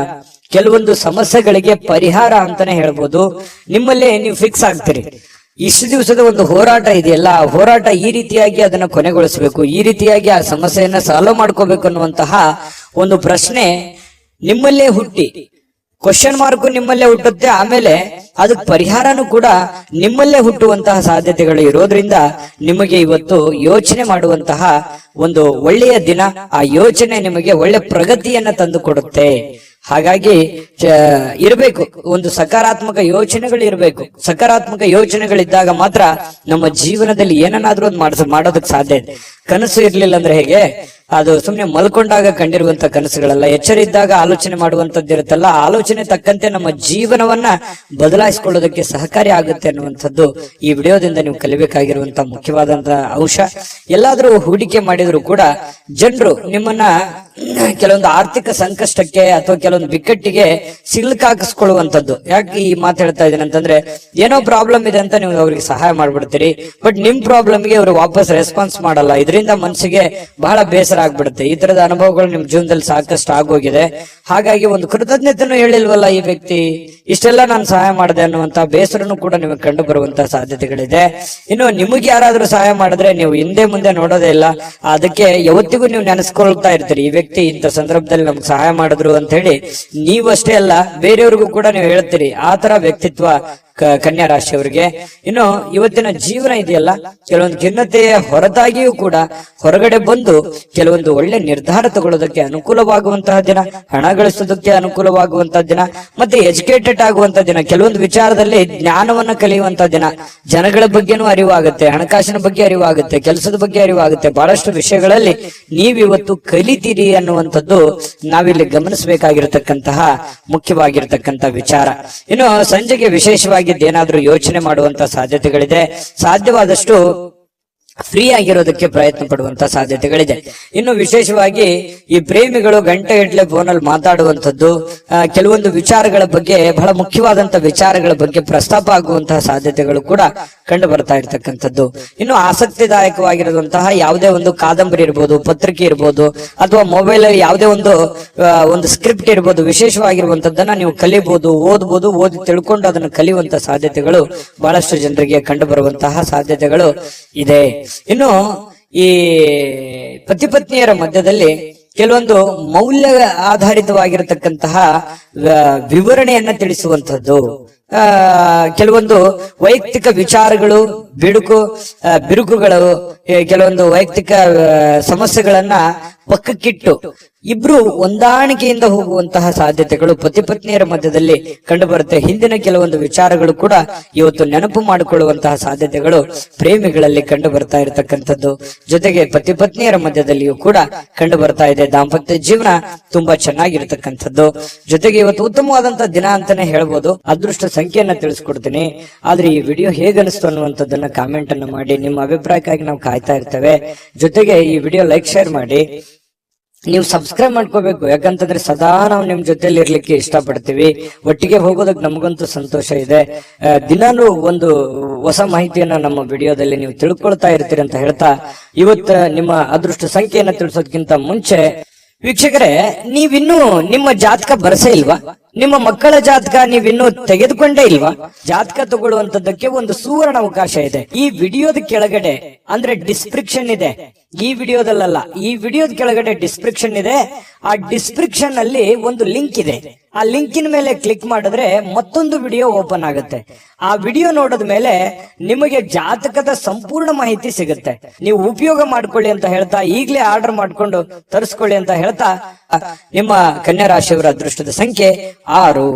ಕೆಲವೊಂದು ಸಮಸ್ಯೆಗಳಿಗೆ ಪರಿಹಾರ ಅಂತಾನೆ ಹೇಳ್ಬೋದು. ನಿಮ್ಮಲ್ಲೇ ನೀವು ಫಿಕ್ಸ್ ಆಗ್ತೀರಿ. ಇಷ್ಟು ದಿವಸದ ಒಂದು ಹೋರಾಟ ಇದೆಯಲ್ಲ, ಆ ಹೋರಾಟ ಈ ರೀತಿಯಾಗಿ ಅದನ್ನ ಕೊನೆಗೊಳಿಸಬೇಕು, ಈ ರೀತಿಯಾಗಿ ಆ ಸಮಸ್ಯೆಯನ್ನ ಸಾಲ್ವ್ ಮಾಡ್ಕೋಬೇಕು ಅನ್ನುವಂತಹ ಒಂದು ಪ್ರಶ್ನೆ ನಿಮ್ಮಲ್ಲೇ ಹುಟ್ಟಿ, ಕ್ವಶನ್ ಮಾರ್ಕ್ ನಿಮ್ಮಲ್ಲೇ ಹುಟ್ಟುತ್ತೆ. ಆಮೇಲೆ ಅದಕ್ಕೆ ಪರಿಹಾರನೂ ಕೂಡ ನಿಮ್ಮಲ್ಲೇ ಹುಟ್ಟುವಂತಹ ಸಾಧ್ಯತೆಗಳು ಇರೋದ್ರಿಂದ ನಿಮಗೆ ಇವತ್ತು ಯೋಚನೆ ಮಾಡುವಂತಹ ಒಂದು ಒಳ್ಳೆಯ ದಿನ. ಆ ಯೋಚನೆ ನಿಮಗೆ ಒಳ್ಳೆ ಪ್ರಗತಿಯನ್ನ ತಂದು ಕೊಡುತ್ತೆ. ಹಾಗಾಗಿ ಇರಬೇಕು, ಒಂದು ಸಕಾರಾತ್ಮಕ ಯೋಚನೆಗಳು ಇರಬೇಕು. ಸಕಾರಾತ್ಮಕ ಯೋಚನೆಗಳಿದ್ದಾಗ ಮಾತ್ರ ನಮ್ಮ ಜೀವನದಲ್ಲಿ ಏನನ್ನಾದ್ರೂ ಒಂದು ಮಾಡೋದಕ್ಕೆ ಸಾಧ್ಯ ಇದೆ. ಕನಸು ಇರ್ಲಿಲ್ಲ ಅಂದ್ರೆ ಹೇಗೆ, ಅದು ಸುಮ್ನೆ ಮಲ್ಕೊಂಡಾಗ ಕಂಡಿರುವಂತ ಕನಸುಗಳಲ್ಲ. ಎಚ್ಚರ ಇದ್ದಾಗ ಆಲೋಚನೆ ಮಾಡುವಂತದ್ದು ಇರುತ್ತಲ್ಲ, ಆಲೋಚನೆ ತಕ್ಕಂತೆ ನಮ್ಮ ಜೀವನವನ್ನ ಬದಲಾಯಿಸಿಕೊಳ್ಳೋದಕ್ಕೆ ಸಹಕಾರಿ ಆಗುತ್ತೆ ಅನ್ನುವಂಥದ್ದು ಈ ವಿಡಿಯೋದಿಂದ ನೀವು ಕಲಿಬೇಕಾಗಿರುವಂತ ಮುಖ್ಯವಾದಂತಹ ಅಂಶ. ಎಲ್ಲಾದ್ರೂ ಹೂಡಿಕೆ ಮಾಡಿದ್ರು ಕೂಡ ಜನರು ನಿಮ್ಮನ್ನ ಕೆಲವೊಂದು ಆರ್ಥಿಕ ಸಂಕಷ್ಟಕ್ಕೆ ಅಥವಾ ಕೆಲವೊಂದು ಬಿಕ್ಕಟ್ಟಿಗೆ ಸಿಲುಕಾಕಿಸ್ಕೊಳ್ಳುವಂಥದ್ದು. ಯಾಕೆ ಈ ಮಾತು ಹೇಳ್ತಾ ಇದ್ದೀನಿ ಅಂತಂದ್ರೆ, ಏನೋ ಪ್ರಾಬ್ಲಮ್ ಇದೆ ಅಂತ ನೀವು ಅವ್ರಿಗೆ ಸಹಾಯ ಮಾಡ್ಬಿಡ್ತೀರಿ, ಬಟ್ ನಿಮ್ ಪ್ರಾಬ್ಲಮ್ಗೆ ಅವರು ವಾಪಸ್ ರೆಸ್ಪಾನ್ಸ್ ಮಾಡಲ್ಲ. ಇದರಿಂದ ಮನಸ್ಸಿಗೆ ಬಹಳ ಬೇಸರ ಆಗ್ಬಿಡುತ್ತೆ. ಈ ತರದ ಅನುಭವಗಳು ನಿಮ್ ಜೀವನದಲ್ಲಿ ಸಾಕಷ್ಟು ಆಗೋಗಿದೆ. ಹಾಗಾಗಿ ಒಂದು ಕೃತಜ್ಞತೆನೂ ಹೇಳಿಲ್ವಲ್ಲ ಈ ವ್ಯಕ್ತಿ, ಇಷ್ಟೆಲ್ಲ ನಾನು ಸಹಾಯ ಮಾಡಿದೆ ಅನ್ನುವಂತ ಬೇಸರನು ಕೂಡ ನಿಮಗೆ ಕಂಡು ಬರುವಂತಹ ಸಾಧ್ಯತೆಗಳಿದೆ. ಇನ್ನು ನಿಮಗೆ ಯಾರಾದ್ರೂ ಸಹಾಯ ಮಾಡಿದ್ರೆ ನೀವು ಹಿಂದೆ ಮುಂದೆ ನೋಡೋದೇ ಇಲ್ಲ. ಅದಕ್ಕೆ ಯಾವತ್ತಿಗೂ ನೀವು ನೆನೆಸ್ಕೊಳ್ತಾ ಇರ್ತೀರಿ, ಈ ವ್ಯಕ್ತಿ ಇಂಥ ಸಂದರ್ಭದಲ್ಲಿ ನಮ್ಗೆ ಸಹಾಯ ಮಾಡಿದ್ರು ಅಂತ ಹೇಳಿ. ನೀವಷ್ಟೇ ಅಲ್ಲ, ಬೇರೆಯವ್ರಿಗೂ ಕೂಡ ನೀವು ಹೇಳ್ತೀರಿ. ಆ ತರ ವ್ಯಕ್ತಿತ್ವ ಕನ್ಯಾ ರಾಶಿಯವರಿಗೆ. ಇನ್ನು ಇವತ್ತಿನ ಜೀವನ ಇದೆಯಲ್ಲ, ಕೆಲವೊಂದು ಖಿನ್ನತೆಯ ಹೊರತಾಗಿಯೂ ಕೂಡ ಹೊರಗಡೆ ಬಂದು ಕೆಲವೊಂದು ಒಳ್ಳೆ ನಿರ್ಧಾರ ತಗೊಳ್ಳೋದಕ್ಕೆ ಅನುಕೂಲವಾಗುವಂತಹ ದಿನ, ಹಣ ಗಳಿಸೋದಕ್ಕೆ ಅನುಕೂಲವಾಗುವಂತಹ ದಿನ, ಮತ್ತೆ ಎಜುಕೇಟೆಡ್ ಆಗುವಂತಹ ದಿನ, ಕೆಲವೊಂದು ವಿಚಾರದಲ್ಲಿ ಜ್ಞಾನವನ್ನ ಕಲಿಯುವಂತಹ ದಿನ. ಜನಗಳ ಬಗ್ಗೆನೂ ಅರಿವಾಗುತ್ತೆ, ಹಣಕಾಸಿನ ಬಗ್ಗೆ ಅರಿವಾಗುತ್ತೆ, ಕೆಲಸದ ಬಗ್ಗೆ ಅರಿವಾಗುತ್ತೆ. ಬಹಳಷ್ಟು ವಿಷಯಗಳಲ್ಲಿ ನೀವಿವತ್ತು ಕಲಿತೀರಿ ಅನ್ನುವಂಥದ್ದು ನಾವಿಲ್ಲಿ ಗಮನಿಸಬೇಕಾಗಿರತಕ್ಕಂತಹ ಮುಖ್ಯವಾಗಿರತಕ್ಕಂತ ವಿಚಾರ. ಇನ್ನು ಸಂಜೆಗೆ ವಿಶೇಷವಾಗಿ ಏನಾದ್ರೂ ಯೋಚನೆ ಮಾಡುವಂತ ಸಾಧ್ಯತೆಗಳಿದೆ. ಸಾಧ್ಯವಾದಷ್ಟು ಫ್ರೀ ಆಗಿರೋದಕ್ಕೆ ಪ್ರಯತ್ನ ಪಡುವಂತ ಸಾಧ್ಯತೆಗಳಿದೆ. ಇನ್ನು ವಿಶೇಷವಾಗಿ ಈ ಪ್ರೇಮಿಗಳು ಗಂಟೆಗಟ್ಟಲೆ ಫೋನಲ್ಲಿ ಮಾತಾಡುವಂಥದ್ದು, ಕೆಲವೊಂದು ವಿಚಾರಗಳ ಬಗ್ಗೆ, ಬಹಳ ಮುಖ್ಯವಾದಂತ ವಿಚಾರಗಳ ಬಗ್ಗೆ ಪ್ರಸ್ತಾಪ ಆಗುವಂತಹ ಸಾಧ್ಯತೆಗಳು ಕೂಡ ಕಂಡು ಬರ್ತಾ ಇರ್ತಕ್ಕಂಥದ್ದು. ಇನ್ನು ಆಸಕ್ತಿದಾಯಕವಾಗಿರುವಂತಹ ಯಾವುದೇ ಒಂದು ಕಾದಂಬರಿ ಇರ್ಬೋದು, ಪತ್ರಿಕೆ ಇರ್ಬೋದು, ಅಥವಾ ಮೊಬೈಲ್ ಯಾವುದೇ ಒಂದು ಸ್ಕ್ರಿಪ್ಟ್ ಇರ್ಬೋದು, ವಿಶೇಷವಾಗಿರುವಂತದ್ದನ್ನ ನೀವು ಕಲಿಬಹುದು, ಓದ್ಬೋದು. ಓದಿ ತಿಳ್ಕೊಂಡು ಅದನ್ನು ಕಲಿಯುವಂತಹ ಸಾಧ್ಯತೆಗಳು ಬಹಳಷ್ಟು ಜನರಿಗೆ ಕಂಡು ಬರುವಂತಹ ಸಾಧ್ಯತೆಗಳು ಇದೆ. ಇನ್ನು ಈ ಪತಿ ಪತ್ನಿಯರ ಮಧ್ಯದಲ್ಲಿ ಕೆಲವೊಂದು ಮೌಲ್ಯ ಆಧಾರಿತವಾಗಿರತಕ್ಕಂತಹ ವಿವರಣೆಯನ್ನ ತಿಳಿಸುವಂತದ್ದು, ಕೆಲವೊಂದು ವೈಯಕ್ತಿಕ ವಿಚಾರಗಳು, ಬಿರುಕುಗಳು, ಕೆಲವೊಂದು ವೈಯಕ್ತಿಕ ಸಮಸ್ಯೆಗಳನ್ನ ಪಕ್ಕಕ್ಕಿಟ್ಟು ಇಬ್ರು ಹೊಂದಾಣಿಕೆಯಿಂದ ಹೋಗುವಂತಹ ಸಾಧ್ಯತೆಗಳು ಪತಿ ಪತ್ನಿಯರ ಮಧ್ಯದಲ್ಲಿ ಕಂಡು ಬರುತ್ತೆ. ಹಿಂದಿನ ಕೆಲವೊಂದು ವಿಚಾರಗಳು ಕೂಡ ಇವತ್ತು ನೆನಪು ಮಾಡಿಕೊಳ್ಳುವಂತಹ ಸಾಧ್ಯತೆಗಳು ಪ್ರೇಮಿಗಳಲ್ಲಿ ಕಂಡು ಬರ್ತಾ ಇರತಕ್ಕಂಥದ್ದು. ಜೊತೆಗೆ ಪತಿ ಪತ್ನಿಯರ ಮಧ್ಯದಲ್ಲಿಯೂ ಕೂಡ ಕಂಡು ಬರ್ತಾ ಇದೆ. ದಾಂಪತ್ಯ ಜೀವನ ತುಂಬಾ ಚೆನ್ನಾಗಿರ್ತಕ್ಕಂಥದ್ದು. ಜೊತೆಗೆ ಇವತ್ತು ಉತ್ತಮವಾದಂತಹ ದಿನ ಅಂತಾನೆ ಹೇಳ್ಬೋದು. ಅದೃಷ್ಟ ಸಂಖ್ಯೆಯನ್ನ ತಿಳಿಸ್ಕೊಡ್ತೀನಿ. ಆದ್ರೆ ಈ ವಿಡಿಯೋ ಹೇಗನಿಸ್ತು ಅನ್ನುವಂಥದ್ದನ್ನ ಕಾಮೆಂಟ್ ಅನ್ನು ಮಾಡಿ. ನಿಮ್ಮ ಅಭಿಪ್ರಾಯಕ್ಕಾಗಿ ನಾವು ಕಾಯ್ತಾ ಇರ್ತೇವೆ. ಜೊತೆಗೆ ಈ ವಿಡಿಯೋ ಲೈಕ್ ಶೇರ್ ಮಾಡಿ. ನೀವು ಸಬ್ಸ್ಕ್ರೈಬ್ ಮಾಡ್ಕೋಬೇಕು, ಯಾಕಂತಂದ್ರೆ ಸದಾ ನಾವು ನಿಮ್ ಜೊತೆಲಿ ಇರ್ಲಿಕ್ಕೆ ಇಷ್ಟಪಡ್ತೀವಿ. ಒಟ್ಟಿಗೆ ಹೋಗೋದಕ್ಕೆ ನಮಗಂತೂ ಸಂತೋಷ ಇದೆ. ದಿನಾನು ಒಂದು ಹೊಸ ಮಾಹಿತಿಯನ್ನ ನಮ್ಮ ವಿಡಿಯೋದಲ್ಲಿ ನೀವು ತಿಳ್ಕೊಳ್ತಾ ಇರ್ತೀರಿ ಅಂತ ಹೇಳ್ತಾ, ಇವತ್ತು ನಿಮ್ಮ ಅದೃಷ್ಟ ಸಂಖ್ಯೆಯನ್ನ ತಿಳಿಸೋದಕ್ಕಿಂತ ಮುಂಚೆ ವೀಕ್ಷಕರೇ, ನೀವಿನ್ನೂ ನಿಮ್ಮ ಜಾತಕ ಬರಸೇ ಇಲ್ವಾ? ನಿಮ್ಮ ಮಕ್ಕಳ ಜಾತಕ ನೀವಿನ್ನೂ ತೆಗೆದುಕೊಂಡೇ ಇಲ್ವಾ? ಜಾತಕ ತಗೊಳ್ಳುವಂತದ್ದಕ್ಕೆ ಒಂದು ಸುವರ್ಣ ಅವಕಾಶ ಇದೆ. ಈ ವಿಡಿಯೋದ ಕೆಳಗಡೆ ಅಂದ್ರೆ ಡಿಸ್ಕ್ರಿಪ್ಷನ್ ಇದೆ. ಈ ವಿಡಿಯೋದಲ್ಲ, ಈ ವಿಡಿಯೋದ ಕೆಳಗಡೆ ಡಿಸ್ಕ್ರಿಪ್ಷನ್ ಇದೆ. ಆ ಡಿಸ್ಕ್ರಿಪ್ಷನ್ ಅಲ್ಲಿ ಒಂದು ಲಿಂಕ್ ಇದೆ. ಆ ಲಿಂಕಿನ ಮೇಲೆ ಕ್ಲಿಕ್ ಮಾಡಿದ್ರೆ ಮತ್ತೊಂದು ವಿಡಿಯೋ ಓಪನ್ ಆಗುತ್ತೆ. ಆ ವಿಡಿಯೋ ನೋಡಿದ ಮೇಲೆ ನಿಮಗೆ ಜಾತಕದ ಸಂಪೂರ್ಣ ಮಾಹಿತಿ ಸಿಗುತ್ತೆ. ನೀವು ಉಪಯೋಗ ಮಾಡ್ಕೊಳ್ಳಿ ಅಂತ ಹೇಳ್ತಾ, ಈಗಲೇ ಆರ್ಡರ್ ಮಾಡ್ಕೊಂಡು ತರಿಸ್ಕೊಳ್ಳಿ ಅಂತ ಹೇಳ್ತಾ, ನಿಮ್ಮ ಕನ್ಯಾ ರಾಶಿಯವರ ಅದೃಷ್ಟದ ಸಂಖ್ಯೆ 6.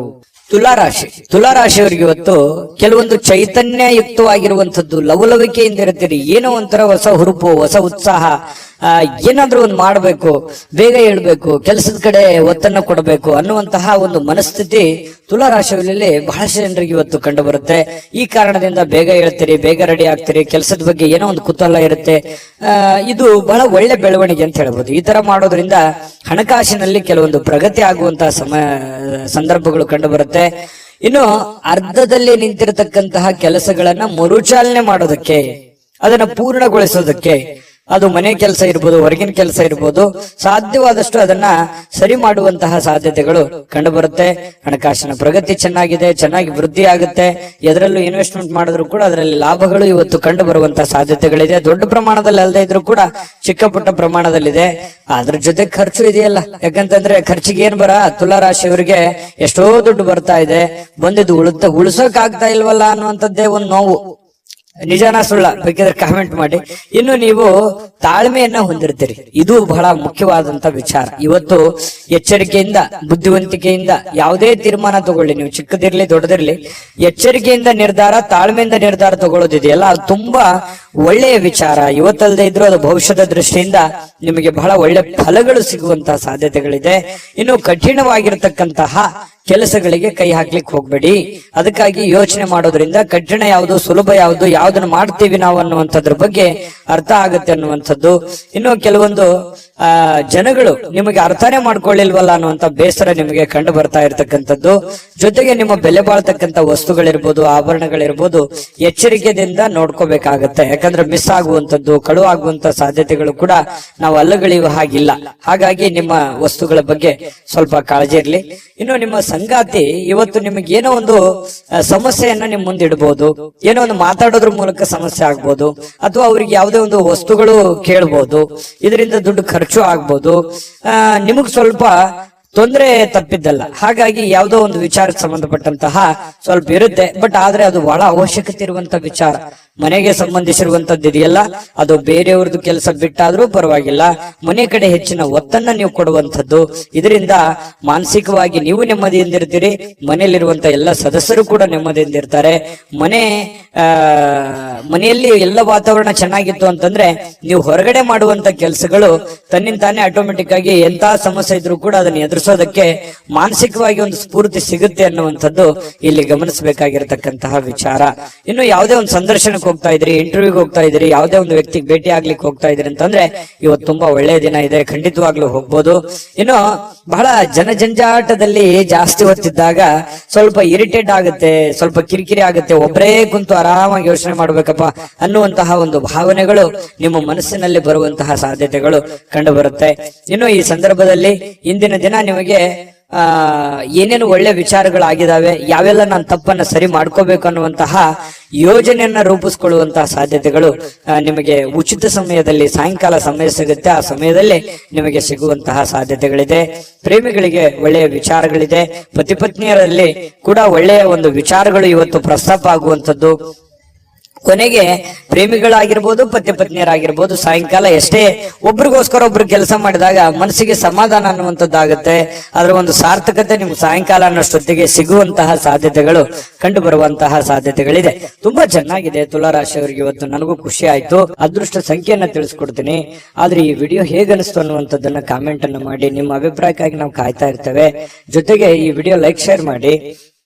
ತುಲಾರಾಶಿಯವರಿಗೆ ಇವತ್ತು ಕೆಲವೊಂದು ಚೈತನ್ಯಯುಕ್ತವಾಗಿರುವಂತದ್ದು, ಲವಲವಿಕೆಯಿಂದ ಇರ್ತೀರಿ. ಏನೋ ಒಂಥರ ಹೊಸ ಹುರುಪು, ಹೊಸ ಉತ್ಸಾಹ, ಏನಾದ್ರೂ ಒಂದು ಮಾಡಬೇಕು, ಬೇಗ ಹೇಳ್ಬೇಕು, ಕೆಲಸದ ಕಡೆ ಒತ್ತನ್ನು ಕೊಡಬೇಕು ಅನ್ನುವಂತಹ ಒಂದು ಮನಸ್ಥಿತಿ ತುಲಾರಾಶಿಯಲ್ಲಿ ಬಹಳಷ್ಟು ಜನರಿಗೆ ಇವತ್ತು ಕಂಡು ಬರುತ್ತೆ. ಈ ಕಾರಣದಿಂದ ಬೇಗ ಹೇಳ್ತೀರಿ, ಬೇಗ ರೆಡಿ ಆಗ್ತೀರಿ, ಕೆಲಸದ ಬಗ್ಗೆ ಏನೋ ಒಂದು ಕುತೂಹಲ ಇರುತ್ತೆ. ಇದು ಬಹಳ ಒಳ್ಳೆ ಬೆಳವಣಿಗೆ ಅಂತ ಹೇಳ್ಬೋದು. ಈ ತರ ಮಾಡೋದ್ರಿಂದ ಹಣಕಾಸಿನಲ್ಲಿ ಕೆಲವೊಂದು ಪ್ರಗತಿ ಆಗುವಂತಹ ಸಂದರ್ಭಗಳು ಕಂಡು ಬರುತ್ತೆ. ಇನ್ನು ಅರ್ಧದಲ್ಲಿ ನಿಂತಿರತಕ್ಕಂತಹ ಕೆಲಸಗಳನ್ನ ಮರುಚಾಲನೆ ಮಾಡೋದಕ್ಕೆ, ಅದನ್ನ ಪೂರ್ಣಗೊಳಿಸೋದಕ್ಕೆ, ಅದು ಮನೆ ಕೆಲಸ ಇರ್ಬೋದು, ಹೊರಗಿನ ಕೆಲಸ ಇರ್ಬೋದು, ಸಾಧ್ಯವಾದಷ್ಟು ಅದನ್ನ ಸರಿ ಮಾಡುವಂತಹ ಸಾಧ್ಯತೆಗಳು ಕಂಡು ಬರುತ್ತೆ. ಹಣಕಾಸಿನ ಪ್ರಗತಿ ಚೆನ್ನಾಗಿ ವೃದ್ಧಿ ಆಗುತ್ತೆ. ಎದರಲ್ಲೂ ಇನ್ವೆಸ್ಟ್ಮೆಂಟ್ ಮಾಡಿದ್ರು ಕೂಡ ಅದರಲ್ಲಿ ಲಾಭಗಳು ಇವತ್ತು ಕಂಡು ಬರುವಂತಹ ಸಾಧ್ಯತೆಗಳಿದೆ. ದೊಡ್ಡ ಪ್ರಮಾಣದಲ್ಲಿ ಅಲ್ಲದೆ ಇದ್ರೂ ಕೂಡ ಚಿಕ್ಕ ಪುಟ್ಟ ಪ್ರಮಾಣದಲ್ಲಿದೆ. ಅದ್ರ ಜೊತೆ ಖರ್ಚು ಇದೆಯಲ್ಲ, ಯಾಕಂತಂದ್ರೆ ಖರ್ಚಿಗೆ ಏನ್ ತುಲಾರಾಶಿಯವರಿಗೆ ಎಷ್ಟೋ ದುಡ್ಡು ಬರ್ತಾ ಇದೆ, ಬಂದಿದ್ದು ಉಳಿಸೋಕ್ ಆಗ್ತಾ ಇಲ್ವಲ್ಲ ಅನ್ನುವಂಥದ್ದೇ ಒಂದು ನೋವು. ನಿಜಾನ ಸುಳ್ಳ ಬೇಕಿದ್ರೆ ಕಾಮೆಂಟ್ ಮಾಡಿ. ಇನ್ನು ನೀವು ತಾಳ್ಮೆಯನ್ನ ಹೊಂದಿರ್ತೀರಿ, ಇದು ಬಹಳ ಮುಖ್ಯವಾದಂತ ವಿಚಾರ. ಇವತ್ತು ಎಚ್ಚರಿಕೆಯಿಂದ, ಬುದ್ಧಿವಂತಿಕೆಯಿಂದ ಯಾವುದೇ ತೀರ್ಮಾನ ತಗೊಳ್ಳಿ, ನೀವು ಚಿಕ್ಕದಿರ್ಲಿ ದೊಡ್ಡದಿರ್ಲಿ, ಎಚ್ಚರಿಕೆಯಿಂದ ನಿರ್ಧಾರ, ತಾಳ್ಮೆಯಿಂದ ನಿರ್ಧಾರ ತಗೊಳ್ಳೋದಿದೆಯಲ್ಲ, ಅದು ತುಂಬಾ ಒಳ್ಳೆಯ ವಿಚಾರ. ಇವತ್ತಲ್ಲದೆ ಇದ್ರೂ ಅದು ಭವಿಷ್ಯದ ದೃಷ್ಟಿಯಿಂದ ನಿಮಗೆ ಬಹಳ ಒಳ್ಳೆ ಫಲಗಳು ಸಿಗುವಂತಹ ಸಾಧ್ಯತೆಗಳಿದೆ. ಇನ್ನು ಕಠಿಣವಾಗಿರ್ತಕ್ಕಂತಹ ಕೆಲಸಗಳಿಗೆ ಕೈ ಹಾಕ್ಲಿಕ್ಕೆ ಹೋಗ್ಬೇಡಿ. ಅದಕ್ಕಾಗಿ ಯೋಚನೆ ಮಾಡೋದ್ರಿಂದ ಕಠಿಣ ಯಾವುದು, ಸುಲಭ ಯಾವುದು, ಯಾವ್ದನ್ನ ಮಾಡ್ತೀವಿ ನಾವು ಅನ್ನುವಂಥದ್ರ ಬಗ್ಗೆ ಅರ್ಥ ಆಗುತ್ತೆ ಅನ್ನುವಂಥದ್ದು. ಇನ್ನು ಕೆಲವೊಂದು ಜನಗಳು ನಿಮಗೆ ಅರ್ಥನೇ ಮಾಡ್ಕೊಳ್ಳಿಲ್ವಲ್ಲ ಅನ್ನುವಂತ ಬೇಸರ ನಿಮಗೆ ಕಂಡು ಬರ್ತಾ ಇರ್ತಕ್ಕಂಥದ್ದು. ಜೊತೆಗೆ ನಿಮ್ಮ ಬೆಲೆ ಬಾಳ್ತಕ್ಕಂಥ ವಸ್ತುಗಳಿರ್ಬೋದು, ಆಭರಣಗಳಿರ್ಬೋದು, ಎಚ್ಚರಿಕೆಯಿಂದ ನೋಡ್ಕೋಬೇಕಾಗತ್ತೆ. ಯಾಕಂದ್ರೆ ಮಿಸ್ ಆಗುವಂತದ್ದು, ಕಳು ಆಗುವಂತ ಸಾಧ್ಯತೆಗಳು ಕೂಡ ನಾವು ಅಲ್ಲಗಳೆಯುವ ಹಾಗಿಲ್ಲ. ಹಾಗಾಗಿ ನಿಮ್ಮ ವಸ್ತುಗಳ ಬಗ್ಗೆ ಸ್ವಲ್ಪ ಕಾಳಜಿ ಇರ್ಲಿ. ಇನ್ನು ನಿಮ್ಮ ಸಂಗಾತಿ ಇವತ್ತು ನಿಮಗೆ ಏನೋ ಒಂದು ಸಮಸ್ಯೆಯನ್ನ ನಿಮ್ ಮುಂದೆ ಇಡಬಹುದು, ಏನೋ ಒಂದು ಮಾತಾಡೋದ್ರ ಮೂಲಕ ಸಮಸ್ಯೆ ಆಗ್ಬೋದು, ಅಥವಾ ಅವ್ರಿಗೆ ಯಾವುದೇ ಒಂದು ವಸ್ತುಗಳು ಕೇಳ್ಬೋದು, ಇದರಿಂದ ದುಡ್ಡು ಖರ್ಚು ಆಗ್ಬೋದು, ನಿಮಗ್ ಸ್ವಲ್ಪ ತೊಂದರೆ ತಪ್ಪಿದ್ದಲ್ಲ. ಹಾಗಾಗಿ ಯಾವುದೋ ಒಂದು ವಿಚಾರಕ್ಕೆ ಸಂಬಂಧಪಟ್ಟಂತಹ ಸ್ವಲ್ಪ ಇರುತ್ತೆ. ಬಟ್ ಆದ್ರೆ ಅದು ಬಹಳ ಅವಶ್ಯಕತೆ ಇರುವಂತ ವಿಚಾರ. ಮನೆಗೆ ಸಂಬಂಧಿಸಿರುವಂತದ್ದು ಇದೆಯಲ್ಲ, ಅದು ಬೇರೆಯವ್ರದ್ದು ಕೆಲಸ ಬಿಟ್ಟಾದ್ರೂ ಪರವಾಗಿಲ್ಲ, ಮನೆ ಕಡೆ ಹೆಚ್ಚಿನ ಒತ್ತನ್ನ ನೀವು ಕೊಡುವಂಥದ್ದು. ಇದರಿಂದ ಮಾನಸಿಕವಾಗಿ ನೀವು ನೆಮ್ಮದಿಯಿಂದಿರ್ತೀರಿ, ಮನೆಯಲ್ಲಿರುವಂತ ಎಲ್ಲ ಸದಸ್ಯರು ಕೂಡ ನೆಮ್ಮದಿಯಿಂದಿರ್ತಾರೆ. ಮನೆಯಲ್ಲಿ ಎಲ್ಲ ವಾತಾವರಣ ಚೆನ್ನಾಗಿತ್ತು ಅಂತಂದ್ರೆ ನೀವು ಹೊರಗಡೆ ಮಾಡುವಂತ ಕೆಲಸಗಳು ತನ್ನಿಂತಾನೆ ಆಟೋಮೆಟಿಕ್ ಆಗಿ ಎಂತ ಸಮಸ್ಯೆ ಇದ್ರೂ ಕೂಡ ಅದನ್ನ ಎದುರಿಸೋದಕ್ಕೆ ಮಾನಸಿಕವಾಗಿ ಒಂದು ಸ್ಫೂರ್ತಿ ಸಿಗುತ್ತೆ ಅನ್ನುವಂಥದ್ದು ಇಲ್ಲಿ ಗಮನಿಸಬೇಕಾಗಿರತಕ್ಕಂತಹ ವಿಚಾರ. ಇನ್ನು ಯಾವುದೇ ಒಂದು ಸಂದರ್ಶನಕ್ಕೆ ಹೋಗ್ತಾ ಇದ್ರಿ, ಇಂಟರ್ವ್ಯೂಗೆ ಹೋಗ್ತಾ ಇದ್ರಿ, ಯಾವುದೇ ಒಂದು ವ್ಯಕ್ತಿಗೆ ಭೇಟಿ ಆಗ್ಲಿಕ್ಕೆ ಹೋಗ್ತಾ ಇದ್ರಿ ಅಂತಂದ್ರೆ ಇವತ್ತು ತುಂಬಾ ಒಳ್ಳೆಯ ದಿನ ಇದೆ, ಖಂಡಿತವಾಗ್ಲೂ ಹೋಗ್ಬೋದು. ಇನ್ನು ಬಹಳ ಜನಜಂಜಾಟದಲ್ಲಿ ಜಾಸ್ತಿ ಹೊತ್ತಿದ್ದಾಗ ಸ್ವಲ್ಪ ಇರಿಟೇಟ್ ಆಗುತ್ತೆ, ಸ್ವಲ್ಪ ಕಿರಿಕಿರಿ ಆಗುತ್ತೆ, ಒಬ್ಬರೇ ಕುಂತು ಆರಾಮಾಗಿ ಯೋಚನೆ ಮಾಡ್ಬೇಕಪ್ಪ ಅನ್ನುವಂತಹ ಒಂದು ಭಾವನೆಗಳು ನಿಮ್ಮ ಮನಸ್ಸಿನಲ್ಲಿ ಬರುವಂತಹ ಸಾಧ್ಯತೆಗಳು ಕಂಡು ಬರುತ್ತೆ. ಇನ್ನು ಈ ಸಂದರ್ಭದಲ್ಲಿ ಇಂದಿನ ದಿನ ನಿಮಗೆ ಏನೇನು ಒಳ್ಳೆ ವಿಚಾರಗಳಾಗಿದ್ದಾವೆ, ಯಾವೆಲ್ಲ ನಾನು ತಪ್ಪನ್ನ ಸರಿ ಮಾಡ್ಕೋಬೇಕು ಅನ್ನುವಂತಹ ಯೋಜನೆಯನ್ನ ರೂಪಿಸ್ಕೊಳ್ಳುವಂತಹ ಸಾಧ್ಯತೆಗಳು ನಿಮಗೆ ಉಚಿತ ಸಮಯದಲ್ಲಿ ಸಾಯಂಕಾಲ ಸಮಯ ಸಿಗುತ್ತೆ, ಆ ಸಮಯದಲ್ಲಿ ನಿಮಗೆ ಸಿಗುವಂತಹ ಸಾಧ್ಯತೆಗಳಿದೆ. ಪ್ರೇಮಿಗಳಿಗೆ ಒಳ್ಳೆಯ ವಿಚಾರಗಳಿದೆ, ಪತಿ ಪತ್ನಿಯರಲ್ಲಿ ಕೂಡ ಒಳ್ಳೆಯ ಒಂದು ವಿಚಾರಗಳು ಇವತ್ತು ಪ್ರಸ್ತಾಪ ಆಗುವಂಥದ್ದು. ಕೊನೆಗೆ ಪ್ರೇಮಿಗಳಾಗಿರ್ಬೋದು ಪತಿ ಪತ್ನಿಯರಾಗಿರ್ಬೋದು ಸಾಯಂಕಾಲ ಎಷ್ಟೇ ಒಬ್ರಿಗೋಸ್ಕರ ಒಬ್ರು ಕೆಲಸ ಮಾಡಿದಾಗ ಮನಸ್ಸಿಗೆ ಸಮಾಧಾನ ಅನ್ನುವಂಥದ್ದಾಗುತ್ತೆ. ಅದರ ಒಂದು ಸಾರ್ಥಕತೆ ನಿಮ್ಗೆ ಸಾಯಂಕಾಲ ಅನ್ನೋಷ್ಟೊತ್ತಿಗೆ ಸಿಗುವಂತಹ ಸಾಧ್ಯತೆಗಳು ಕಂಡು ಬರುವಂತಹ ಸಾಧ್ಯತೆಗಳಿದೆ. ತುಂಬಾ ಚೆನ್ನಾಗಿದೆ ತುಲಾರಾಶಿಯವರಿಗೆ ಇವತ್ತು. ನನಗೂ ಖುಷಿ ಆಯ್ತು. ಅದೃಷ್ಟ ಸಂಖ್ಯೆಯನ್ನ ತಿಳಿಸ್ಕೊಡ್ತೀನಿ. ಆದ್ರೆ ಈ ವಿಡಿಯೋ ಹೇಗನಿಸ್ತು ಅನ್ನುವಂಥದ್ದನ್ನ ಕಾಮೆಂಟ್ ಅನ್ನು ಮಾಡಿ. ನಿಮ್ಮ ಅಭಿಪ್ರಾಯಕ್ಕಾಗಿ ನಾವು ಕಾಯ್ತಾ ಇರ್ತೇವೆ. ಜೊತೆಗೆ ಈ ವಿಡಿಯೋ ಲೈಕ್ ಶೇರ್ ಮಾಡಿ.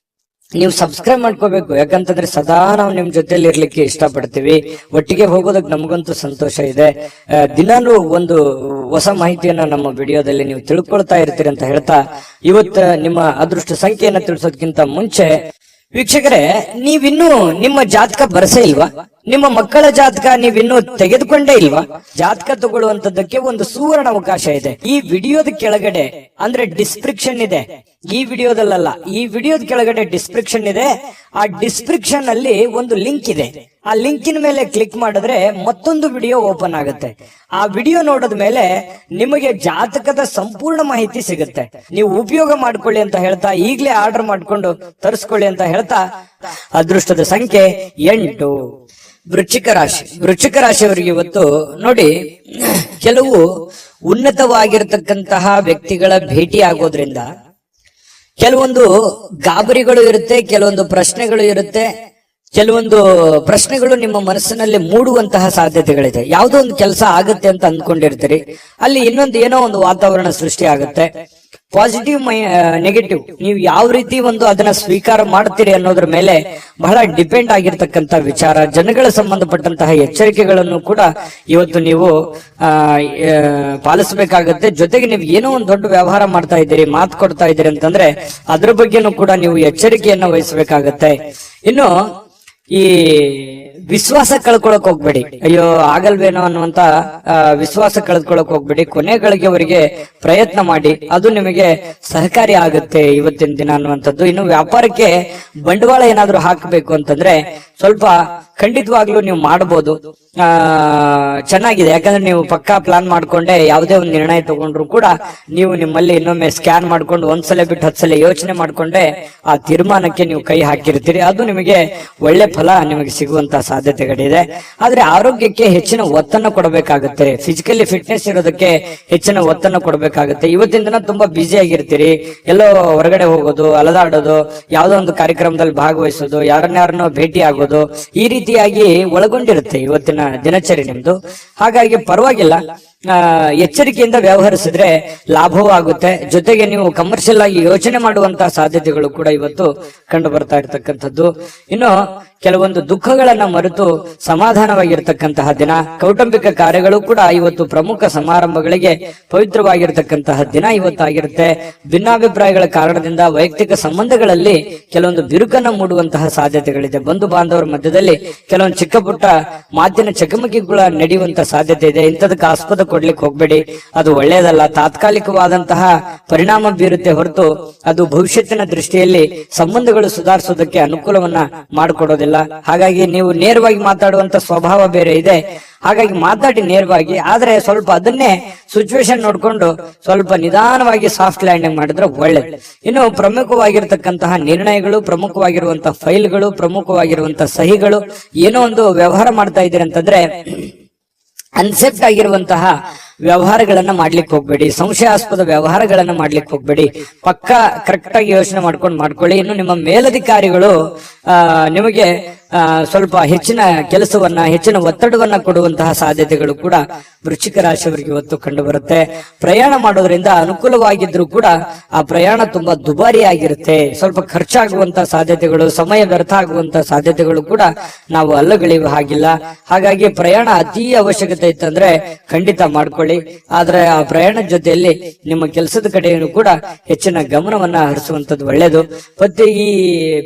ನೀವು ಸಬ್ಸ್ಕ್ರೈಬ್ ಮಾಡ್ಕೋಬೇಕು, ಯಾಕಂತಂದ್ರೆ ಸದಾ ನಾವು ನಿಮ್ ಜೊತೆಲಿ ಇರ್ಲಿಕ್ಕೆ ಇಷ್ಟಪಡ್ತೀವಿ. ಒಟ್ಟಿಗೆ ಹೋಗೋದಕ್ಕೆ ನಮಗಂತೂ ಸಂತೋಷ ಇದೆ. ದಿನಾನು ಒಂದು ಹೊಸ ಮಾಹಿತಿಯನ್ನ ನಮ್ಮ ವಿಡಿಯೋದಲ್ಲಿ ನೀವು ತಿಳ್ಕೊಳ್ತಾ ಇರ್ತೀರಿ ಅಂತ ಹೇಳ್ತಾ, ಇವತ್ತು ನಿಮ್ಮ ಅದೃಷ್ಟ ಸಂಖ್ಯೆಯನ್ನ ತಿಳಿಸೋದಕ್ಕಿಂತ ಮುಂಚೆ ವೀಕ್ಷಕರೇ, ನೀವಿನ್ನೂ ನಿಮ್ಮ ಜಾತಕ ಬರಸೇ ಇಲ್ವಾ? ನಿಮ್ಮ ಮಕ್ಕಳ ಜಾತಕ ನೀವಿನ್ನೂ ತೆಗೆದುಕೊಂಡೇ ಇಲ್ವಾ? ಜಾತಕ ತಗೊಳ್ಳುವಂತದ್ದಕ್ಕೆ ಒಂದು ಸುವರ್ಣ ಅವಕಾಶ ಇದೆ. ಈ ವಿಡಿಯೋದ ಕೆಳಗಡೆ ಅಂದ್ರೆ ಡಿಸ್ಕ್ರಿಪ್ಷನ್ ಇದೆ. ಈ ವಿಡಿಯೋದಲ್ಲ, ಈ ವಿಡಿಯೋದ ಕೆಳಗಡೆ ಡಿಸ್ಕ್ರಿಪ್ಷನ್ ಇದೆ. ಆ ಡಿಸ್ಕ್ರಿಪ್ಷನ್ ಅಲ್ಲಿ ಒಂದು ಲಿಂಕ್ ಇದೆ. ಆ ಲಿಂಕಿನ ಮೇಲೆ ಕ್ಲಿಕ್ ಮಾಡಿದ್ರೆ ಮತ್ತೊಂದು ವಿಡಿಯೋ ಓಪನ್ ಆಗುತ್ತೆ. ಆ ವಿಡಿಯೋ ನೋಡಿದ ಮೇಲೆ ನಿಮಗೆ ಜಾತಕದ ಸಂಪೂರ್ಣ ಮಾಹಿತಿ ಸಿಗುತ್ತೆ. ನೀವು ಉಪಯೋಗ ಮಾಡ್ಕೊಳ್ಳಿ ಅಂತ ಹೇಳ್ತಾ, ಈಗಲೇ ಆರ್ಡರ್ ಮಾಡ್ಕೊಂಡು ತರಿಸ್ಕೊಳ್ಳಿ ಅಂತ ಹೇಳ್ತಾ, ಅದೃಷ್ಟದ ಸಂಖ್ಯೆ 8. ವೃಶ್ಚಿಕ ರಾಶಿ. ವೃಶ್ಚಿಕ ರಾಶಿಯವರಿಗೆ ಇವತ್ತು ನೋಡಿ, ಕೆಲವು ಉನ್ನತವಾಗಿರತಕ್ಕಂತಹ ವ್ಯಕ್ತಿಗಳ ಭೇಟಿ ಆಗೋದ್ರಿಂದ ಕೆಲವೊಂದು ಗಾಬರಿಗಳು ಇರುತ್ತೆ, ಕೆಲವೊಂದು ಪ್ರಶ್ನೆಗಳು ಇರುತ್ತೆ. ಕೆಲವೊಂದು ಪ್ರಶ್ನೆಗಳು ನಿಮ್ಮ ಮನಸ್ಸಿನಲ್ಲಿ ಮೂಡುವಂತಹ ಸಾಧ್ಯತೆಗಳಿದೆ. ಯಾವುದೋ ಒಂದು ಕೆಲಸ ಆಗುತ್ತೆ ಅಂತ ಅಂದ್ಕೊಂಡಿರ್ತೀರಿ, ಅಲ್ಲಿ ಇನ್ನೊಂದು ಏನೋ ಒಂದು ವಾತಾವರಣ ಸೃಷ್ಟಿ ಆಗುತ್ತೆ. ಪಾಸಿಟಿವ್ ನೆಗೆಟಿವ್ ನೀವು ಯಾವ ರೀತಿ ಒಂದು ಅದನ್ನ ಸ್ವೀಕಾರ ಮಾಡ್ತೀರಿ ಅನ್ನೋದ್ರ ಮೇಲೆ ಬಹಳ ಡಿಪೆಂಡ್ ಆಗಿರ್ತಕ್ಕಂಥ ವಿಚಾರ. ಜನಗಳ ಸಂಬಂಧಪಟ್ಟಂತಹ ಎಚ್ಚರಿಕೆಗಳನ್ನು ಕೂಡ ಇವತ್ತು ನೀವು ಪಾಲಿಸಬೇಕಾಗತ್ತೆ. ಜೊತೆಗೆ ನೀವು ಏನೋ ಒಂದು ದೊಡ್ಡ ವ್ಯವಹಾರ ಮಾಡ್ತಾ ಇದ್ದೀರಿ, ಮಾತು ಕೊಡ್ತಾ ಇದ್ದೀರಿ ಅಂತಂದ್ರೆ ಅದ್ರ ಬಗ್ಗೆನೂ ಕೂಡ ನೀವು ಎಚ್ಚರಿಕೆಯನ್ನು ವಹಿಸಬೇಕಾಗತ್ತೆ. ಇನ್ನು ಈ ವಿಶ್ವಾಸ ಕಳ್ಕೊಳಕ್ ಹೋಗ್ಬೇಡಿ. ಅಯ್ಯೋ ಆಗಲ್ವೇನೋ ಅನ್ನುವಂತ ವಿಶ್ವಾಸ ಕಳ್ಕೊಳಕ್ ಹೋಗ್ಬೇಡಿ. ಕೊನೆಗಳಿಗೆವರೆಗೆ ಪ್ರಯತ್ನ ಮಾಡಿ, ಅದು ನಿಮಗೆ ಸಹಕಾರಿ ಆಗುತ್ತೆ ಇವತ್ತಿನ ದಿನ ಅನ್ನುವಂಥದ್ದು. ಇನ್ನು ವ್ಯಾಪಾರಕ್ಕೆ ಬಂಡವಾಳ ಏನಾದ್ರೂ ಹಾಕಬೇಕು ಅಂತಂದ್ರೆ ಸ್ವಲ್ಪ ಖಂಡಿತವಾಗ್ಲೂ ನೀವು ಮಾಡಬಹುದು. ಚೆನ್ನಾಗಿದೆ, ಯಾಕಂದ್ರೆ ನೀವು ಪಕ್ಕಾ ಪ್ಲಾನ್ ಮಾಡ್ಕೊಂಡೆ ಯಾವುದೇ ಒಂದು ನಿರ್ಣಯ ತಗೊಂಡ್ರು ಕೂಡ ನೀವು ನಿಮ್ಮಲ್ಲಿ ಇನ್ನೊಮ್ಮೆ ಸ್ಕ್ಯಾನ್ ಮಾಡ್ಕೊಂಡು ಒಂದ್ಸಲ ಬಿಟ್ಟು 10 ಸಲ ಯೋಚನೆ ಮಾಡ್ಕೊಂಡೆ ಆ ತೀರ್ಮಾನಕ್ಕೆ ನೀವು ಕೈ ಹಾಕಿರ್ತೀರಿ. ಅದು ನಿಮಗೆ ಒಳ್ಳೆ ಫಲ ನಿಮಗೆ ಸಿಗುವಂತಹ ಸಾಧ್ಯತೆಗಳಿದೆ. ಆದ್ರೆ ಆರೋಗ್ಯಕ್ಕೆ ಹೆಚ್ಚಿನ ಒತ್ತನ್ನು ಕೊಡಬೇಕಾಗುತ್ತೆ. ಫಿಸಿಕಲಿ ಫಿಟ್ನೆಸ್ ಇರೋದಕ್ಕೆ ಹೆಚ್ಚಿನ ಒತ್ತನ್ನು ಕೊಡಬೇಕಾಗುತ್ತೆ. ಇವತ್ತಿನ ದಿನ ತುಂಬಾ ಬ್ಯುಸಿ ಆಗಿರ್ತೀರಿ. ಎಲ್ಲೋ ಹೊರಗಡೆ ಹೋಗೋದು, ಅಲದಾಡೋದು, ಯಾವುದೋ ಒಂದು ಕಾರ್ಯಕ್ರಮದಲ್ಲಿ ಭಾಗವಹಿಸೋದು, ಯಾರನ್ನಾರನ್ನೋ ಭೇಟಿ ಆಗೋದು, ಈ ರೀತಿಯಾಗಿ ಒಳಗೊಂಡಿರುತ್ತೆ ಇವತ್ತಿನ ದಿನಚರಿ ನಿಮ್ದು. ಹಾಗಾಗಿ ಪರವಾಗಿಲ್ಲ, ಎಚ್ಚರಿಕೆಯಿಂದ ವ್ಯವಹರಿಸಿದ್ರೆ ಲಾಭವೂ ಆಗುತ್ತೆ. ಜೊತೆಗೆ ನೀವು ಕಮರ್ಷಿಯಲ್ ಆಗಿ ಯೋಚನೆ ಮಾಡುವಂತಹ ಸಾಧ್ಯತೆಗಳು ಕೂಡ ಇವತ್ತು ಕಂಡು ಬರ್ತಾ ಇರತಕ್ಕಂಥದ್ದು. ಇನ್ನು ಕೆಲವೊಂದು ದುಃಖಗಳನ್ನ ಮರೆತು ಸಮಾಧಾನವಾಗಿರ್ತಕ್ಕಂತಹ ದಿನ. ಕೌಟುಂಬಿಕ ಕಾರ್ಯಗಳು ಕೂಡ ಇವತ್ತು ಪ್ರಮುಖ ಸಮಾರಂಭಗಳಿಗೆ ಪವಿತ್ರವಾಗಿರ್ತಕ್ಕಂತಹ ದಿನ ಇವತ್ತಾಗಿರುತ್ತೆ. ಭಿನ್ನಾಭಿಪ್ರಾಯಗಳ ಕಾರಣದಿಂದ ವೈಯಕ್ತಿಕ ಸಂಬಂಧಗಳಲ್ಲಿ ಕೆಲವೊಂದು ಬಿರುಕನ್ನ ಮೂಡುವಂತಹ ಸಾಧ್ಯತೆಗಳಿದೆ. ಬಂಧು ಬಾಂಧವರ ಮಧ್ಯದಲ್ಲಿ ಕೆಲವೊಂದು ಚಿಕ್ಕ ಪುಟ್ಟ ಮಾತಿನ ಚಕಮಕಿಗಳ ನಡೆಯುವಂತಹ ಸಾಧ್ಯತೆ ಇದೆ. ಇಂಥದಕ್ಕೆ ಆಸ್ಪದ ಕೊಡ್ಲಿಕ್ಕೆ ಹೋಗ್ಬೇಡಿ, ಅದು ಒಳ್ಳೆಯದಲ್ಲ. ತಾತ್ಕಾಲಿಕವಾದಂತಹ ಪರಿಣಾಮ ಬೀರುತ್ತೆ ಹೊರತು ಅದು ಭವಿಷ್ಯತ್ತಿನ ದೃಷ್ಟಿಯಲ್ಲಿ ಸಂಬಂಧಗಳು ಸುಧಾರಿಸೋದಕ್ಕೆ ಅನುಕೂಲವನ್ನ ಮಾಡಿಕೊಡೋದಿಲ್ಲ. ಹಾಗಾಗಿ ನೀವು ನೇರವಾಗಿ ಮಾತಾಡುವಂತ ಸ್ವಭಾವ ಬೇರೆ ಇದೆ. ಹಾಗಾಗಿ ಮಾತಾಡಿ ನೇರವಾಗಿ, ಆದ್ರೆ ಸ್ವಲ್ಪ ಅದನ್ನೇ ಸಿಚುವೇಶನ್ ನೋಡ್ಕೊಂಡು ಸ್ವಲ್ಪ ನಿಧಾನವಾಗಿ ಸಾಫ್ಟ್ ಲ್ಯಾಂಡಿಂಗ್ ಮಾಡಿದ್ರೆ ಒಳ್ಳೇದು. ಇನ್ನು ಪ್ರಮುಖವಾಗಿರ್ತಕ್ಕಂತಹ ನಿರ್ಣಯಗಳು, ಪ್ರಮುಖವಾಗಿರುವಂತಹ ಫೈಲ್ಗಳು, ಪ್ರಮುಖವಾಗಿರುವಂತಹ ಸಹಿಗಳು, ಏನೋ ಒಂದು ವ್ಯವಹಾರ ಮಾಡ್ತಾ ಇದ್ದೀರಿ ಅಂತಂದ್ರೆ ಅನ್ಸೆಪ್ಟ್ ಆಗಿರುವಂತಹ ವ್ಯವಹಾರಗಳನ್ನ ಮಾಡ್ಲಿಕ್ಕೆ ಹೋಗ್ಬೇಡಿ. ಸಂಶಯಾಸ್ಪದ ವ್ಯವಹಾರಗಳನ್ನ ಮಾಡ್ಲಿಕ್ಕೆ ಹೋಗ್ಬೇಡಿ. ಪಕ್ಕ ಕರೆಕ್ಟ್ ಆಗಿ ಯೋಚನೆ ಮಾಡ್ಕೊಳ್ಳಿ. ಇನ್ನು ನಿಮ್ಮ ಮೇಲಧಿಕಾರಿಗಳು ನಿಮಗೆ ಸ್ವಲ್ಪ ಹೆಚ್ಚಿನ ಕೆಲಸವನ್ನ, ಹೆಚ್ಚಿನ ಒತ್ತಡವನ್ನ ಕೊಡುವಂತಹ ಸಾಧ್ಯತೆಗಳು ಕೂಡ ವೃಶ್ಚಿಕ ರಾಶಿಯವರಿಗೆ ಇವತ್ತು ಕಂಡು ಬರುತ್ತೆ. ಪ್ರಯಾಣ ಮಾಡೋದ್ರಿಂದ ಅನುಕೂಲವಾಗಿದ್ರು ಕೂಡ ಆ ಪ್ರಯಾಣ ತುಂಬಾ ದುಬಾರಿ ಆಗಿರುತ್ತೆ. ಸ್ವಲ್ಪ ಖರ್ಚಾಗುವಂತಹ ಸಾಧ್ಯತೆಗಳು, ಸಮಯ ವ್ಯರ್ಥ ಆಗುವಂತಹ ಸಾಧ್ಯತೆಗಳು ಕೂಡ ನಾವು ಅಲ್ಲಗಳೆಯುವ ಹಾಗಿಲ್ಲ. ಹಾಗಾಗಿ ಪ್ರಯಾಣ ಅತಿ ಅವಶ್ಯಕತೆ ಇತ್ತಂದ್ರೆ ಖಂಡಿತ ಮಾಡ್ಕೊಳ್ಳಿ. ಆದ್ರೆ ಆ ಪ್ರಯಾಣದ ಜೊತೆಯಲ್ಲಿ ನಿಮ್ಮ ಕೆಲಸದ ಕಡೆಯನ್ನು ಕೂಡ ಹೆಚ್ಚಿನ ಗಮನವನ್ನ ಹರಿಸುವಂತದ್ದು ಒಳ್ಳೆಯದು. ಮತ್ತೆ ಈ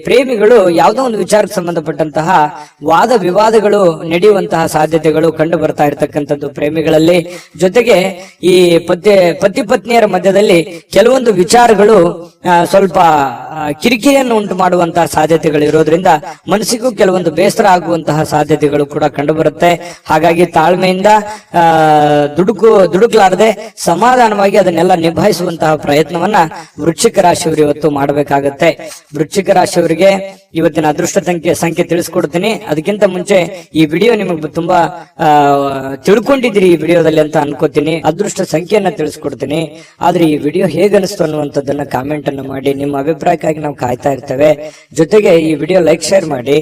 ಪ್ರೇಮಿಗಳು ಯಾವುದೋ ಒಂದು ವಿಚಾರಕ್ಕೆ ಸಂಬಂಧಪಟ್ಟಂತ ಸಂಬಂಧಪಟ್ಟಂತಹ ವಾದ ವಿವಾದಗಳು ನಡೆಯುವಂತಹ ಸಾಧ್ಯತೆಗಳು ಕಂಡು ಬರ್ತಾ ಇರತಕ್ಕಂಥದ್ದು ಪ್ರೇಮಿಗಳಲ್ಲಿ. ಜೊತೆಗೆ ಈ ಪತಿ ಪತ್ನಿಯರ ಮಧ್ಯದಲ್ಲಿ ಕೆಲವೊಂದು ವಿಚಾರಗಳು ಸ್ವಲ್ಪ ಕಿರಿಕಿರಿಯನ್ನು ಉಂಟು ಮಾಡುವಂತಹ ಸಾಧ್ಯತೆಗಳು ಇರೋದ್ರಿಂದ ಮನಸ್ಸಿಗೂ ಕೆಲವೊಂದು ಬೇಸರ ಆಗುವಂತಹ ಸಾಧ್ಯತೆಗಳು ಕೂಡ ಕಂಡು ಬರುತ್ತೆ. ಹಾಗಾಗಿ ತಾಳ್ಮೆಯಿಂದ ದುಡುಕ್ಲಾರದೆ ಸಮಾಧಾನವಾಗಿ ಅದನ್ನೆಲ್ಲ ನಿಭಾಯಿಸುವಂತಹ ಪ್ರಯತ್ನವನ್ನ ವೃಶ್ಚಿಕ ರಾಶಿಯವರು ಇವತ್ತು ಮಾಡಬೇಕಾಗತ್ತೆ. ವೃಶ್ಚಿಕ ರಾಶಿಯವರಿಗೆ ಇವತ್ತಿನ ಅದೃಷ್ಟ ಸಂಖ್ಯೆ ತಿಳಿಸ್ಕೊಡ್ತೀನಿ. ಅದಕ್ಕಿಂತ ಮುಂಚೆ ಈ ವಿಡಿಯೋ ನಿಮಗೆ ತುಂಬಾ ತಿಳ್ಕೊಂಡಿದ್ದೀರಿ ಈ ವಿಡಿಯೋದಲ್ಲಿ ಅಂತ ಅನ್ಕೋತೀನಿ. ಅದೃಷ್ಟ ಸಂಖ್ಯೆಯನ್ನ ತಿಳಿಸ್ಕೊಡ್ತೀನಿ. ಆದ್ರೆ ಈ ವಿಡಿಯೋ ಹೇಗನಿಸ್ತು ಅನ್ನುವಂಥದ್ದನ್ನ ಕಾಮೆಂಟ್ ಅನ್ನು ಮಾಡಿ. ನಿಮ್ಮ ಅಭಿಪ್ರಾಯಕ್ಕಾಗಿ ನಾವು ಕಾಯ್ತಾ ಇರ್ತೇವೆ. ಜೊತೆಗೆ ಈ ವಿಡಿಯೋ ಲೈಕ್ ಶೇರ್ ಮಾಡಿ.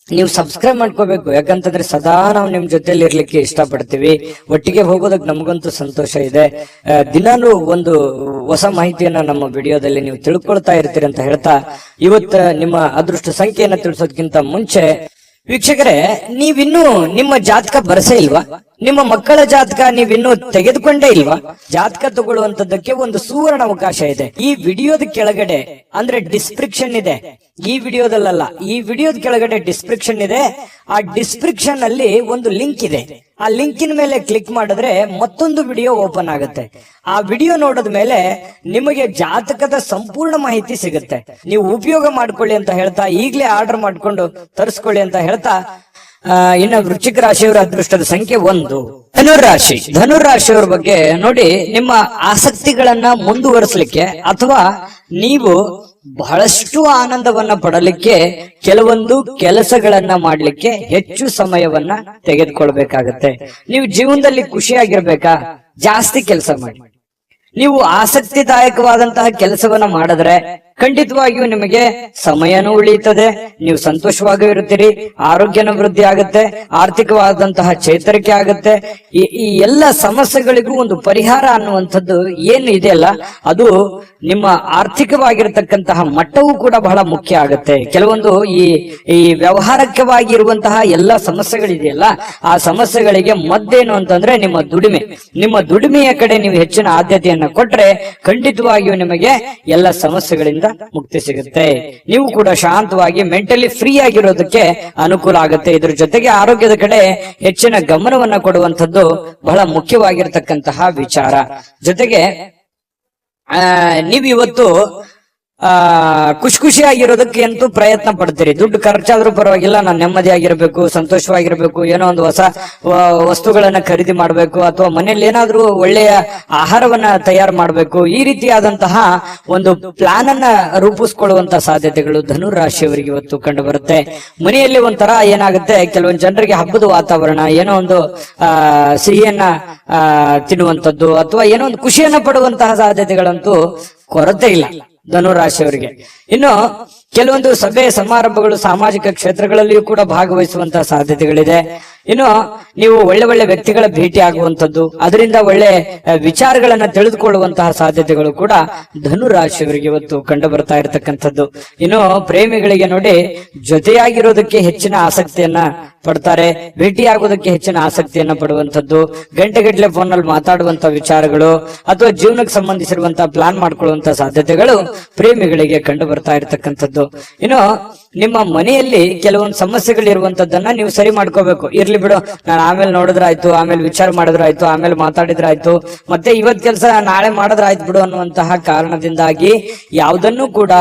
ನೀವು ಸಬ್ಸ್ಕ್ರೈಬ್ ಮಾಡ್ಕೋಬೇಕು, ಯಾಕಂತಂದ್ರೆ ಸದಾ ನಾವು ನಿಮ್ ಜೊತೆಲಿ ಇರ್ಲಿಕ್ಕೆ ಇಷ್ಟಪಡ್ತೀವಿ. ಒಟ್ಟಿಗೆ ಹೋಗೋದಕ್ಕೆ ನಮಗಂತೂ ಸಂತೋಷ ಇದೆ. ದಿನಾನು ಒಂದು ಹೊಸ ಮಾಹಿತಿಯನ್ನ ನಮ್ಮ ವಿಡಿಯೋದಲ್ಲಿ ನೀವು ತಿಳ್ಕೊಳ್ತಾ ಇರ್ತೀರಿ ಅಂತ ಹೇಳ್ತಾ, ಇವತ್ತು ನಿಮ್ಮ ಅದೃಷ್ಟ ಸಂಖ್ಯೆಯನ್ನ ತಿಳಿಸೋದಕ್ಕಿಂತ ಮುಂಚೆ ವೀಕ್ಷಕರೇ, ನೀವಿನ್ನೂ ನಿಮ್ಮ ಜಾತಕ ಬರಸೇ ಇಲ್ವಾ? ನಿಮ್ಮ ಮಕ್ಕಳ ಜಾತಕ ನೀವಿನ್ನೂ ತೆಗೆದುಕೊಂಡೇ ಇಲ್ವಾ? ಜಾತಕ ತಗೊಳ್ಳುವಂತದ್ದಕ್ಕೆ ಒಂದು ಸುವರ್ಣ ಅವಕಾಶ ಇದೆ. ಈ ವಿಡಿಯೋದ ಕೆಳಗಡೆ ಅಂದ್ರೆ ಡಿಸ್ಕ್ರಿಪ್ಷನ್ ಇದೆ. ಈ ವಿಡಿಯೋದಲ್ಲ, ಈ ವಿಡಿಯೋದ ಕೆಳಗಡೆ ಡಿಸ್ಕ್ರಿಪ್ಷನ್ ಇದೆ. ಆ ಡಿಸ್ಕ್ರಿಪ್ಷನ್ ಅಲ್ಲಿ ಒಂದು ಲಿಂಕ್ ಇದೆ. ಆ ಲಿಂಕಿನ ಮೇಲೆ ಕ್ಲಿಕ್ ಮಾಡಿದ್ರೆ ಮತ್ತೊಂದು ವಿಡಿಯೋ ಓಪನ್ ಆಗುತ್ತೆ. ಆ ವಿಡಿಯೋ ನೋಡಿದ ಮೇಲೆ ನಿಮಗೆ ಜಾತಕದ ಸಂಪೂರ್ಣ ಮಾಹಿತಿ ಸಿಗುತ್ತೆ. ನೀವು ಉಪಯೋಗ ಮಾಡ್ಕೊಳ್ಳಿ ಅಂತ ಹೇಳ್ತಾ, ಈಗಲೇ ಆರ್ಡರ್ ಮಾಡ್ಕೊಂಡು ತರಿಸ್ಕೊಳ್ಳಿ ಅಂತ ಹೇಳ್ತಾ, ಇನ್ನು ವೃಶ್ಚಿಕ ರಾಶಿಯವರ ಅದೃಷ್ಟದ ಸಂಖ್ಯೆ 1. ಧನುರಾಶಿ. ಧನುರಾಶಿಯವರ ಬಗ್ಗೆ ನೋಡಿ, ನಿಮ್ಮ ಆಸಕ್ತಿಗಳನ್ನ ಮುಂದುವರಿಸಲಿಕ್ಕೆ ಅಥವಾ ನೀವು ಬಹಳಷ್ಟು ಆನಂದವನ್ನ ಪಡಲಿಕ್ಕೆ ಕೆಲವೊಂದು ಕೆಲಸಗಳನ್ನ ಮಾಡ್ಲಿಕ್ಕೆ ಹೆಚ್ಚು ಸಮಯವನ್ನ ತೆಗೆದುಕೊಳ್ಬೇಕಾಗತ್ತೆ. ನೀವು ಜೀವನದಲ್ಲಿ ಖುಷಿಯಾಗಿರ್ಬೇಕಾ? ಜಾಸ್ತಿ ಕೆಲಸ ಮಾಡಿ. ನೀವು ಆಸಕ್ತಿದಾಯಕವಾದಂತಹ ಕೆಲಸವನ್ನ ಮಾಡಿದ್ರೆ ಖಂಡಿತವಾಗಿಯೂ ನಿಮಗೆ ಸಮಯನೂ ಉಳಿಯುತ್ತದೆ, ನೀವು ಸಂತೋಷವಾಗಿ ಇರುತ್ತೀರಿ, ಆರೋಗ್ಯನ ವೃದ್ಧಿ ಆಗುತ್ತೆ, ಆರ್ಥಿಕವಾದಂತಹ ಚೇತರಿಕೆ ಆಗುತ್ತೆ. ಈ ಎಲ್ಲ ಸಮಸ್ಯೆಗಳಿಗೂ ಒಂದು ಪರಿಹಾರ ಅನ್ನುವಂಥದ್ದು ಏನು ಇದೆಯಲ್ಲ, ಅದು ನಿಮ್ಮ ಆರ್ಥಿಕವಾಗಿರತಕ್ಕಂತಹ ಮಟ್ಟವೂ ಕೂಡ ಬಹಳ ಮುಖ್ಯ ಆಗುತ್ತೆ. ಕೆಲವೊಂದು ಈ ವ್ಯವಹಾರಕವಾಗಿರುವಂತಹ ಎಲ್ಲ ಸಮಸ್ಯೆಗಳಿದೆಯಲ್ಲ, ಆ ಸಮಸ್ಯೆಗಳಿಗೆ ಮದ್ದೇನು ಅಂತಂದ್ರೆ ನಿಮ್ಮ ದುಡಿಮೆಯ ಕಡೆ ನೀವು ಹೆಚ್ಚಿನ ಆದ್ಯತೆಯನ್ನ ಕೊಟ್ರೆ ಖಂಡಿತವಾಗಿಯೂ ನಿಮಗೆ ಎಲ್ಲ ಸಮಸ್ಯೆಗಳಿಂದ ಮುಕ್ತಿ ಸಿಗುತ್ತೆ. ನೀವು ಕೂಡ ಶಾಂತವಾಗಿ ಮೆಂಟಲಿ ಫ್ರೀ ಆಗಿರೋದಕ್ಕೆ ಅನುಕೂಲ ಆಗುತ್ತೆ. ಇದ್ರ ಜೊತೆಗೆ ಆರೋಗ್ಯದ ಕಡೆ ಹೆಚ್ಚಿನ ಗಮನವನ್ನ ಕೊಡುವಂಥದ್ದು ಬಹಳ ಮುಖ್ಯವಾಗಿರ್ತಕ್ಕಂತಹ ವಿಚಾರ. ಜೊತೆಗೆ ನೀವಿವತ್ತು ಖುಷಿಯಾಗಿರೋದಕ್ಕೆ ಅಂತೂ ಪ್ರಯತ್ನ ಪಡ್ತೀರಿ. ದುಡ್ಡು ಖರ್ಚಾದ್ರೂ ಪರವಾಗಿಲ್ಲ, ನಾನು ನೆಮ್ಮದಿಯಾಗಿರ್ಬೇಕು, ಸಂತೋಷವಾಗಿರ್ಬೇಕು, ಏನೋ ಒಂದು ಹೊಸ ವಸ್ತುಗಳನ್ನ ಖರೀದಿ ಮಾಡಬೇಕು, ಅಥವಾ ಮನೆಯಲ್ಲಿ ಏನಾದ್ರೂ ಒಳ್ಳೆಯ ಆಹಾರವನ್ನ ತಯಾರು ಮಾಡಬೇಕು. ಈ ರೀತಿಯಾದಂತಹ ಒಂದು ಪ್ಲಾನ್ ಅನ್ನ ರೂಪಿಸ್ಕೊಳ್ಳುವಂತಹ ಸಾಧ್ಯತೆಗಳು ಧನುರಾಶಿಯವರಿಗೆ ಇವತ್ತು ಕಂಡು ಬರುತ್ತೆ. ಮನೆಯಲ್ಲಿ ಒಂಥರ ಏನಾಗುತ್ತೆ, ಕೆಲವೊಂದು ಜನರಿಗೆ ಹಬ್ಬದ ವಾತಾವರಣ, ಏನೋ ಒಂದು ಸಿಹಿಯನ್ನ ತಿನ್ನುವಂಥದ್ದು ಅಥವಾ ಏನೋ ಒಂದು ಖುಷಿಯನ್ನ ಪಡುವಂತಹ ಸಾಧ್ಯತೆಗಳಂತೂ ಕೊರತೆ ಇಲ್ಲ ಧನುರಾಶಿಯವರಿಗೆ. ಇನ್ನು ಕೆಲವೊಂದು ಸಭೆ ಸಮಾರಂಭಗಳು ಸಾಮಾಜಿಕ ಕ್ಷೇತ್ರಗಳಲ್ಲಿಯೂ ಕೂಡ ಭಾಗವಹಿಸುವಂತಹ ಸಾಧ್ಯತೆಗಳಿದೆ. ಇನ್ನು ನೀವು ಒಳ್ಳೆ ವ್ಯಕ್ತಿಗಳ ಭೇಟಿ ಆಗುವಂಥದ್ದು, ಅದರಿಂದ ಒಳ್ಳೆ ವಿಚಾರಗಳನ್ನ ತಿಳಿದುಕೊಳ್ಳುವಂತಹ ಸಾಧ್ಯತೆಗಳು ಕೂಡ ಧನುರಾಶಿಯವರಿಗೆ ಇವತ್ತು ಕಂಡು ಬರ್ತಾ ಇರತಕ್ಕಂಥದ್ದು. ಇನ್ನು ಪ್ರೇಮಿಗಳಿಗೆ ನೋಡಿ, ಜೊತೆಯಾಗಿರೋದಕ್ಕೆ ಹೆಚ್ಚಿನ ಆಸಕ್ತಿಯನ್ನ ಪಡ್ತಾರೆ, ಭೇಟಿಯಾಗೋದಕ್ಕೆ ಹೆಚ್ಚಿನ ಆಸಕ್ತಿಯನ್ನ ಪಡುವಂಥದ್ದು, ಗಂಟೆಗಟ್ಟಲೆ ಫೋನಲ್ಲಿ ಮಾತಾಡುವಂತಹ ವಿಚಾರಗಳು ಅಥವಾ ಜೀವನಕ್ಕೆ ಸಂಬಂಧಿಸಿರುವಂತಹ ಪ್ಲಾನ್ ಮಾಡ್ಕೊಳ್ಳುವಂತಹ ಸಾಧ್ಯತೆಗಳು ಪ್ರೇಮಿಗಳಿಗೆ ಕಂಡು ಬರ್ತಾ ಇರತಕ್ಕಂಥದ್ದು. ಇನ್ನು ನಿಮ್ಮ ಮನೆಯಲ್ಲಿ ಕೆಲವೊಂದು ಸಮಸ್ಯೆಗಳಿರುವಂತದ್ದನ್ನ ನೀವು ಸರಿ ಮಾಡ್ಕೋಬೇಕು. ಇರ್ಲಿ ಬಿಡು, ನಾನು ಆಮೇಲೆ ನೋಡಿದ್ರಾಯ್ತು, ಆಮೇಲೆ ವಿಚಾರ ಮಾಡಿದ್ರಾಯ್ತು, ಆಮೇಲೆ ಮಾತಾಡಿದ್ರಾಯ್ತು, ಮತ್ತೆ ಇವತ್ ಕೆಲಸ ನಾಳೆ ಮಾಡಿದ್ರಾಯ್ತು ಬಿಡು ಅನ್ನುವಂತಹ ಕಾರಣದಿಂದಾಗಿ ಯಾವುದನ್ನು ಕೂಡ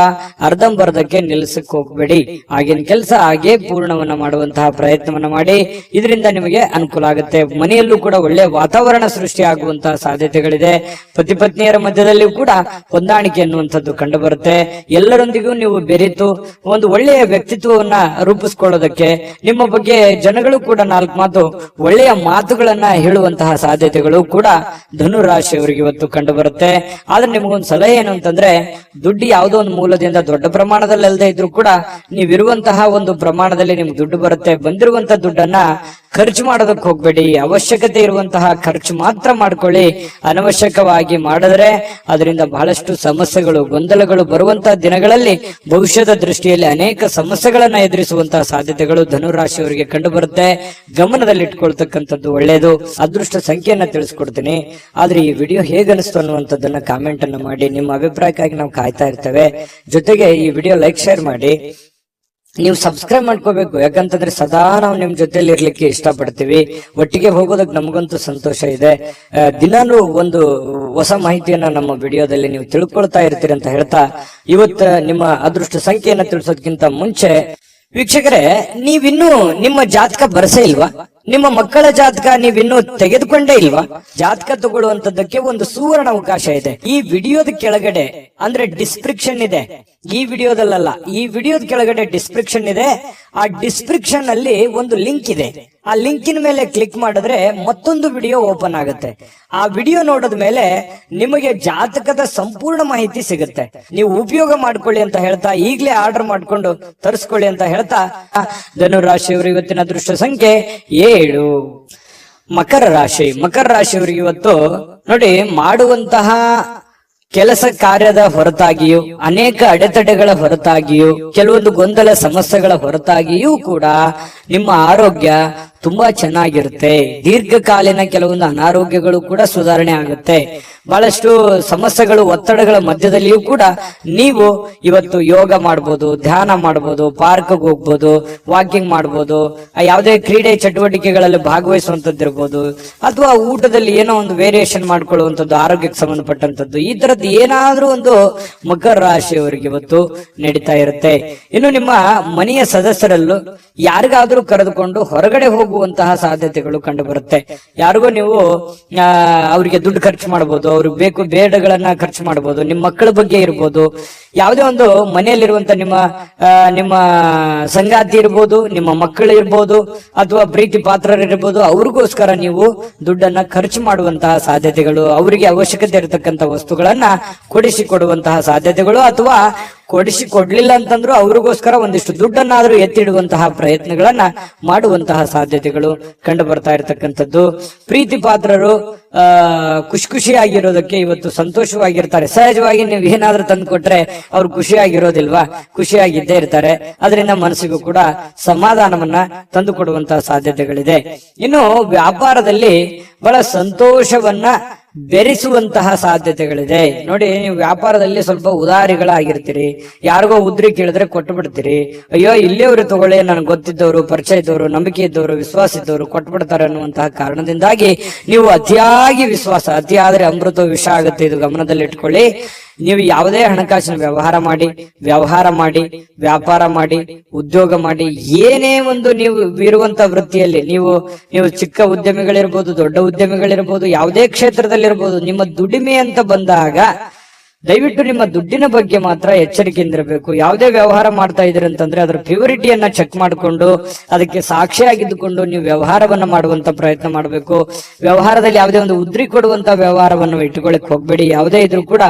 ಅರ್ಧಂಬರ್ಧಕ್ಕೆ ನಿಲ್ಲಿಸಕ್ ಹೋಗ್ಬೇಡಿ. ಆಗಿನ ಕೆಲಸ ಹಾಗೆ ಪೂರ್ಣವನ್ನ ಮಾಡುವಂತಹ ಪ್ರಯತ್ನವನ್ನ ಮಾಡಿ. ಇದರಿಂದ ನಿಮಗೆ ಅನುಕೂಲ ಆಗುತ್ತೆ. ಮನೆಯಲ್ಲೂ ಕೂಡ ಒಳ್ಳೆ ವಾತಾವರಣ ಸೃಷ್ಟಿ ಆಗುವಂತಹ ಸಾಧ್ಯತೆಗಳಿದೆ. ಪತಿ ಪತ್ನಿಯರ ಮಧ್ಯದಲ್ಲಿಯೂ ಕೂಡ ಹೊಂದಾಣಿಕೆ ಅನ್ನುವಂಥದ್ದು ಕಂಡು ಬರುತ್ತೆ. ಎಲ್ಲರೊಂದಿಗೂ ನೀವು ಬೆರೆತು ಒಂದು ಒಳ್ಳೆಯ ವ್ಯಕ್ತಿತ್ವವನ್ನ ರೂಪಿಸ್ಕೊಳ್ಳೋದಕ್ಕೆ, ನಿಮ್ಮ ಬಗ್ಗೆ ಜನಗಳು ಕೂಡ 4 ಮಾತು ಒಳ್ಳೆಯ ಮಾತುಗಳನ್ನ ಹೇಳುವಂತಹ ಸಾಧ್ಯತೆಗಳು ಕೂಡ ಧನುರಾಶಿಯವರಿಗೆ ಇವತ್ತು ಕಂಡು ಬರುತ್ತೆ. ಆದ್ರೆ ನಿಮಗೊಂದು ಸಲಹೆ ಏನು ಅಂತಂದ್ರೆ, ದುಡ್ಡು ಯಾವುದೋ ಒಂದು ಮೂಲದಿಂದ ದೊಡ್ಡ ಪ್ರಮಾಣದಲ್ಲಿ ಅಲ್ಲದೆ ಇದ್ರೂ ಕೂಡ ನೀವಿರುವಂತಹ ಒಂದು ಪ್ರಮಾಣದಲ್ಲಿ ನಿಮ್ಗೆ ದುಡ್ಡು ಬರುತ್ತೆ. ಬಂದಿರುವಂತಹ ದುಡ್ಡನ್ನ ಖರ್ಚು ಮಾಡೋದಕ್ಕೆ ಹೋಗ್ಬೇಡಿ. ಅವಶ್ಯಕತೆ ಇರುವಂತಹ ಖರ್ಚು ಮಾತ್ರ ಮಾಡ್ಕೊಳ್ಳಿ. ಅನವಶ್ಯಕವಾಗಿ ಮಾಡಿದ್ರೆ ಅದರಿಂದ ಬಹಳಷ್ಟು ಸಮಸ್ಯೆಗಳು, ಗೊಂದಲಗಳು ಬರುವಂತಹ ದಿನಗಳಲ್ಲಿ ಭವಿಷ್ಯದ ದೃಷ್ಟಿಯಲ್ಲಿ ಅನೇಕ ಸಮಸ್ಯೆಗಳನ್ನ ಎದುರಿಸುವಂತಹ ಸಾಧ್ಯತೆಗಳು ಧನುರಾಶಿಯವರಿಗೆ ಕಂಡು ಬರುತ್ತೆ. ಗಮನದಲ್ಲಿಟ್ಕೊಳ್ತಕ್ಕಂಥದ್ದು ಒಳ್ಳೆಯದು. ಅದೃಷ್ಟ ಸಂಖ್ಯೆಯನ್ನ ತಿಳಿಸ್ಕೊಡ್ತೀನಿ. ಆದ್ರೆ ಈ ವಿಡಿಯೋ ಹೇಗನಿಸ್ತು ಅನ್ನುವಂಥದ್ದನ್ನ ಕಾಮೆಂಟ್ ಅನ್ನು ಮಾಡಿ. ನಿಮ್ಮ ಅಭಿಪ್ರಾಯಕ್ಕಾಗಿ ನಾವು ಕಾಯ್ತಾ ಇರ್ತೇವೆ. ಜೊತೆಗೆ ಈ ವಿಡಿಯೋ ಲೈಕ್ ಶೇರ್ ಮಾಡಿ. ನೀವು ಸಬ್ಸ್ಕ್ರೈಬ್ ಮಾಡ್ಕೋಬೇಕು. ಯಾಕಂತಂದ್ರೆ ಸದಾ ನಾವು ನಿಮ್ ಜೊತೆಲಿ ಇರ್ಲಿಕ್ಕೆ ಇಷ್ಟಪಡ್ತೀವಿ. ಒಟ್ಟಿಗೆ ಹೋಗೋದಕ್ಕೆ ನಮಗಂತೂ ಸಂತೋಷ ಇದೆ. ದಿನಾನು ಒಂದು ಹೊಸ ಮಾಹಿತಿಯನ್ನ ನಮ್ಮ ವಿಡಿಯೋದಲ್ಲಿ ನೀವು ತಿಳ್ಕೊಳ್ತಾ ಇರ್ತೀರಿ ಅಂತ ಹೇಳ್ತಾ, ಇವತ್ತು ನಿಮ್ಮ ಅದೃಷ್ಟ ಸಂಖ್ಯೆಯನ್ನ ತಿಳಿಸೋದಕ್ಕಿಂತ ಮುಂಚೆ ವೀಕ್ಷಕರೇ, ನೀವಿನ್ನೂ ನಿಮ್ಮ ಜಾತಕ ಬರಸೇ ಇಲ್ವಾ? ನಿಮ್ಮ ಮಕ್ಕಳ ಜಾತಕ ನೀವಿನ್ನೂ ತೆಗೆದುಕೊಂಡೇ ಇಲ್ವಾ? ಜಾತಕ ತಗೊಳ್ಳುವಂತದ್ದಕ್ಕೆ ಒಂದು ಸುವರ್ಣ ಅವಕಾಶ ಇದೆ. ಈ ವಿಡಿಯೋದ ಕೆಳಗಡೆ ಅಂದ್ರೆ ಡಿಸ್ಕ್ರಿಪ್ಷನ್ ಇದೆ. ಈ ವಿಡಿಯೋದಲ್ಲ, ಈ ವಿಡಿಯೋದ ಕೆಳಗಡೆ ಡಿಸ್ಕ್ರಿಪ್ಷನ್ ಇದೆ. ಆ ಡಿಸ್ಕ್ರಿಪ್ಷನ್ ಅಲ್ಲಿ ಒಂದು ಲಿಂಕ್ ಇದೆ. ಆ ಲಿಂಕಿನ ಮೇಲೆ ಕ್ಲಿಕ್ ಮಾಡಿದ್ರೆ ಮತ್ತೊಂದು ವಿಡಿಯೋ ಓಪನ್ ಆಗುತ್ತೆ. ಆ ವಿಡಿಯೋ ನೋಡಿದ ಮೇಲೆ ನಿಮಗೆ ಜಾತಕದ ಸಂಪೂರ್ಣ ಮಾಹಿತಿ ಸಿಗುತ್ತೆ. ನೀವು ಉಪಯೋಗ ಮಾಡ್ಕೊಳ್ಳಿ ಅಂತ ಹೇಳ್ತಾ, ಈಗಲೇ ಆರ್ಡರ್ ಮಾಡ್ಕೊಂಡು ತರಿಸ್ಕೊಳ್ಳಿ ಅಂತ ಹೇಳ್ತಾ, ಧನುರಾಶಿಯವರು ಇವತ್ತಿನ ಅದೃಷ್ಟ ಸಂಖ್ಯೆ 7. ಮಕರ ರಾಶಿಯವರಿಗೆ ಇವತ್ತು ನೋಡಿ, ಮಾಡುವಂತಹ ಕೆಲಸ ಕಾರ್ಯದ ಹೊರತಾಗಿಯೂ, ಅನೇಕ ಅಡೆತಡೆಗಳ ಹೊರತಾಗಿಯೂ, ಕೆಲವೊಂದು ಗೊಂದಲ ಸಮಸ್ಯೆಗಳ ಹೊರತಾಗಿಯೂ ಕೂಡ ನಿಮ್ಮ ಆರೋಗ್ಯ ತುಂಬಾ ಚೆನ್ನಾಗಿರುತ್ತೆ. ದೀರ್ಘಕಾಲೀನ ಕೆಲವೊಂದು ಅನಾರೋಗ್ಯಗಳು ಕೂಡ ಸುಧಾರಣೆ ಆಗುತ್ತೆ. ಬಹಳಷ್ಟು ಸಮಸ್ಯೆಗಳು, ಒತ್ತಡಗಳ ಮಧ್ಯದಲ್ಲಿಯೂ ಕೂಡ ನೀವು ಇವತ್ತು ಯೋಗ ಮಾಡ್ಬೋದು, ಧ್ಯಾನ ಮಾಡ್ಬೋದು, ಪಾರ್ಕ್ಗೆ ಹೋಗ್ಬೋದು, ವಾಕಿಂಗ್ ಮಾಡ್ಬೋದು, ಯಾವುದೇ ಕ್ರೀಡೆ ಚಟುವಟಿಕೆಗಳಲ್ಲಿ ಭಾಗವಹಿಸುವಂತದ್ದಿರ್ಬೋದು, ಅಥವಾ ಊಟದಲ್ಲಿ ಏನೋ ಒಂದು ವೇರಿಯೇಷನ್ ಮಾಡ್ಕೊಳ್ಳುವಂಥದ್ದು, ಆರೋಗ್ಯಕ್ಕೆ ಸಂಬಂಧಪಟ್ಟಂತದ್ದು, ಈ ತರದ್ದು ಏನಾದ್ರೂ ಒಂದು ಮಕರ ರಾಶಿಯವರಿಗೆ ಇವತ್ತು ನಡೀತಾ ಇರುತ್ತೆ. ಇನ್ನು ನಿಮ್ಮ ಮನೆಯ ಸದಸ್ಯರಲ್ಲೂ ಯಾರಿಗಾದ್ರೂ ಕರೆದುಕೊಂಡು ಹೊರಗಡೆ ಹೋಗುವಂತಹ ಸಾಧ್ಯತೆಗಳು ಕಂಡು ಬರುತ್ತೆ. ಯಾರಿಗೋ ನೀವು ಅವರಿಗೆ ದುಡ್ಡು ಖರ್ಚು ಮಾಡಬಹುದು, ಅವ್ರಿಗೆ ಬೇಕು ಬೇಡಗಳನ್ನ ಖರ್ಚು ಮಾಡಬಹುದು, ನಿಮ್ಮ ಮಕ್ಕಳ ಬಗ್ಗೆ ಇರ್ಬೋದು, ಯಾವುದೇ ಒಂದು ಮನೆಯಲ್ಲಿರುವಂತ ನಿಮ್ಮ ಸಂಗಾತಿ ಇರ್ಬೋದು, ನಿಮ್ಮ ಮಕ್ಕಳು ಇರ್ಬೋದು, ಅಥವಾ ಪ್ರೀತಿ ಪಾತ್ರರಿರ್ಬೋದು, ಅವ್ರಿಗೋಸ್ಕರ ನೀವು ದುಡ್ಡನ್ನ ಖರ್ಚು ಮಾಡುವಂತಹ ಸಾಧ್ಯತೆಗಳು, ಅವರಿಗೆ ಅವಶ್ಯಕತೆ ಇರತಕ್ಕಂತ ವಸ್ತುಗಳನ್ನ ಕೊಡಿಸಿಕೊಡುವಂತಹ ಸಾಧ್ಯತೆಗಳು, ಅಥವಾ ಕೊಡಿಸಿಕೊಡ್ಲಿಲ್ಲ ಅಂತಂದ್ರೂ ಅವ್ರಿಗೋಸ್ಕರ ಒಂದಿಷ್ಟು ದುಡ್ಡನ್ನಾದ್ರೂ ಎತ್ತಿಡುವಂತಹ ಪ್ರಯತ್ನಗಳನ್ನ ಮಾಡುವಂತಹ ಸಾಧ್ಯತೆಗಳು ಕಂಡು ಬರ್ತಾ ಇರತಕ್ಕಂಥದ್ದು. ಪ್ರೀತಿ ಪಾತ್ರರು ಖುಷಿಯಾಗಿರೋದಕ್ಕೆ ಇವತ್ತು ಸಂತೋಷವಾಗಿರ್ತಾರೆ. ಸಹಜವಾಗಿ ನೀವು ಏನಾದ್ರೂ ತಂದು ಕೊಟ್ರೆ ಅವ್ರು ಖುಷಿಯಾಗಿರೋದಿಲ್ವಾ? ಖುಷಿಯಾಗಿದ್ದೇ ಇರ್ತಾರೆ. ಅದರಿಂದ ಮನಸ್ಸಿಗೂ ಕೂಡ ಸಮಾಧಾನವನ್ನ ತಂದು ಕೊಡುವಂತಹ ಸಾಧ್ಯತೆಗಳಿದೆ. ಇನ್ನು ವ್ಯಾಪಾರದಲ್ಲಿ ಬಹಳ ಸಂತೋಷವನ್ನ ಬೆರೆಸುವಂತಹ ಸಾಧ್ಯತೆಗಳಿದೆ. ನೋಡಿ, ನೀವು ವ್ಯಾಪಾರದಲ್ಲಿ ಸ್ವಲ್ಪ ಉದಾರಿಗಳಾಗಿರ್ತೀರಿ. ಯಾರಿಗೋ ಉದ್ರಿ ಕೇಳಿದ್ರೆ ಕೊಟ್ಟು ಬಿಡ್ತೀರಿ. ಅಯ್ಯೋ, ಇಲ್ಲಿಯವರು ತಗೊಳ್ಳಿ, ನನಗೆ ಗೊತ್ತಿದ್ದವರು, ಪರಿಚಯ ಇದ್ದವರು, ನಂಬಿಕೆ ಇದ್ದವರು, ವಿಶ್ವಾಸ ಇದ್ದವರು ಕೊಟ್ಟು ಬಿಡ್ತಾರೆ ಅನ್ನುವಂತಹ ಕಾರಣದಿಂದಾಗಿ ನೀವು ಅತಿಯಾಗಿ ವಿಶ್ವಾಸ, ಅತಿ ಆದ್ರೆ ಅಮೃತ ವಿಷ ಆಗುತ್ತೆ. ಇದು ಗಮನದಲ್ಲಿ ಇಟ್ಕೊಳ್ಳಿ. ನೀವು ಯಾವುದೇ ಹಣಕಾಸಿನ ವ್ಯವಹಾರ ಮಾಡಿ, ವ್ಯಾಪಾರ ಮಾಡಿ, ಉದ್ಯೋಗ ಮಾಡಿ, ಏನೇ ಒಂದು ನೀವು ಇರುವಂತ ವೃತ್ತಿಯಲ್ಲಿ ನೀವು ಚಿಕ್ಕ ಉದ್ಯಮಿಗಳಿರ್ಬೋದು, ದೊಡ್ಡ ಉದ್ಯಮಿಗಳಿರ್ಬೋದು, ಯಾವುದೇ ಕ್ಷೇತ್ರದಲ್ಲಿರ್ಬೋದು, ನಿಮ್ಮ ದುಡಿಮೆ ಅಂತ ಬಂದಾಗ ದಯವಿಟ್ಟು ನಿಮ್ಮ ದುಡ್ಡಿನ ಬಗ್ಗೆ ಮಾತ್ರ ಎಚ್ಚರಿಕೆಯಿಂದಿರಬೇಕು. ಯಾವುದೇ ವ್ಯವಹಾರ ಮಾಡ್ತಾ ಇದ್ರಿ ಅಂತಂದ್ರೆ ಅದರ ಪ್ಯೂರಿಟಿಯನ್ನ ಚೆಕ್ ಮಾಡಿಕೊಂಡು ಅದಕ್ಕೆ ಸಾಕ್ಷಿಯಾಗಿದ್ದುಕೊಂಡು ನೀವು ವ್ಯವಹಾರವನ್ನ ಮಾಡುವಂತ ಪ್ರಯತ್ನ ಮಾಡಬೇಕು. ವ್ಯವಹಾರದಲ್ಲಿ ಯಾವುದೇ ಒಂದು ಉದ್ರಿ ಕೊಡುವಂತ ವ್ಯವಹಾರವನ್ನು ಇಟ್ಟುಕೊಳ್ಳಿಕ್ ಹೋಗ್ಬೇಡಿ. ಯಾವುದೇ ಇದ್ರೂ ಕೂಡ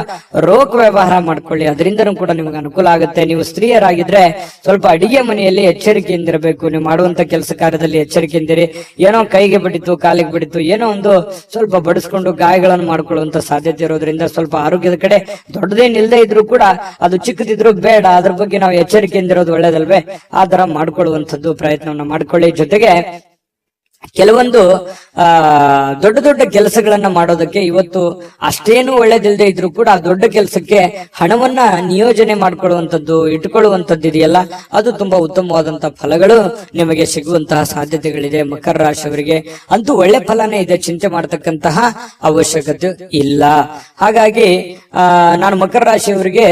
ರೋಕ್ ವ್ಯವಹಾರ ಮಾಡ್ಕೊಳ್ಳಿ, ಅದರಿಂದನೂ ಕೂಡ ನಿಮ್ಗೆ ಅನುಕೂಲ ಆಗುತ್ತೆ. ನೀವು ಸ್ತ್ರೀಯರಾಗಿದ್ರೆ ಸ್ವಲ್ಪ ಅಡಿಗೆ ಮನೆಯಲ್ಲಿ ಎಚ್ಚರಿಕೆಯಿಂದಿರಬೇಕು. ನೀವು ಮಾಡುವಂತ ಕೆಲಸ ಕಾರ್ಯದಲ್ಲಿ ಎಚ್ಚರಿಕೆಯಿಂದಿರಿ. ಏನೋ ಕೈಗೆ ಬಿಡಿತು, ಕಾಲಿಗೆ ಬಿಡಿತು, ಏನೋ ಒಂದು ಸ್ವಲ್ಪ ಬಡಿಸ್ಕೊಂಡು ಗಾಯಗಳನ್ನು ಮಾಡ್ಕೊಳ್ಳುವಂತ ಸಾಧ್ಯತೆ ಇರೋದ್ರಿಂದ ಸ್ವಲ್ಪ ಆರೋಗ್ಯದ ಕಡೆ ದೊಡ್ಡದೇನಿಲ್ಲದೆ ಇದ್ರೂ ಕೂಡ ಅದು ಚಿಕ್ಕದಿದ್ರು ಬೇಡ, ಅದ್ರ ಬಗ್ಗೆ ನಾವು ಎಚ್ಚರಿಕೆಯಿಂದಿರೋದು ಒಳ್ಳೇದಲ್ವೇ? ಆ ತರ ಮಾಡ್ಕೊಳ್ಳುವಂಥದ್ದು ಪ್ರಯತ್ನವನ್ನ ಮಾಡ್ಕೊಳ್ಳಿ. ಜೊತೆಗೆ ಕೆಲವೊಂದು ದೊಡ್ಡ ದೊಡ್ಡ ಕೆಲಸಗಳನ್ನ ಮಾಡೋದಕ್ಕೆ ಇವತ್ತು ಅಷ್ಟೇನು ಒಳ್ಳೇದಿಲ್ಲದೆ ಇದ್ರು ಕೂಡ ದೊಡ್ಡ ಕೆಲಸಕ್ಕೆ ಹಣವನ್ನ ನಿಯೋಜನೆ ಮಾಡ್ಕೊಳ್ಳುವಂಥದ್ದು, ಇಟ್ಕೊಳ್ಳುವಂಥದ್ದು ಇದೆಯಲ್ಲ, ಅದು ತುಂಬಾ ಉತ್ತಮವಾದಂತಹ ಫಲಗಳು ನಿಮಗೆ ಸಿಗುವಂತಹ ಸಾಧ್ಯತೆಗಳಿದೆ. ಮಕರ ರಾಶಿಯವರಿಗೆ ಅಂತೂ ಒಳ್ಳೆ ಫಲನೇ ಇದೆ, ಚಿಂತೆ ಮಾಡತಕ್ಕಂತಹ ಅವಶ್ಯಕತೆ ಇಲ್ಲ. ಹಾಗಾಗಿ ನಾನು ಮಕರ ರಾಶಿಯವರಿಗೆ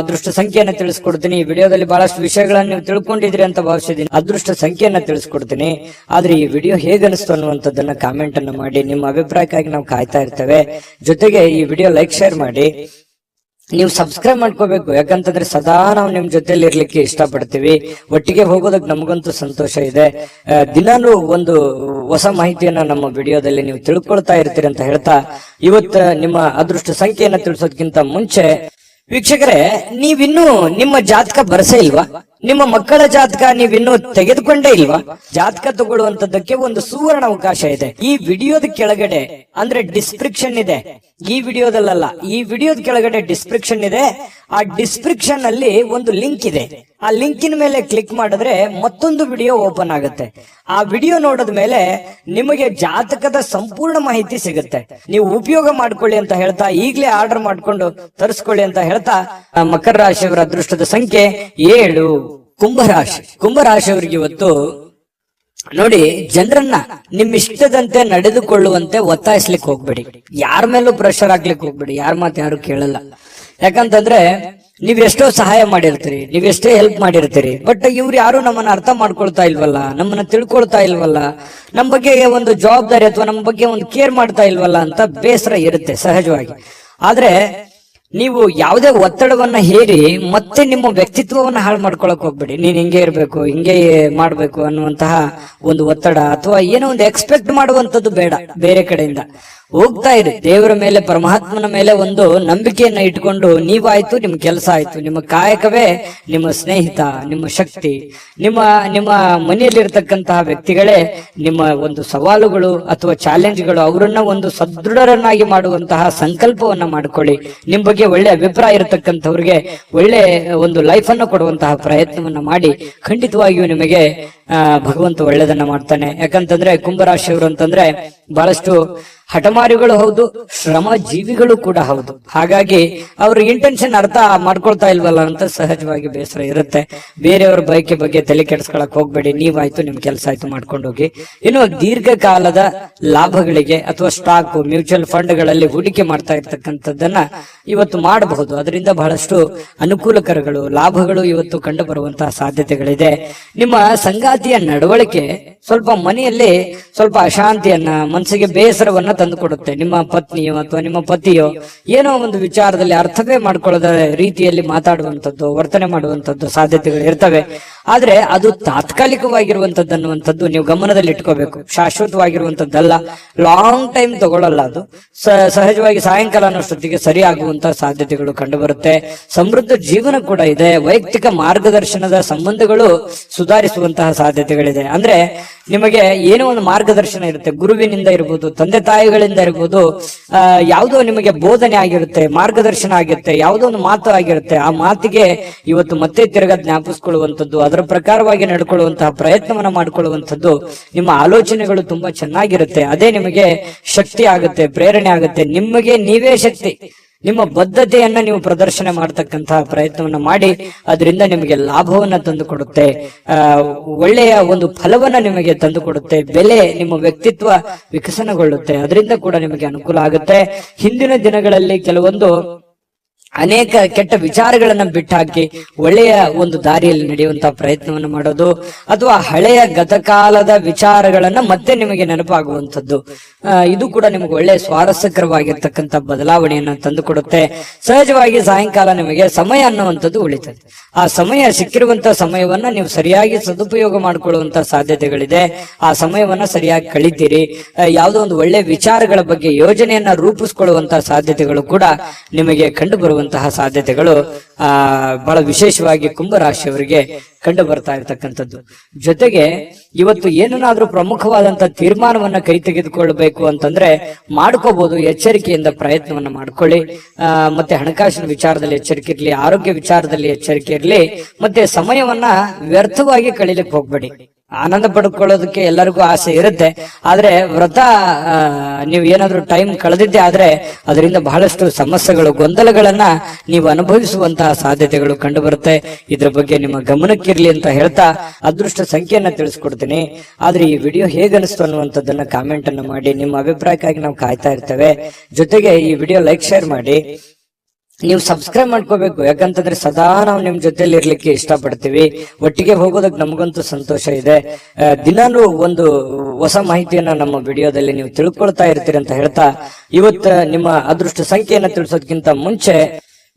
ಅದೃಷ್ಟ ಸಂಖ್ಯೆಯನ್ನ ತಿಳಿಸ್ಕೊಡ್ತೀನಿ. ಈ ವಿಡಿಯೋದಲ್ಲಿ ಬಹಳಷ್ಟು ವಿಷಯಗಳನ್ನ ನೀವು ತಿಳ್ಕೊಂಡಿದ್ರಿ ಅಂತ ಭಾವಿಸಿದ್ದೀನಿ. ಅದೃಷ್ಟ ಸಂಖ್ಯೆಯನ್ನ ತಿಳಿಸ್ಕೊಡ್ತೀನಿ. ಆದ್ರೆ ಈ ವಿಡಿಯೋ ಹೇಗನಿಸ್ತು ಅನ್ನುವಂಥದ್ದನ್ನ ಕಾಮೆಂಟ್ ಅನ್ನು ಮಾಡಿ. ನಿಮ್ಮ ಅಭಿಪ್ರಾಯಕ್ಕಾಗಿ ನಾವು ಕಾಯ್ತಾ ಇರ್ತೇವೆ. ಜೊತೆಗೆ ಈ ವಿಡಿಯೋ ಲೈಕ್, ಶೇರ್ ಮಾಡಿ. ನೀವು ಸಬ್ಸ್ಕ್ರೈಬ್ ಮಾಡ್ಕೋಬೇಕು. ಯಾಕಂತಂದ್ರೆ ಸದಾ ನಾವು ನಿಮ್ ಜೊತೆಲಿ ಇರ್ಲಿಕ್ಕೆ ಇಷ್ಟಪಡ್ತೀವಿ. ಒಟ್ಟಿಗೆ ಹೋಗೋದಕ್ಕೆ ನಮಗಂತೂ ಸಂತೋಷ ಇದೆ. ದಿನಾನು ಒಂದು ಹೊಸ ಮಾಹಿತಿಯನ್ನ ನಮ್ಮ ವಿಡಿಯೋದಲ್ಲಿ ನೀವು ತಿಳ್ಕೊಳ್ತಾ ಇರ್ತೀರಿ ಅಂತ ಹೇಳ್ತಾ, ಇವತ್ತು ನಿಮ್ಮ ಅದೃಷ್ಟ ಸಂಖ್ಯೆಯನ್ನ ತಿಳಿಸೋದಕ್ಕಿಂತ ಮುಂಚೆ ವೀಕ್ಷಕರೇ, ನೀವಿನ್ನೂ ನಿಮ್ಮ ಜಾತಕ ಬರಸೇ ಇಲ್ವಾ? ನಿಮ್ಮ ಮಕ್ಕಳ ಜಾತಕ ನೀವಿನ್ನೂ ತೆಗೆದುಕೊಂಡೇ ಇಲ್ವಾ? ಜಾತಕ ತಗೊಳ್ಳುವಂತದ್ದಕ್ಕೆ ಒಂದು ಸುವರ್ಣ ಅವಕಾಶ ಇದೆ. ಈ ವಿಡಿಯೋದ ಕೆಳಗಡೆ ಅಂದ್ರೆ ಡಿಸ್ಕ್ರಿಪ್ಷನ್ ಇದೆ. ಈ ವಿಡಿಯೋದಲ್ಲ, ಈ ವಿಡಿಯೋದ ಕೆಳಗಡೆ ಡಿಸ್ಕ್ರಿಪ್ಷನ್ ಇದೆ. ಆ ಡಿಸ್ಕ್ರಿಪ್ಷನ್ ಅಲ್ಲಿ ಒಂದು ಲಿಂಕ್ ಇದೆ. ಆ ಲಿಂಕಿನ ಮೇಲೆ ಕ್ಲಿಕ್ ಮಾಡಿದ್ರೆ ಮತ್ತೊಂದು ವಿಡಿಯೋ ಓಪನ್ ಆಗುತ್ತೆ. ಆ ವಿಡಿಯೋ ನೋಡಿದ ಮೇಲೆ ನಿಮಗೆ ಜಾತಕದ ಸಂಪೂರ್ಣ ಮಾಹಿತಿ ಸಿಗುತ್ತೆ. ನೀವು ಉಪಯೋಗ ಮಾಡ್ಕೊಳ್ಳಿ ಅಂತ ಹೇಳ್ತಾ, ಈಗಲೇ ಆರ್ಡರ್ ಮಾಡ್ಕೊಂಡು ತರಿಸ್ಕೊಳ್ಳಿ ಅಂತ ಹೇಳ್ತಾ, ಮಕರ ರಾಶಿಯವರ ಅದೃಷ್ಟದ ಸಂಖ್ಯೆ 7. ಕುಂಭರಾಶಿಯವರಿಗೆ ಇವತ್ತು ನೋಡಿ, ಜನರನ್ನ ನಿಮ್ಮ ಇಷ್ಟದಂತೆ ನಡೆದುಕೊಳ್ಳುವಂತೆ ಒತ್ತಾಯಿಸ್ಲಿಕ್ಕೆ ಹೋಗ್ಬೇಡಿ. ಯಾರ ಮೇಲೂ ಪ್ರೆಷರ್ ಹಾಕ್ಲಿಕ್ಕೆ ಹೋಗ್ಬೇಡಿ. ಯಾರ ಮಾತು ಯಾರು ಕೇಳಲ್ಲ. ಯಾಕಂತಂದ್ರೆ ನೀವೆಷ್ಟೋ ಸಹಾಯ ಮಾಡಿರ್ತೀರಿ, ನೀವೆಷ್ಟೇ ಹೆಲ್ಪ್ ಮಾಡಿರ್ತೀರಿ, ಬಟ್ ಇವ್ರು ಯಾರು ನಮ್ಮನ್ನ ಅರ್ಥ ಮಾಡ್ಕೊಳ್ತಾ ಇಲ್ವಲ್ಲ, ನಮ್ಮನ್ನ ತಿಳ್ಕೊಳ್ತಾ ಇಲ್ವಲ್ಲ, ನಮ್ಮ ಬಗ್ಗೆ ಒಂದು ಜವಾಬ್ದಾರಿ ಅಥವಾ ನಮ್ಮ ಬಗ್ಗೆ ಒಂದು ಕೇರ್ ಮಾಡ್ತಾ ಇಲ್ವಲ್ಲ ಅಂತ ಬೇಸರ ಇರುತ್ತೆ ಸಹಜವಾಗಿ. ಆದ್ರೆ ನೀವು ಯಾವುದೇ ಒತ್ತಡವನ್ನ ಹೇರಿ ಮತ್ತೆ ನಿಮ್ಮ ವ್ಯಕ್ತಿತ್ವವನ್ನ ಹಾಳು ಮಾಡ್ಕೊಳಕ್ ಹೋಗ್ಬೇಡಿ. ನೀನ್ ಹಿಂಗೆ ಇರ್ಬೇಕು, ಹಿಂಗೆ ಮಾಡ್ಬೇಕು ಅನ್ನುವಂತಹ ಒಂದು ಒತ್ತಡ ಅಥವಾ ಏನೋ ಒಂದು ಎಕ್ಸ್ಪೆಕ್ಟ್ ಮಾಡುವಂತದ್ದು ಬೇಡ. ಬೇರೆ ಕಡೆಯಿಂದ ಹೋಗ್ತಾ ಇರಿ. ದೇವರ ಮೇಲೆ, ಪರಮಾತ್ಮನ ಮೇಲೆ ಒಂದು ನಂಬಿಕೆಯನ್ನ ಇಟ್ಕೊಂಡು ನೀವಾಯ್ತು, ನಿಮ್ ಕೆಲಸ ಆಯ್ತು, ನಿಮ್ಮ ಕಾಯಕವೇ ನಿಮ್ಮ ಸ್ನೇಹಿತ, ನಿಮ್ಮ ಶಕ್ತಿ, ನಿಮ್ಮ ಮನೆಯಲ್ಲಿರ್ತಕ್ಕಂತಹ ವ್ಯಕ್ತಿಗಳೇ ನಿಮ್ಮ ಒಂದು ಸವಾಲುಗಳು ಅಥವಾ ಚಾಲೆಂಜ್ಗಳು. ಅವರನ್ನ ಒಂದು ಸದೃಢರನ್ನಾಗಿ ಮಾಡುವಂತಹ ಸಂಕಲ್ಪವನ್ನ ಮಾಡ್ಕೊಳ್ಳಿ. ನಿಮ್ ಬಗ್ಗೆ ಒಳ್ಳೆ ಅಭಿಪ್ರಾಯ ಇರತಕ್ಕಂಥವ್ರಿಗೆ ಒಳ್ಳೆ ಒಂದು ಲೈಫ್ ಅನ್ನು ಕೊಡುವಂತಹ ಪ್ರಯತ್ನವನ್ನ ಮಾಡಿ. ಖಂಡಿತವಾಗಿಯೂ ನಿಮಗೆ ಭಗವಂತ ಒಳ್ಳೆದನ್ನ ಮಾಡ್ತಾನೆ. ಯಾಕಂತಂದ್ರೆ ಕುಂಭರಾಶಿಯವರು ಅಂತಂದ್ರೆ ಬಹಳಷ್ಟು ಹಠಮಾರಿಗಳು ಹೌದು, ಶ್ರಮ ಜೀವಿಗಳು ಕೂಡ ಹೌದು. ಹಾಗಾಗಿ ಅವ್ರ ಇಂಟೆನ್ಷನ್ ಅರ್ಥ ಮಾಡ್ಕೊಳ್ತಾ ಇಲ್ವಲ್ಲ ಅಂತ ಸಹಜವಾಗಿ ಬೇಸರ ಇರುತ್ತೆ. ಬೇರೆಯವ್ರ ಬಯಕೆ ಬಗ್ಗೆ ತಲೆ ಕೆಡಿಸ್ಕೊಳಕ್ ಹೋಗ್ಬೇಡಿ. ನೀವಾಯ್ತು, ನಿಮ್ ಕೆಲಸ ಆಯ್ತು, ಮಾಡ್ಕೊಂಡು ಹೋಗಿ. ಇನ್ನು ದೀರ್ಘಕಾಲದ ಲಾಭಗಳಿಗೆ ಅಥವಾ ಸ್ಟಾಕ್, ಮ್ಯೂಚುವಲ್ ಫಂಡ್ಗಳಲ್ಲಿ ಹೂಡಿಕೆ ಮಾಡ್ತಾ ಇರ್ತಕ್ಕಂಥದ್ದನ್ನ ಇವತ್ತು ಮಾಡಬಹುದು. ಅದರಿಂದ ಬಹಳಷ್ಟು ಅನುಕೂಲಕರಗಳು, ಲಾಭಗಳು ಇವತ್ತು ಕಂಡು ಬರುವಂತಹ ಸಾಧ್ಯತೆಗಳಿದೆ. ನಿಮ್ಮ ಸಂಗಾತಿಯ ನಡವಳಿಕೆ ಸ್ವಲ್ಪ ಮನೆಯಲ್ಲಿ ಸ್ವಲ್ಪ ಅಶಾಂತಿಯನ್ನ, ಮನಸ್ಸಿಗೆ ಬೇಸರವನ್ನ ತಂದು ಕೊಡುತ್ತೆ. ನಿಮ್ಮ ಪತ್ನಿಯೋ ಅಥವಾ ನಿಮ್ಮ ಪತಿಯೋ ಏನೋ ಒಂದು ವಿಚಾರದಲ್ಲಿ ಅರ್ಥವೇ ಮಾಡ್ಕೊಳ್ಳದ ರೀತಿಯಲ್ಲಿ ಮಾತಾಡುವಂಥದ್ದು, ವರ್ತನೆ ಮಾಡುವಂಥದ್ದು ಸಾಧ್ಯತೆಗಳು ಇರ್ತವೆ. ಆದ್ರೆ ಅದು ತಾತ್ಕಾಲಿಕವಾಗಿರುವಂತದ್ದು ಅನ್ನುವಂಥದ್ದು ನೀವು ಗಮನದಲ್ಲಿ ಇಟ್ಕೋಬೇಕು. ಶಾಶ್ವತವಾಗಿರುವಂತದ್ದಲ್ಲ, ಲಾಂಗ್ ಟೈಮ್ ತಗೊಳ್ಳಲ್ಲ. ಅದು ಸಹಜವಾಗಿ ಸಾಯಂಕಾಲ ಅನ್ನೋಷ್ಟೊತ್ತಿಗೆ ಸರಿ ಆಗುವಂತಹ ಸಾಧ್ಯತೆಗಳು ಕಂಡು ಬರುತ್ತೆ. ಸಮೃದ್ಧ ಜೀವನ ಕೂಡ ಇದೆ. ವೈಯಕ್ತಿಕ ಮಾರ್ಗದರ್ಶನದ ಸಂಬಂಧಗಳು ಸುಧಾರಿಸುವಂತಹ ಸಾಧ್ಯತೆಗಳಿದೆ. ಅಂದ್ರೆ ನಿಮಗೆ ಏನೋ ಒಂದು ಮಾರ್ಗದರ್ಶನ ಇರುತ್ತೆ, ಗುರುವಿನಿಂದ ಇರ್ಬೋದು, ತಂದೆ ತಾಯಿಗಳಿಂದ ಇರ್ಬೋದು, ಯಾವುದೋ ನಿಮಗೆ ಬೋಧನೆ ಆಗಿರುತ್ತೆ, ಮಾರ್ಗದರ್ಶನ ಆಗಿರುತ್ತೆ, ಯಾವುದೋ ಒಂದು ಮಾತು ಆಗಿರುತ್ತೆ. ಆ ಮಾತಿಗೆ ಇವತ್ತು ಮತ್ತೆ ತಿರುಗಾ ಜ್ಞಾಪಿಸ್ಕೊಳ್ಳುವಂಥದ್ದು, ಅದರ ಪ್ರಕಾರವಾಗಿ ನಡ್ಕೊಳ್ಳುವಂತಹ ಪ್ರಯತ್ನವನ್ನ ಮಾಡ್ಕೊಳ್ಳುವಂಥದ್ದು, ನಿಮ್ಮ ಆಲೋಚನೆಗಳು ತುಂಬಾ ಚೆನ್ನಾಗಿರುತ್ತೆ. ಅದೇ ನಿಮಗೆ ಶಕ್ತಿ ಆಗುತ್ತೆ, ಪ್ರೇರಣೆ ಆಗುತ್ತೆ. ನಿಮಗೆ ನೀವೇ ಶಕ್ತಿ. ನಿಮ್ಮ ಬದ್ಧತೆಯನ್ನ ನೀವು ಪ್ರದರ್ಶನ ಮಾಡತಕ್ಕಂತಹ ಪ್ರಯತ್ನವನ್ನ ಮಾಡಿ. ಅದರಿಂದ ನಿಮಗೆ ಲಾಭವನ್ನ ತಂದು ಕೊಡುತ್ತೆ, ಒಳ್ಳೆಯ ಒಂದು ಫಲವನ್ನ ನಿಮಗೆ ತಂದು ಕೊಡುತ್ತೆ. ಬೆಲೆ, ನಿಮ್ಮ ವ್ಯಕ್ತಿತ್ವ ವಿಕಸನಗೊಳ್ಳುತ್ತೆ. ಅದರಿಂದ ಕೂಡ ನಿಮಗೆ ಅನುಕೂಲ ಆಗುತ್ತೆ. ಹಿಂದಿನ ದಿನಗಳಲ್ಲಿ ಕೆಲವೊಂದು ಅನೇಕ ಕೆಟ್ಟ ವಿಚಾರಗಳನ್ನ ಬಿಟ್ಟಾಕಿ ಒಳ್ಳೆಯ ಒಂದು ದಾರಿಯಲ್ಲಿ ನಡೆಯುವಂತಹ ಪ್ರಯತ್ನವನ್ನು ಮಾಡೋದು, ಅಥವಾ ಹಳೆಯ ಗತಕಾಲದ ವಿಚಾರಗಳನ್ನ ಮತ್ತೆ ನಿಮಗೆ ನೆನಪಾಗುವಂಥದ್ದು, ಇದು ಕೂಡ ನಿಮಗೆ ಒಳ್ಳೆಯ ಸ್ವಾರಸ್ಯಕರವಾಗಿರ್ತಕ್ಕಂಥ ಬದಲಾವಣೆಯನ್ನ ತಂದುಕೊಡುತ್ತೆ. ಸಹಜವಾಗಿ ಸಾಯಂಕಾಲ ನಿಮಗೆ ಸಮಯ ಅನ್ನುವಂಥದ್ದು ಉಳಿತದೆ. ಆ ಸಮಯ, ಸಿಕ್ಕಿರುವಂತಹ ಸಮಯವನ್ನ ನೀವು ಸರಿಯಾಗಿ ಸದುಪಯೋಗ ಮಾಡಿಕೊಳ್ಳುವಂತಹ ಸಾಧ್ಯತೆಗಳಿದೆ. ಆ ಸಮಯವನ್ನ ಸರಿಯಾಗಿ ಕಳಿತೀರಿ. ಯಾವುದೋ ಒಂದು ಒಳ್ಳೆ ವಿಚಾರಗಳ ಬಗ್ಗೆ ಯೋಜನೆಯನ್ನ ರೂಪಿಸಿಕೊಳ್ಳುವಂತಹ ಸಾಧ್ಯತೆಗಳು ಕೂಡ ನಿಮಗೆ ಕಂಡು ಬರುವಂತಹ ಸಾಧ್ಯತೆಗಳು ಬಹಳ ವಿಶೇಷವಾಗಿ ಕುಂಭರಾಶಿಯವರಿಗೆ ಕಂಡು ಬರ್ತಾ ಇರತಕ್ಕಂಥದ್ದು. ಜೊತೆಗೆ ಇವತ್ತು ಏನನ್ನಾದ್ರೂ ಪ್ರಮುಖವಾದಂತಹ ತೀರ್ಮಾನವನ್ನ ಕೈ ತೆಗೆದುಕೊಳ್ಬೇಕು ಅಂತಂದ್ರೆ ಮಾಡ್ಕೋಬಹುದು. ಎಚ್ಚರಿಕೆಯಿಂದ ಪ್ರಯತ್ನವನ್ನ ಮಾಡ್ಕೊಳ್ಳಿ. ಮತ್ತೆ ಹಣಕಾಸಿನ ವಿಚಾರದಲ್ಲಿ ಎಚ್ಚರಿಕೆ ಇರ್ಲಿ, ಆರೋಗ್ಯ ವಿಚಾರದಲ್ಲಿ ಎಚ್ಚರಿಕೆ ಇರ್ಲಿ. ಮತ್ತೆ ಸಮಯವನ್ನ ವ್ಯರ್ಥವಾಗಿ ಕಳೀಲಿಕ್ಕೆ ಹೋಗ್ಬೇಡಿ. ಆನಂದ ಪಡ್ಕೊಳ್ಳೋದಕ್ಕೆ ಎಲ್ಲರಿಗೂ ಆಸೆ ಇರುತ್ತೆ. ಆದ್ರೆ ವ್ರತ ನೀವು ಏನಾದ್ರೂ ಟೈಮ್ ಕಳೆದಿದ್ದೆ ಆದ್ರೆ ಅದರಿಂದ ಬಹಳಷ್ಟು ಸಮಸ್ಯೆಗಳು, ಗೊಂದಲಗಳನ್ನ ನೀವು ಅನುಭವಿಸುವಂತಹ ಸಾಧ್ಯತೆಗಳು ಕಂಡು ಬರುತ್ತೆ. ಇದ್ರ ಬಗ್ಗೆ ನಿಮ್ಮ ಗಮನಕ್ಕಿರ್ಲಿ ಅಂತ ಹೇಳ್ತಾ ಅದೃಷ್ಟ ಸಂಖ್ಯೆಯನ್ನ ತಿಳಿಸ್ಕೊಡ್ತೀನಿ. ಆದ್ರೆ ಈ ವಿಡಿಯೋ ಹೇಗನಿಸ್ತು ಅನ್ನುವಂಥದ್ದನ್ನ ಕಾಮೆಂಟ್ ಅನ್ನ ಮಾಡಿ. ನಿಮ್ಮ ಅಭಿಪ್ರಾಯಕ್ಕಾಗಿ ನಾವು ಕಾಯ್ತಾ ಇರ್ತೇವೆ. ಜೊತೆಗೆ ಈ ವಿಡಿಯೋ ಲೈಕ್, ಶೇರ್ ಮಾಡಿ. ನೀವು ಸಬ್ಸ್ಕ್ರೈಬ್ ಮಾಡ್ಕೋಬೇಕು. ಯಾಕಂತಂದ್ರೆ ಸದಾ ನಾವು ನಿಮ್ ಜೊತೆಲಿ ಇರ್ಲಿಕ್ಕೆ ಇಷ್ಟಪಡ್ತೀವಿ. ಒಟ್ಟಿಗೆ ಹೋಗೋದಕ್ಕೆ ನಮಗಂತೂ ಸಂತೋಷ ಇದೆ. ದಿನಾನು ಒಂದು ಹೊಸ ಮಾಹಿತಿಯನ್ನ ನಮ್ಮ ವಿಡಿಯೋದಲ್ಲಿ ನೀವು ತಿಳ್ಕೊಳ್ತಾ ಇರ್ತೀರಿ ಅಂತ ಹೇಳ್ತಾ, ಇವತ್ತು ನಿಮ್ಮ ಅದೃಷ್ಟ ಸಂಖ್ಯೆಯನ್ನ ತಿಳಿಸೋದಕ್ಕಿಂತ ಮುಂಚೆ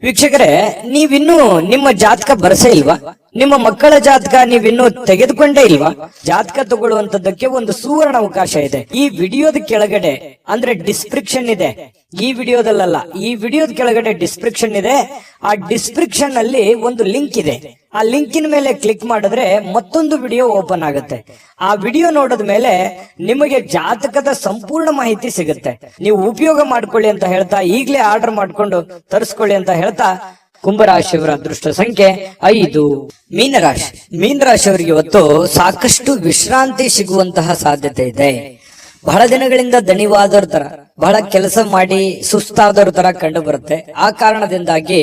ವೀಕ್ಷಕರೇ, ನೀವಿನ್ನೂ ನಿಮ್ಮ ಜಾತಕ ಬರಸೇ ಇಲ್ವಾ? ನಿಮ್ಮ ಮಕ್ಕಳ ಜಾತಕ ನೀವಿನ್ನೂ ತೆಗೆದುಕೊಂಡೇ ಇಲ್ವಾ? ಜಾತಕ ತಗೊಳ್ಳುವಂತದ್ದಕ್ಕೆ ಒಂದು ಸುವರ್ಣ ಅವಕಾಶ ಇದೆ. ಈ ವಿಡಿಯೋದ ಕೆಳಗಡೆ ಅಂದ್ರೆ ಡಿಸ್ಕ್ರಿಪ್ಷನ್ ಇದೆ. ಈ ವಿಡಿಯೋದಲ್ಲ, ಈ ವಿಡಿಯೋದ ಕೆಳಗಡೆ ಡಿಸ್ಕ್ರಿಪ್ಷನ್ ಇದೆ. ಆ ಡಿಸ್ಕ್ರಿಪ್ಷನ್ ಅಲ್ಲಿ ಒಂದು ಲಿಂಕ್ ಇದೆ. ಆ ಲಿಂಕಿನ ಮೇಲೆ ಕ್ಲಿಕ್ ಮಾಡಿದ್ರೆ ಮತ್ತೊಂದು ವಿಡಿಯೋ ಓಪನ್ ಆಗುತ್ತೆ. ಆ ವಿಡಿಯೋ ನೋಡಿದ ಮೇಲೆ ನಿಮಗೆ ಜಾತಕದ ಸಂಪೂರ್ಣ ಮಾಹಿತಿ ಸಿಗುತ್ತೆ. ನೀವು ಉಪಯೋಗ ಮಾಡ್ಕೊಳ್ಳಿ ಅಂತ ಹೇಳ್ತಾ, ಈಗಲೇ ಆರ್ಡರ್ ಮಾಡ್ಕೊಂಡು ತರಿಸ್ಕೊಳ್ಳಿ ಅಂತ ಹೇಳ್ತಾ, ಕುಂಭರಾಶಿಯವರ ಅದೃಷ್ಟ ಸಂಖ್ಯೆ 5. ಮೀನರಾಶಿಯವರಿಗೆ ಇವತ್ತು ಸಾಕಷ್ಟು ವಿಶ್ರಾಂತಿ ಸಿಗುವಂತಹ ಸಾಧ್ಯತೆ ಇದೆ. ಬಹಳ ದಿನಗಳಿಂದ ದಣಿವಾದರ ತರ ಬಹಳ ಕೆಲಸ ಮಾಡಿ ಸುಸ್ತಾದವ್ರ ತರ ಕಂಡು ಬರುತ್ತೆ. ಆ ಕಾರಣದಿಂದಾಗಿ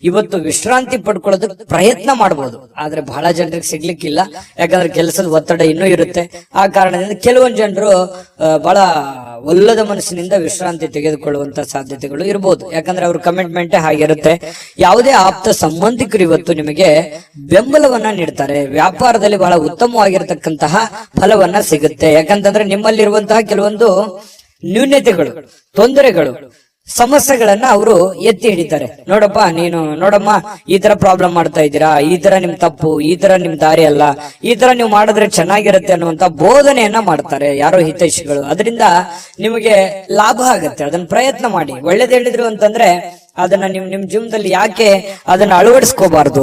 ಇವತ್ತು ವಿಶ್ರಾಂತಿ ಪಡ್ಕೊಳ್ಳೋದಕ್ಕೆ ಪ್ರಯತ್ನ ಮಾಡಬಹುದು, ಆದ್ರೆ ಬಹಳ ಜನರಿಗೆ ಸಿಗ್ಲಿಕ್ಕಿಲ್ಲ. ಯಾಕಂದ್ರೆ ಕೆಲಸದ ಒತ್ತಡ ಇನ್ನೂ ಇರುತ್ತೆ. ಆ ಕಾರಣದಿಂದ ಕೆಲವೊಂದು ಜನರು ಬಹಳ ಒಲ್ಲದ ಮನಸ್ಸಿನಿಂದ ವಿಶ್ರಾಂತಿ ತೆಗೆದುಕೊಳ್ಳುವಂತ ಸಾಧ್ಯತೆಗಳು ಇರಬಹುದು. ಯಾಕಂದ್ರೆ ಅವ್ರ ಕಮಿಟ್ಮೆಂಟ್ ಹಾಗಿರುತ್ತೆ. ಯಾವುದೇ ಆಪ್ತ ಸಂಬಂಧಿಕರು ಇವತ್ತು ನಿಮಗೆ ಬೆಂಬಲವನ್ನ ನೀಡ್ತಾರೆ. ವ್ಯಾಪಾರದಲ್ಲಿ ಬಹಳ ಉತ್ತಮವಾಗಿರತಕ್ಕಂತಹ ಫಲವನ್ನ ಸಿಗುತ್ತೆ. ಯಾಕಂತಂದ್ರೆ ನಿಮ್ಮಲ್ಲಿರುವಂತಹ ಕೆಲವೊಂದು ನ್ಯೂನ್ಯತೆಗಳು, ತೊಂದರೆಗಳು, ಸಮಸ್ಯೆಗಳನ್ನ ಅವರು ಎತ್ತಿ ಹಿಡಿತಾರೆ. ನೋಡಮ್ಮ ಈ ತರ ಪ್ರಾಬ್ಲಮ್ ಮಾಡ್ತಾ ಇದ್ದೀರಾ, ಈ ತರ ನಿಮ್ ತಪ್ಪು, ಈ ತರ ನಿಮ್ ದಾರಿ ಅಲ್ಲ, ಈ ತರ ನೀವು ಮಾಡಿದ್ರೆ ಚೆನ್ನಾಗಿರುತ್ತೆ ಅನ್ನುವಂತ ಬೋಧನೆಯನ್ನ ಮಾಡ್ತಾರೆ ಯಾರೋ ಹಿತೈಷಿಗಳು. ಅದರಿಂದ ನಿಮಗೆ ಲಾಭ ಆಗುತ್ತೆ. ಅದನ್ನ ಪ್ರಯತ್ನ ಮಾಡಿ. ಒಳ್ಳೇದ್ ಹೇಳಿದ್ರು ಅಂತಂದ್ರೆ ಅದನ್ನ ನಿಮ್ ಜೀವನದಲ್ಲಿ ಯಾಕೆ ಅದನ್ನ ಅಳವಡಿಸ್ಕೋಬಾರ್ದು?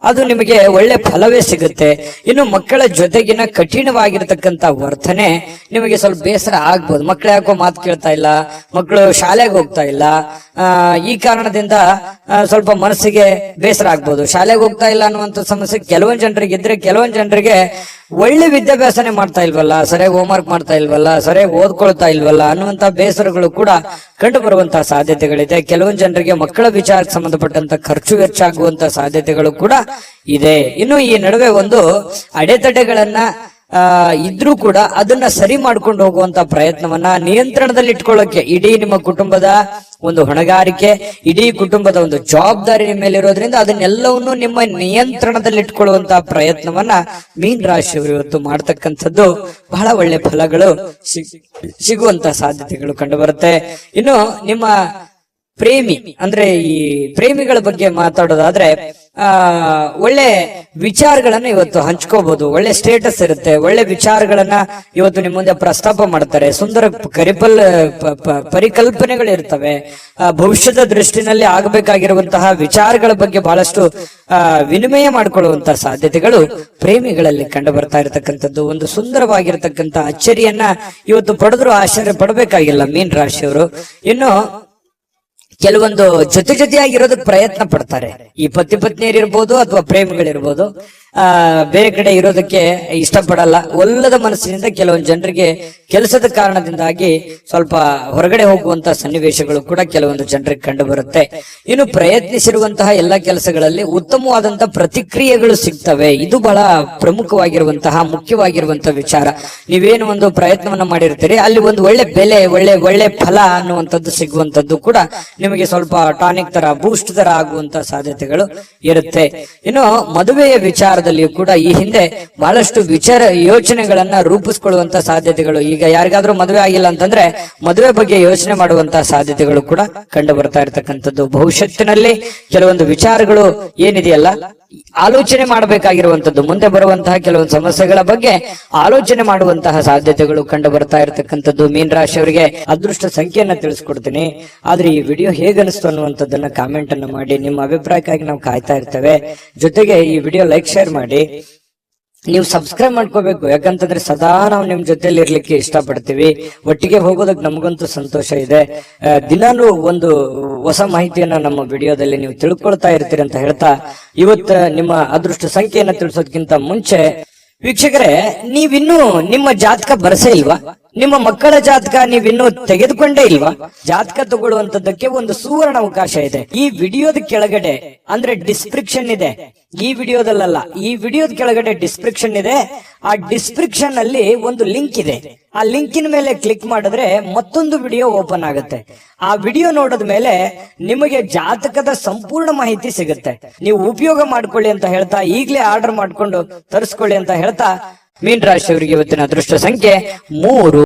ಅದು ನಿಮಗೆ ಒಳ್ಳೆ ಫಲವೇ ಸಿಗುತ್ತೆ. ಇನ್ನು ಮಕ್ಕಳ ಜೊತೆಗಿನ ಕಠಿಣವಾಗಿರ್ತಕ್ಕಂಥ ವರ್ತನೆ ನಿಮಗೆ ಸ್ವಲ್ಪ ಬೇಸರ ಆಗ್ಬೋದು. ಮಕ್ಕಳು ಯಾಕೋ ಮಾತು ಕೇಳ್ತಾ ಇಲ್ಲ, ಮಕ್ಕಳು ಶಾಲೆಗೆ ಹೋಗ್ತಾ ಇಲ್ಲ, ಈ ಕಾರಣದಿಂದ ಸ್ವಲ್ಪ ಮನಸ್ಸಿಗೆ ಬೇಸರ ಆಗ್ಬೋದು. ಶಾಲೆಗೆ ಹೋಗ್ತಾ ಇಲ್ಲ ಅನ್ನುವಂಥ ಸಮಸ್ಯೆ ಕೆಲವೊಂದು ಜನರಿಗೆ ಇದ್ರೆ, ಕೆಲವೊಂದು ಜನರಿಗೆ ಒಳ್ಳೆ ವಿದ್ಯಾಭ್ಯಾಸನೆ ಮಾಡ್ತಾ ಇಲ್ವಲ್ಲ, ಸರಿಯಾಗಿ ಹೋಮ್ವರ್ಕ್ ಮಾಡ್ತಾ ಇಲ್ವಲ್ಲ, ಸರಿಯಾಗಿ ಓದ್ಕೊಳ್ತಾ ಇಲ್ವಲ್ಲ ಅನ್ನುವಂತ ಬೇಸರಗಳು ಕೂಡ ಕಂಡು ಬರುವಂತಹ ಸಾಧ್ಯತೆಗಳಿದೆ. ಕೆಲವೊಂದು ಜನರಿಗೆ ಮಕ್ಕಳ ವಿಚಾರಕ್ಕೆ ಸಂಬಂಧಪಟ್ಟಂತ ಖರ್ಚು ವೆಚ್ಚ ಆಗುವಂತ ಸಾಧ್ಯತೆಗಳು ಕೂಡ ಇದೆ. ಇನ್ನು ಈ ನಡುವೆ ಒಂದು ಅಡೆತಡೆಗಳನ್ನ ಇದ್ರೂ ಕೂಡ ಅದನ್ನ ಸರಿ ಮಾಡ್ಕೊಂಡು ಹೋಗುವಂತ ಪ್ರಯತ್ನವನ್ನ ನಿಯಂತ್ರಣದಲ್ಲಿ ಇಟ್ಕೊಳ್ಳೋಕೆ ಇಡೀ ನಿಮ್ಮ ಕುಟುಂಬದ ಒಂದು ಹೊಣೆಗಾರಿಕೆ, ಇಡೀ ಕುಟುಂಬದ ಒಂದು ಜವಾಬ್ದಾರಿ ನಿಮ್ಮ ಮೇಲೆ ಇರೋದ್ರಿಂದ ಅದನ್ನೆಲ್ಲವನ್ನು ನಿಮ್ಮ ನಿಯಂತ್ರಣದಲ್ಲಿ ಇಟ್ಕೊಳ್ಳುವಂತಹ ಪ್ರಯತ್ನವನ್ನ ಮೀನ ರಾಶಿಯವರು ಇವತ್ತು ಮಾಡ್ತಕ್ಕಂಥದ್ದು ಬಹಳ ಒಳ್ಳೆ ಫಲಗಳು ಸಿಗುವಂತ ಸಾಧ್ಯತೆಗಳು ಕಂಡು ಬರುತ್ತೆ. ಇನ್ನು ನಿಮ್ಮ ಪ್ರೇಮಿ ಅಂದ್ರೆ ಈ ಪ್ರೇಮಿಗಳ ಬಗ್ಗೆ ಮಾತಾಡೋದಾದ್ರೆ ಒಳ್ಳೆ ವಿಚಾರಗಳನ್ನ ಇವತ್ತು ಹಂಚ್ಕೋಬಹುದು. ಒಳ್ಳೆ ಸ್ಟೇಟಸ್ ಇರುತ್ತೆ. ಒಳ್ಳೆ ವಿಚಾರಗಳನ್ನ ಇವತ್ತು ನಿಮ್ಮ ಮುಂದೆ ಪ್ರಸ್ತಾಪ ಮಾಡ್ತಾರೆ. ಸುಂದರ ಪರಿಕಲ್ಪನೆಗಳು ಇರ್ತವೆ. ಭವಿಷ್ಯದ ದೃಷ್ಟಿನಲ್ಲಿ ಆಗಬೇಕಾಗಿರುವಂತಹ ವಿಚಾರಗಳ ಬಗ್ಗೆ ಬಹಳಷ್ಟು ವಿನಿಮಯ ಮಾಡಿಕೊಳ್ಳುವಂತಹ ಸಾಧ್ಯತೆಗಳು ಪ್ರೇಮಿಗಳಲ್ಲಿ ಕಂಡು ಬರ್ತಾ ಇರತಕ್ಕಂಥದ್ದು. ಒಂದು ಸುಂದರವಾಗಿರತಕ್ಕಂತ ಅಚ್ಚರಿಯನ್ನ ಇವತ್ತು ಪಡೆದ್ರು ಆಶ್ಚರ್ಯ ಪಡಬೇಕಾಗಿಲ್ಲ ಮೀನ ರಾಶಿಯವರು. ಇನ್ನು ಕೆಲವೊಂದು ಜೊತೆಯಾಗಿರೋದಕ್ಕೆ ಪ್ರಯತ್ನ ಪಡ್ತಾರೆ. ಈ ಪತಿ ಪತ್ನಿಯರಿರ್ಬೋದು ಅಥವಾ ಪ್ರೇಮಿಗಳಿರ್ಬೋದು, ಬೇರೆ ಕಡೆ ಇರೋದಕ್ಕೆ ಇಷ್ಟಪಡಲ್ಲ. ಒಲ್ಲದ ಮನಸ್ಸಿನಿಂದ ಕೆಲವೊಂದು ಜನರಿಗೆ ಕೆಲಸದ ಕಾರಣದಿಂದಾಗಿ ಸ್ವಲ್ಪ ಹೊರಗಡೆ ಹೋಗುವಂತಹ ಸನ್ನಿವೇಶಗಳು ಕೂಡ ಕೆಲವೊಂದು ಜನರಿಗೆ ಕಂಡು ಬರುತ್ತೆ. ಇನ್ನು ಪ್ರಯತ್ನಿಸಿರುವಂತಹ ಎಲ್ಲ ಕೆಲಸಗಳಲ್ಲಿ ಉತ್ತಮವಾದಂತಹ ಪ್ರತಿಕ್ರಿಯೆಗಳು ಸಿಗ್ತವೆ. ಇದು ಬಹಳ ಪ್ರಮುಖವಾಗಿರುವಂತಹ ಮುಖ್ಯವಾಗಿರುವಂತಹ ವಿಚಾರ. ನೀವೇನು ಒಂದು ಪ್ರಯತ್ನವನ್ನ ಮಾಡಿರ್ತೀರಿ, ಅಲ್ಲಿ ಒಂದು ಒಳ್ಳೆ ಬೆಲೆ, ಒಳ್ಳೆ ಫಲ ಅನ್ನುವಂಥದ್ದು ಸಿಗುವಂತದ್ದು ಕೂಡ ನಿಮಗೆ ಸ್ವಲ್ಪ ಟಾನಿಕ್ ತರ, ಬೂಸ್ಟ್ ತರ ಆಗುವಂತ ಸಾಧ್ಯತೆಗಳು ಇರುತ್ತೆ. ಇನ್ನು ಮದುವೆಯ ವಿಚಾರದಲ್ಲಿಯೂ ಕೂಡ ಈ ಹಿಂದೆ ಬಹಳಷ್ಟು ಯೋಚನೆಗಳನ್ನ ರೂಪಿಸ್ಕೊಳ್ಳುವಂತ ಸಾಧ್ಯತೆಗಳು, ಈಗ ಯಾರಿಗಾದ್ರೂ ಮದುವೆ ಆಗಿಲ್ಲ ಅಂತಂದ್ರೆ ಮದುವೆ ಬಗ್ಗೆ ಯೋಚನೆ ಮಾಡುವಂತಹ ಸಾಧ್ಯತೆಗಳು ಕೂಡ ಕಂಡು ಬರ್ತಾ ಇರತಕ್ಕಂಥದ್ದು. ಭವಿಷ್ಯತ್ತಿನಲ್ಲಿ ಕೆಲವೊಂದು ವಿಚಾರಗಳು ಏನಿದೆಯಲ್ಲ, ಆಲೋಚನೆ ಮಾಡಬೇಕಾಗಿರುವಂತದ್ದು, ಮುಂದೆ ಬರುವಂತಹ ಕೆಲವೊಂದು ಸಮಸ್ಯೆಗಳ ಬಗ್ಗೆ ಆಲೋಚನೆ ಮಾಡುವಂತಹ ಸಾಧ್ಯತೆಗಳು ಕಂಡು ಬರ್ತಾ ಇರತಕ್ಕಂಥದ್ದು. ಮೀನ ರಾಶಿಯವರಿಗೆ ಅದೃಷ್ಟ ಸಂಖ್ಯೆಯನ್ನ ತಿಳಿಸ್ಕೊಡ್ತೀನಿ. ಆದ್ರೆ ಈ ವಿಡಿಯೋ ಹೇಗನಿಸ್ತು ಅನ್ನುವಂಥದ್ದನ್ನ ಕಾಮೆಂಟ್ ಅನ್ನು ಮಾಡಿ. ನಿಮ್ಮ ಅಭಿಪ್ರಾಯಕ್ಕಾಗಿ ನಾವು ಕಾಯ್ತಾ ಇರ್ತೇವೆ. ಜೊತೆಗೆ ಈ ವಿಡಿಯೋ ಲೈಕ್, ಶೇರ್ ಮಾಡಿ. ನೀವು ಸಬ್ಸ್ಕ್ರೈಬ್ ಮಾಡ್ಕೋಬೇಕು. ಯಾಕಂತಂದ್ರೆ ಸದಾ ನಾವು ನಿಮ್ ಜೊತೆಲಿ ಇರ್ಲಿಕ್ಕೆ ಇಷ್ಟಪಡ್ತೀವಿ. ಒಟ್ಟಿಗೆ ಹೋಗೋದಕ್ಕೆ ನಮಗಂತೂ ಸಂತೋಷ ಇದೆ. ದಿನಾಲೂ ಒಂದು ಹೊಸ ಮಾಹಿತಿಯನ್ನ ನಮ್ಮ ವಿಡಿಯೋದಲ್ಲಿ ನೀವು ತಿಳ್ಕೊಳ್ತಾ ಇರ್ತೀರಿ ಅಂತ ಹೇಳ್ತಾ, ಇವತ್ತು ನಿಮ್ಮ ಅದೃಷ್ಟ ಸಂಖ್ಯೆಯನ್ನ ತಿಳಿಸೋದಕ್ಕಿಂತ ಮುಂಚೆ ವೀಕ್ಷಕರೇ, ನೀವಿನ್ನೂ ನಿಮ್ಮ ಜಾತಕ ಬರಸೇ ಇಲ್ವಾ? ನಿಮ್ಮ ಮಕ್ಕಳ ಜಾತಕ ನೀವಿನ್ನೂ ತೆಗೆದುಕೊಂಡೇ ಇಲ್ವಾ? ಜಾತಕ ತಗೊಳ್ಳುವಂತದ್ದಕ್ಕೆ ಒಂದು ಸುವರ್ಣ ಅವಕಾಶ ಇದೆ. ಈ ವಿಡಿಯೋದ ಕೆಳಗಡೆ ಅಂದ್ರೆ ಡಿಸ್ಕ್ರಿಪ್ಷನ್ ಇದೆ. ಈ ವಿಡಿಯೋದಲ್ಲ, ಈ ವಿಡಿಯೋದ ಕೆಳಗಡೆ ಡಿಸ್ಕ್ರಿಪ್ಷನ್ ಇದೆ. ಆ ಡಿಸ್ಕ್ರಿಪ್ಷನ್ ಅಲ್ಲಿ ಒಂದು ಲಿಂಕ್ ಇದೆ. ಆ ಲಿಂಕಿನ ಮೇಲೆ ಕ್ಲಿಕ್ ಮಾಡಿದ್ರೆ ಮತ್ತೊಂದು ವಿಡಿಯೋ ಓಪನ್ ಆಗುತ್ತೆ. ಆ ವಿಡಿಯೋ ನೋಡಿದ ಮೇಲೆ ನಿಮಗೆ ಜಾತಕದ ಸಂಪೂರ್ಣ ಮಾಹಿತಿ ಸಿಗುತ್ತೆ. ನೀವು ಉಪಯೋಗ ಮಾಡ್ಕೊಳ್ಳಿ ಅಂತ ಹೇಳ್ತಾ, ಈಗಲೇ ಆರ್ಡರ್ ಮಾಡ್ಕೊಂಡು ತರಿಸ್ಕೊಳ್ಳಿ ಅಂತ ಹೇಳ್ತಾ, ಮೀನ ರಾಶಿಯವರಿಗೆ ಇವತ್ತಿನ ಅದೃಷ್ಟ ಸಂಖ್ಯೆ 3.